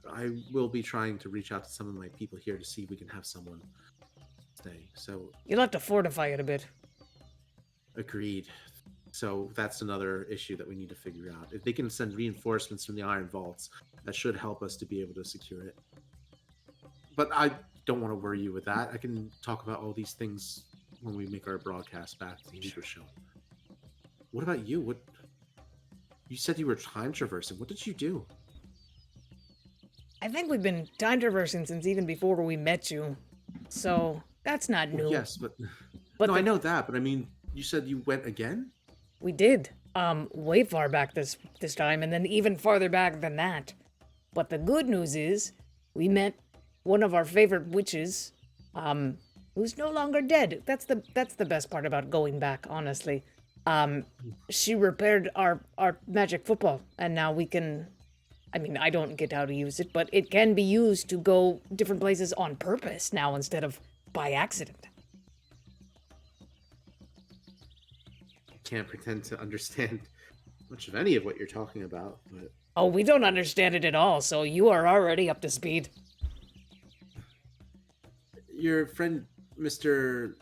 S2: I will be trying to reach out to some of my people here to see if we can have someone stay. So
S4: You'll have to fortify it a bit.
S2: agreed. So that's another issue that we need to figure out. If they can send reinforcements from the Iron Vaults, that should help us to be able to secure it. But I don't want to worry you with that. I can talk about all these things when we make our broadcast back to the show. What about you? What you said you were time traversing. What did you do?
S4: I think we've been time traversing since even before we met you. So that's not new.
S2: Well, yes, but no,
S4: But
S2: I know that. But I mean, you said you went again?
S4: We did. Way far back this time, and then even farther back than that. But the good news is, we met one of our favorite witches, who's no longer dead. That's the best part about going back, honestly. She repaired our magic football, and now we can. I mean, I don't get how to use it, but it can be used to go different places on purpose now instead of by accident.
S2: Can't pretend to understand much of any of what you're talking about, but
S4: Oh, we don't understand it at all, so you are already up to speed.
S2: your friend, Mr.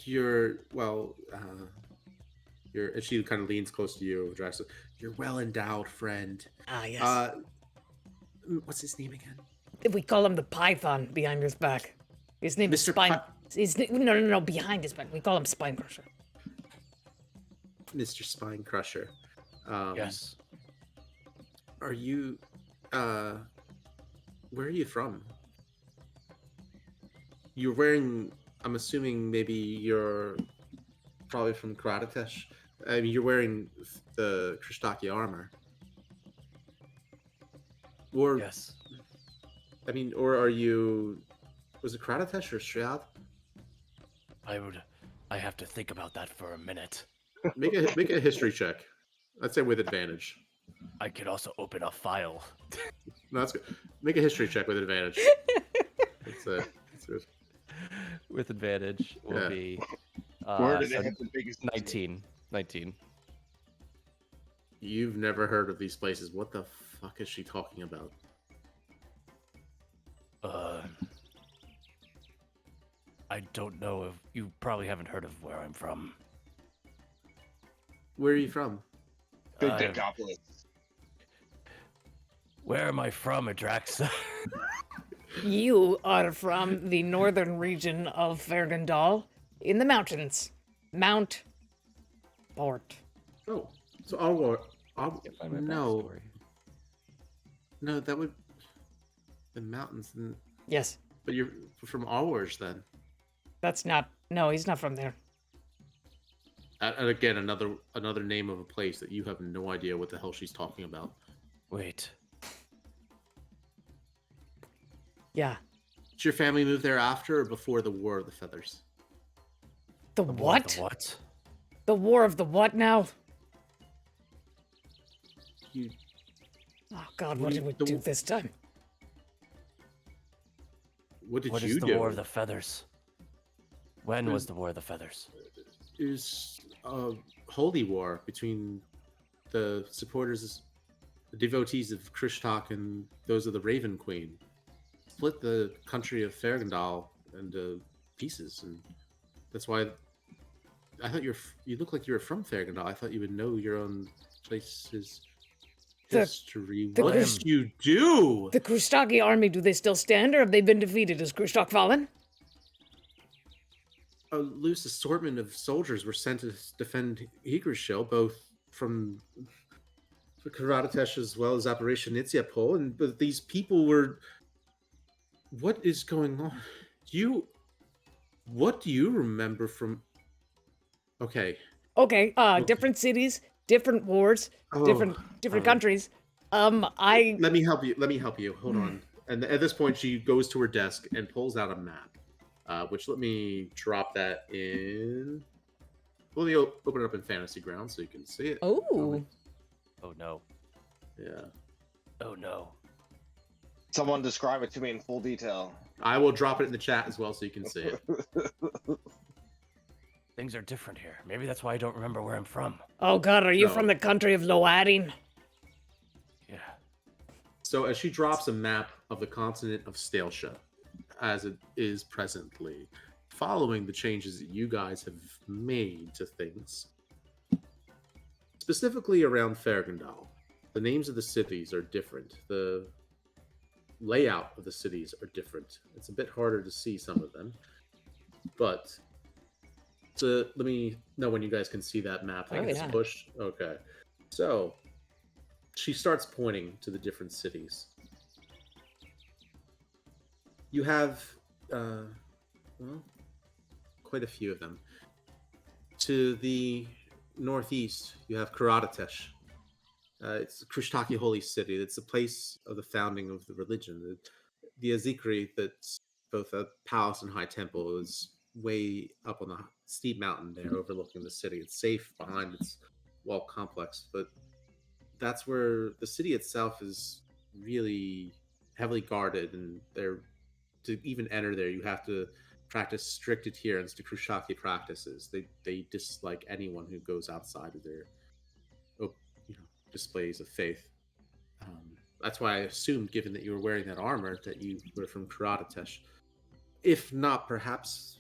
S2: Your and she kind of leans close to you, Drax. Your well-endowed friend.
S4: Ah, yes.
S2: What's his name again?
S4: We call him the Python behind his back. His name is
S2: Mr.
S4: Spine. No, behind his back. We call him Spine Crusher.
S2: Mr. Spine Crusher.
S3: Yes.
S2: Are you, where are you from? You're wearing, I'm assuming maybe you're probably from Karatesh. I mean, you're wearing the Krishtaki armor. Or,
S3: Yes.
S2: I mean, or are you? Was it Kratatesh or Shriad?
S3: I have to think about that for a minute.
S2: Make a history check. I'd say with advantage.
S3: I could also open a file.
S2: No, that's good. Make a history check with advantage. That's it. That's good.
S3: With advantage will be
S6: Where did it hit the biggest
S3: 19. 19.
S2: You've never heard of these places. What the fuck is she talking about?
S3: I don't know if you probably haven't heard of where I'm from.
S2: Where are you from?
S6: Big Dickopolis.
S3: Where am I from, Adraxa?
S4: You are from the northern region of Fergandal, in the mountains. Mount Port.
S2: Oh, so Alwar.
S3: Find my
S2: No,
S3: backstory.
S2: no, that would the mountains.
S4: Yes,
S2: But you're from Alwars then.
S4: that's not... No, he's not from there.
S2: And again, another name of a place that you have no idea what the hell she's talking about.
S3: Wait.
S4: Yeah.
S2: Did your family move there after or before the War of the Feathers?
S4: The
S3: The
S4: what?
S3: what?
S4: The War of the what now?
S2: You
S4: Oh, God, what did we do this time?
S2: what did
S3: What
S2: you
S3: is the
S2: do?
S3: War of the Feathers? When was the War of the Feathers?
S2: It was a holy war between the supporters, the devotees of Krishtak and those of the Raven Queen. Split the country of Fergandal into pieces, and that's why I thought you look like you were from Fergandal. I thought you would know your own place's history. What did you do?
S4: The Krustaki army, do they still stand, or have they been defeated? Is Krustak fallen?
S2: A loose assortment of soldiers were sent to defend Yggdrasil, both from Karatesh as well as Operation Itziapol, but these people were... What is going on? What do you remember from... Okay.
S4: Okay, different cities, different wars, different countries.
S2: Let me help you. Hold on. And at this point, she goes to her desk and pulls out a map. Which let me drop that in. Let me open it up in Fantasy Ground so you can see it.
S1: Oh.
S3: Oh no.
S2: Yeah.
S3: Oh no.
S6: Someone describe it to me in full detail.
S2: I will drop it in the chat as well so you can see it.
S3: Things are different here. Maybe that's why I don't remember where I'm from.
S4: Oh, God, are you
S2: No.
S4: from the country of Loadin?
S3: Yeah.
S2: So as she drops a map of the continent of Stalesha, as it is presently, following the changes that you guys have made to things, specifically around Fergandal, the names of the cities are different. The layout of the cities are different. It's a bit harder to see some of them, but let me know when you guys can see that map. I think it's pushed. Okay. So she starts pointing to the different cities. You have, well, quite a few of them. To the northeast, you have Karatesh. It's the Krishtaki holy city. It's the place of the founding of the religion. The Azikri, that's both a palace and high temple, is way up on the steep mountain there overlooking the city. It's safe behind its wall complex, but that's where the city itself is really heavily guarded, and to even enter there, you have to practice strict adherence to Krushaki practices. They dislike anyone who goes outside of their displays of faith. That's why I assumed, given that you were wearing that armor, that you were from Karatesh. If not, perhaps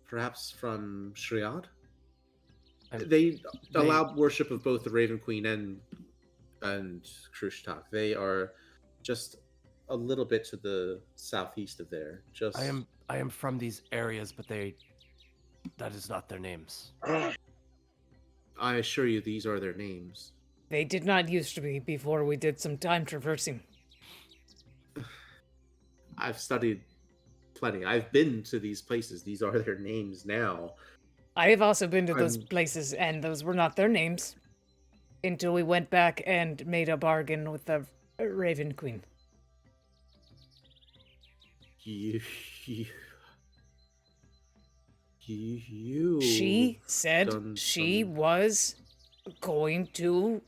S2: from Shriad? They allow worship of both the Raven Queen and Krushtak. They are just a little bit to the southeast of there. Just
S3: I am from these areas, but that is not their names.
S2: I assure you, these are their names.
S4: They did not used to be before we did some time traversing.
S2: I've studied plenty. I've been to these places. These are their names now.
S4: I have also been to those places, and those were not their names. Until we went back and made a bargain with the Raven Queen.
S2: You, you, you
S4: She said
S2: done
S4: she
S2: some-
S4: was going to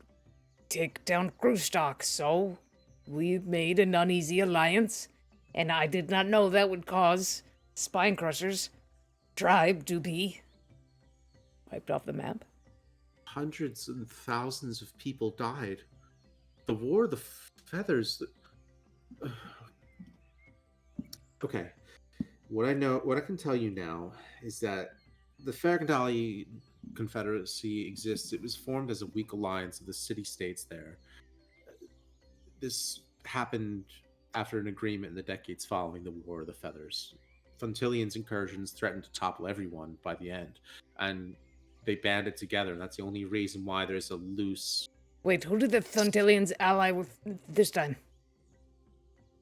S4: take down Krustok, so we made an uneasy alliance, and I did not know that would cause Spinecrusher's tribe to be wiped off the map.
S2: hundreds and thousands of people died. The War of the Feathers. Okay. What I can tell you now is that the Fergandali Confederacy exists. It was formed as a weak alliance of the city-states there. This happened after an agreement in the decades following the War of the Feathers. Thuntilian's incursions threatened to topple everyone by the end, and they banded together, and that's the only reason why there's a loose...
S4: Wait, who did the Thuntilians ally with this time?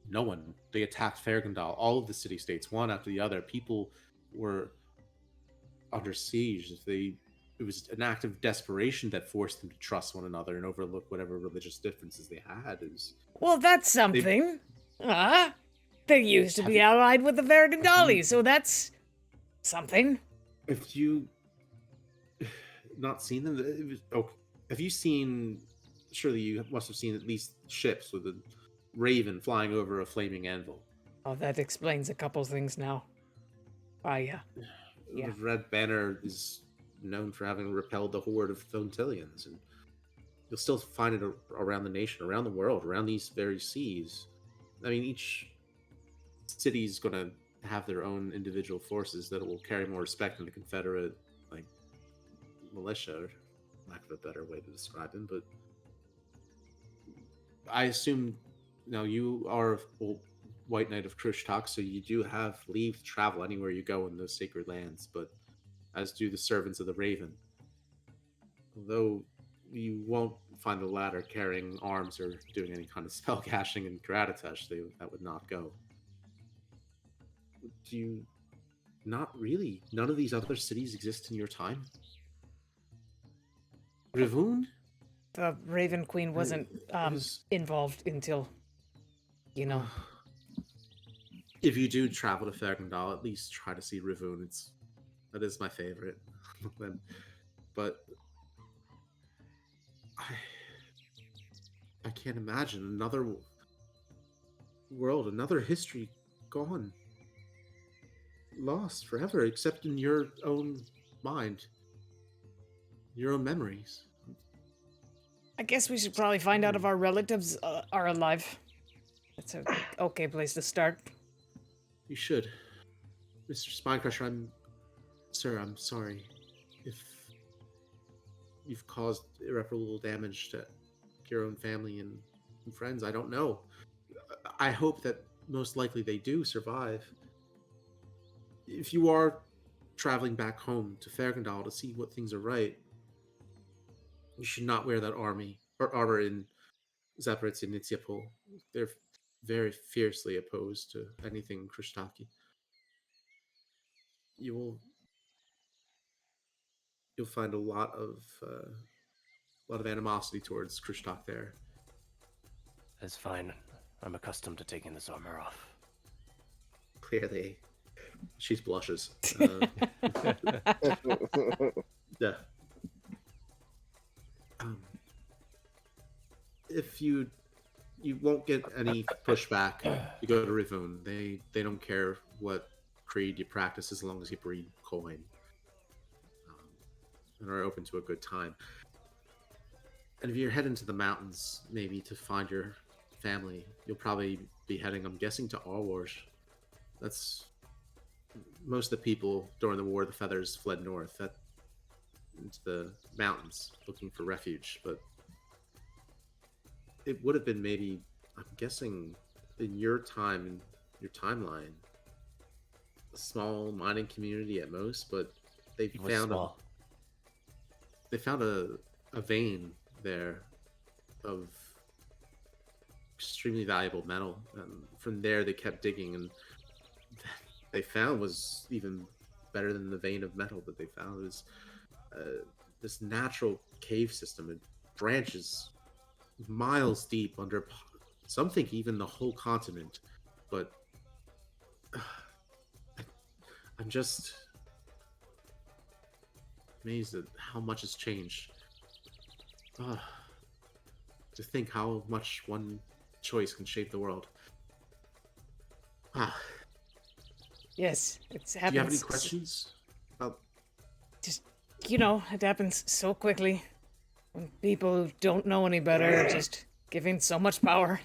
S2: No one. They attacked Fergandal, all of the city-states, one after the other. People were under siege. It was an act of desperation that forced them to trust one another and overlook whatever religious differences they had.
S4: Well, that's something. They used to be allied with the Vergandali, so that's something.
S2: If you not seen them, have you seen? Surely you must have seen at least ships with a raven flying over a flaming anvil.
S4: Oh, that explains a couple things now. Yeah.
S2: The Red Banner is known for having repelled the horde of Thuntilians, and you'll still find it around the nation, around the world, around these very seas. I mean, each city's going to have their own individual forces that will carry more respect than the Confederate, like, militia, lack of a better way to describe them. But I assume now you are a White Knight of Krishtok, so you do have leave to travel anywhere you go in those sacred lands, but as do the servants of the Raven. Although you won't find the latter carrying arms or doing any kind of spell casting in Gratatesh, that would not go. Do you... Not really. None of these other cities exist in your time? Rivoon?
S4: The Raven Queen wasn't involved until,
S2: If you do travel to Fergandal, at least try to see Rivoon. That is my favorite. But I can't imagine another world, another history gone. Lost forever, except in your own mind. Your own memories.
S4: I guess we should probably find out if our relatives are alive. That's an okay place to start.
S2: You should. Mr. Spinecrusher, I'm sorry if you've caused irreparable damage to your own family and friends. I don't know. I hope that most likely they do survive. If you are traveling back home to Fergandal to see what things are right, you should not wear that armor in Zaporizhzhia Nitsiapol. They're very fiercely opposed to anything Krishtaki. You'll find a lot of animosity towards Krishtok there.
S3: That's fine. I'm accustomed to taking this armor off.
S2: Clearly, she blushes. Yeah. If you won't get any pushback, you go to Rivoon. They don't care what creed you practice as long as you breed coin, and are open to a good time. And if you're heading to the mountains, maybe to find your family, you'll probably be heading, I'm guessing, to Arwarsh. That's most of the people during the War of the Feathers fled north, into the mountains, looking for refuge. But it would have been maybe, I'm guessing, in your time, your timeline, a small mining community at most. But they found a vein there of extremely valuable metal, and from there they kept digging, and they found was even better than the vein of metal that they found. It was this natural cave system. It branches miles deep under, some think even the whole continent, but I'm just amazed at how much has changed. To think how much one choice can shape the world.
S4: Yes, it's
S2: Do you have any
S4: happens.
S2: questions about?
S4: Just, you know, it happens so quickly. When people who don't know any better are just giving so much power.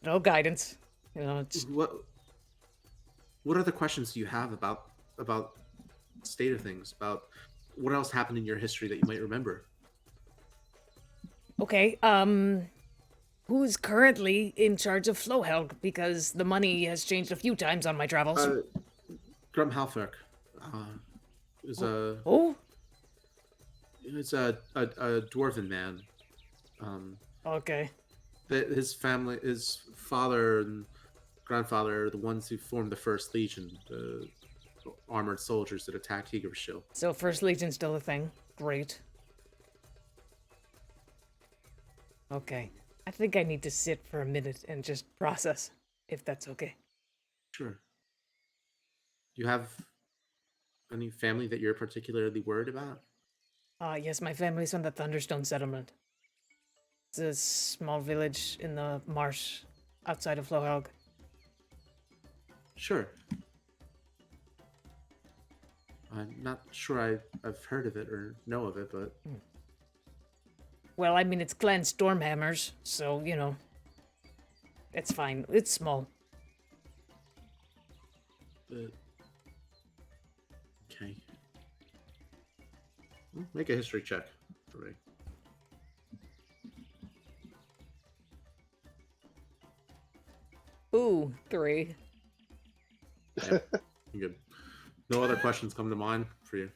S4: No guidance. You know, it's
S2: What other questions do you have about state of things? About what else happened in your history that you might remember?
S4: okay. Who's currently in charge of Flowhelg? Because the money has changed a few times on my travels.
S2: Grum Halferk is a
S4: Oh?
S2: it's a dwarven man.
S4: Okay.
S2: His family, his father and grandfather are the ones who formed the First Legion, the armored soldiers that attacked Higarshill.
S4: So First Legion's still a thing. Great. Okay. I think I need to sit for a minute and just process, if that's okay.
S2: Sure. Do you have any family that you're particularly worried about?
S4: Yes, my family's from the Thunderstone settlement. It's a small village in the marsh outside of Flowhelg.
S2: Sure. I'm not sure I've heard of it or know of it, but
S4: Well, I mean, it's Clan Stormhammers, so, you know, it's fine. It's small.
S2: Okay. Well, make a history check for me.
S1: Ooh, 3.
S2: Yeah, you good. No other questions come to mind for you?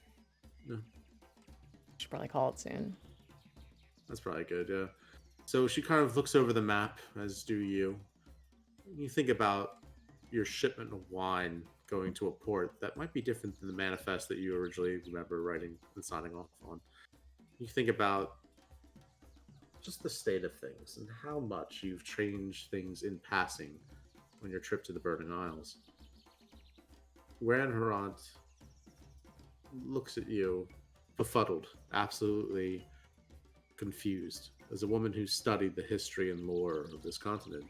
S2: No.
S1: Should probably call it soon.
S2: That's probably good, yeah. So she kind of looks over the map, as do you. You think about your shipment of wine going to a port that might be different than the manifest that you originally remember writing and signing off on. You think about just the state of things and how much you've changed things in passing on your trip to the Burning Isles. Ranharant looks at you, befuddled, absolutely confused, as a woman who studied the history and lore of this continent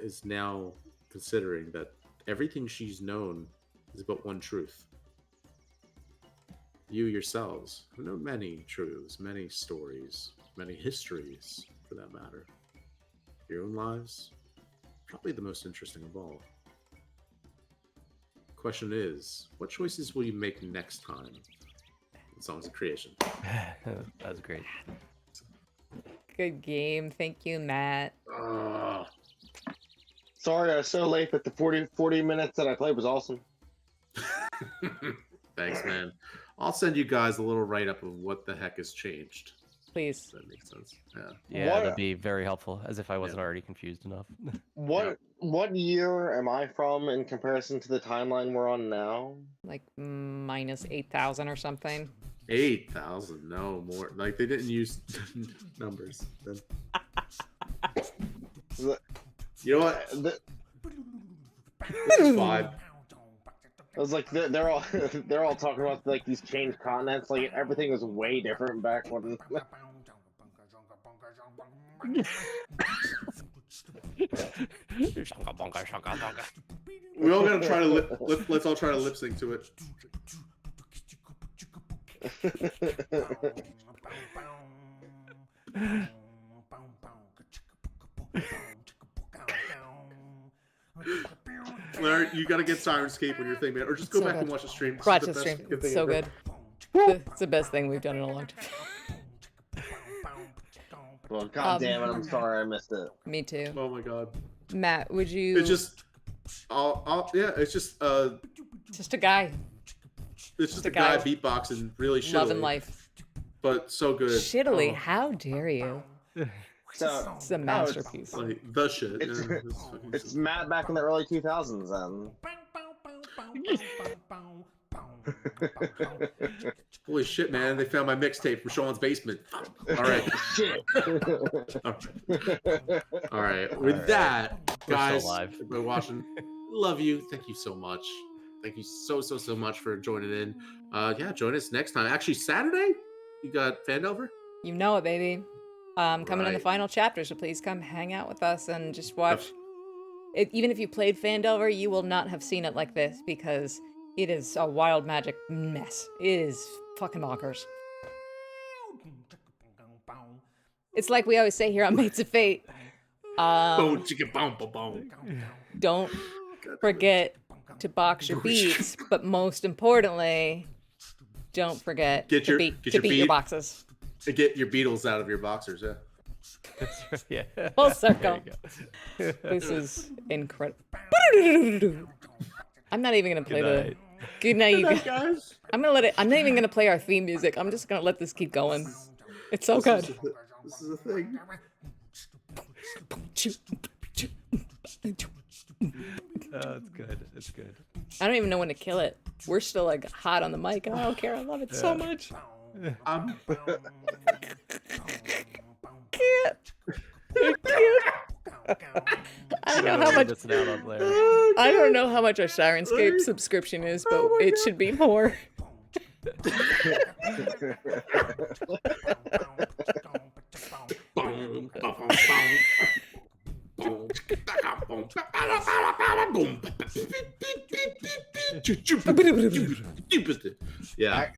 S2: is now considering that everything she's known is but one truth. You yourselves have known many truths, many stories, many histories, for that matter. Your own lives, probably the most interesting of all. Question is, what choices will you make next time in Songs of Creation?
S3: That was great.
S1: Good game. Thank you, Matt.
S6: Sorry I was so late, but the 40 minutes that I played was awesome.
S2: Thanks, man. I'll send you guys a little write-up of what the heck has changed.
S1: Please.
S2: If that makes sense. Yeah.
S3: Yeah,
S6: What-
S3: that'd be very helpful, as if I wasn't already confused enough.
S6: What year am I from in comparison to the timeline we're on now?
S1: Like minus 8,000 or something.
S2: 8,000, no more. Like, they didn't use numbers.
S6: The-
S2: You know what?
S6: the-
S2: This is fine.
S6: I was like, they're all they're all talking about like these changed continents. Like everything was way different back when.
S2: We all gotta try to let's all try to lip sync to it. Larry, you gotta get Syrinscape when you're thinking, or just go
S1: So
S2: back and
S1: good.
S2: watch the stream.
S1: Watch
S2: It's
S1: the
S2: best
S1: stream.
S2: thing
S1: It's so
S2: ever.
S1: good. It's the best thing we've done in a long time.
S6: Well, god damn it! I'm sorry I missed it.
S1: Me too.
S2: Oh my god.
S1: Matt, would you...
S2: It's just, yeah, it's just
S1: Just a guy.
S2: it's just
S1: a
S2: a guy
S1: guy
S2: beatboxing really shittily,
S1: Loving life.
S2: but so good.
S1: Shittily,
S2: Oh,
S1: how dare you?
S6: So
S1: It's a masterpiece.
S2: like the shit.
S6: It's-
S2: Yeah, it's fucking-
S6: it's Matt back in the early 2000s then.
S2: Holy shit, man! They found my mixtape from Sean's basement. All right,
S6: Shit.
S2: all right. With that,
S3: We're still
S2: guys,
S3: alive.
S2: we're watching. love you. Thank you so much. Thank you so much for joining in. Yeah, join us next time. Actually, Saturday, you got Fandover?
S1: You know it, baby. Coming in the
S2: Right.
S1: final chapter, so please come hang out with us and just watch. Even if you played Fandover, you will not have seen it like this because it is a wild magic mess. It is fucking bonkers. It's like we always say here on Mates of Fate.
S2: Boom, chicka, boom, boom, boom.
S1: Don't forget to box your beats, but most importantly, don't forget to beat your boxes.
S2: To get your Beatles out of your boxers, yeah.
S3: Yeah.
S1: Full circle. This is incredible. I'm not even gonna play the. Good night, you guys. I'm not even gonna play our theme music. I'm just gonna let this keep going. It's so good.
S2: This is a thing.
S3: It's good. It's good.
S1: I don't even know when to kill it. We're still like hot on the mic, and I don't care. I love it so much. Cute. I don't know how much. I don't know how much our Syrinscape subscription is, but it should be more.
S2: Yeah.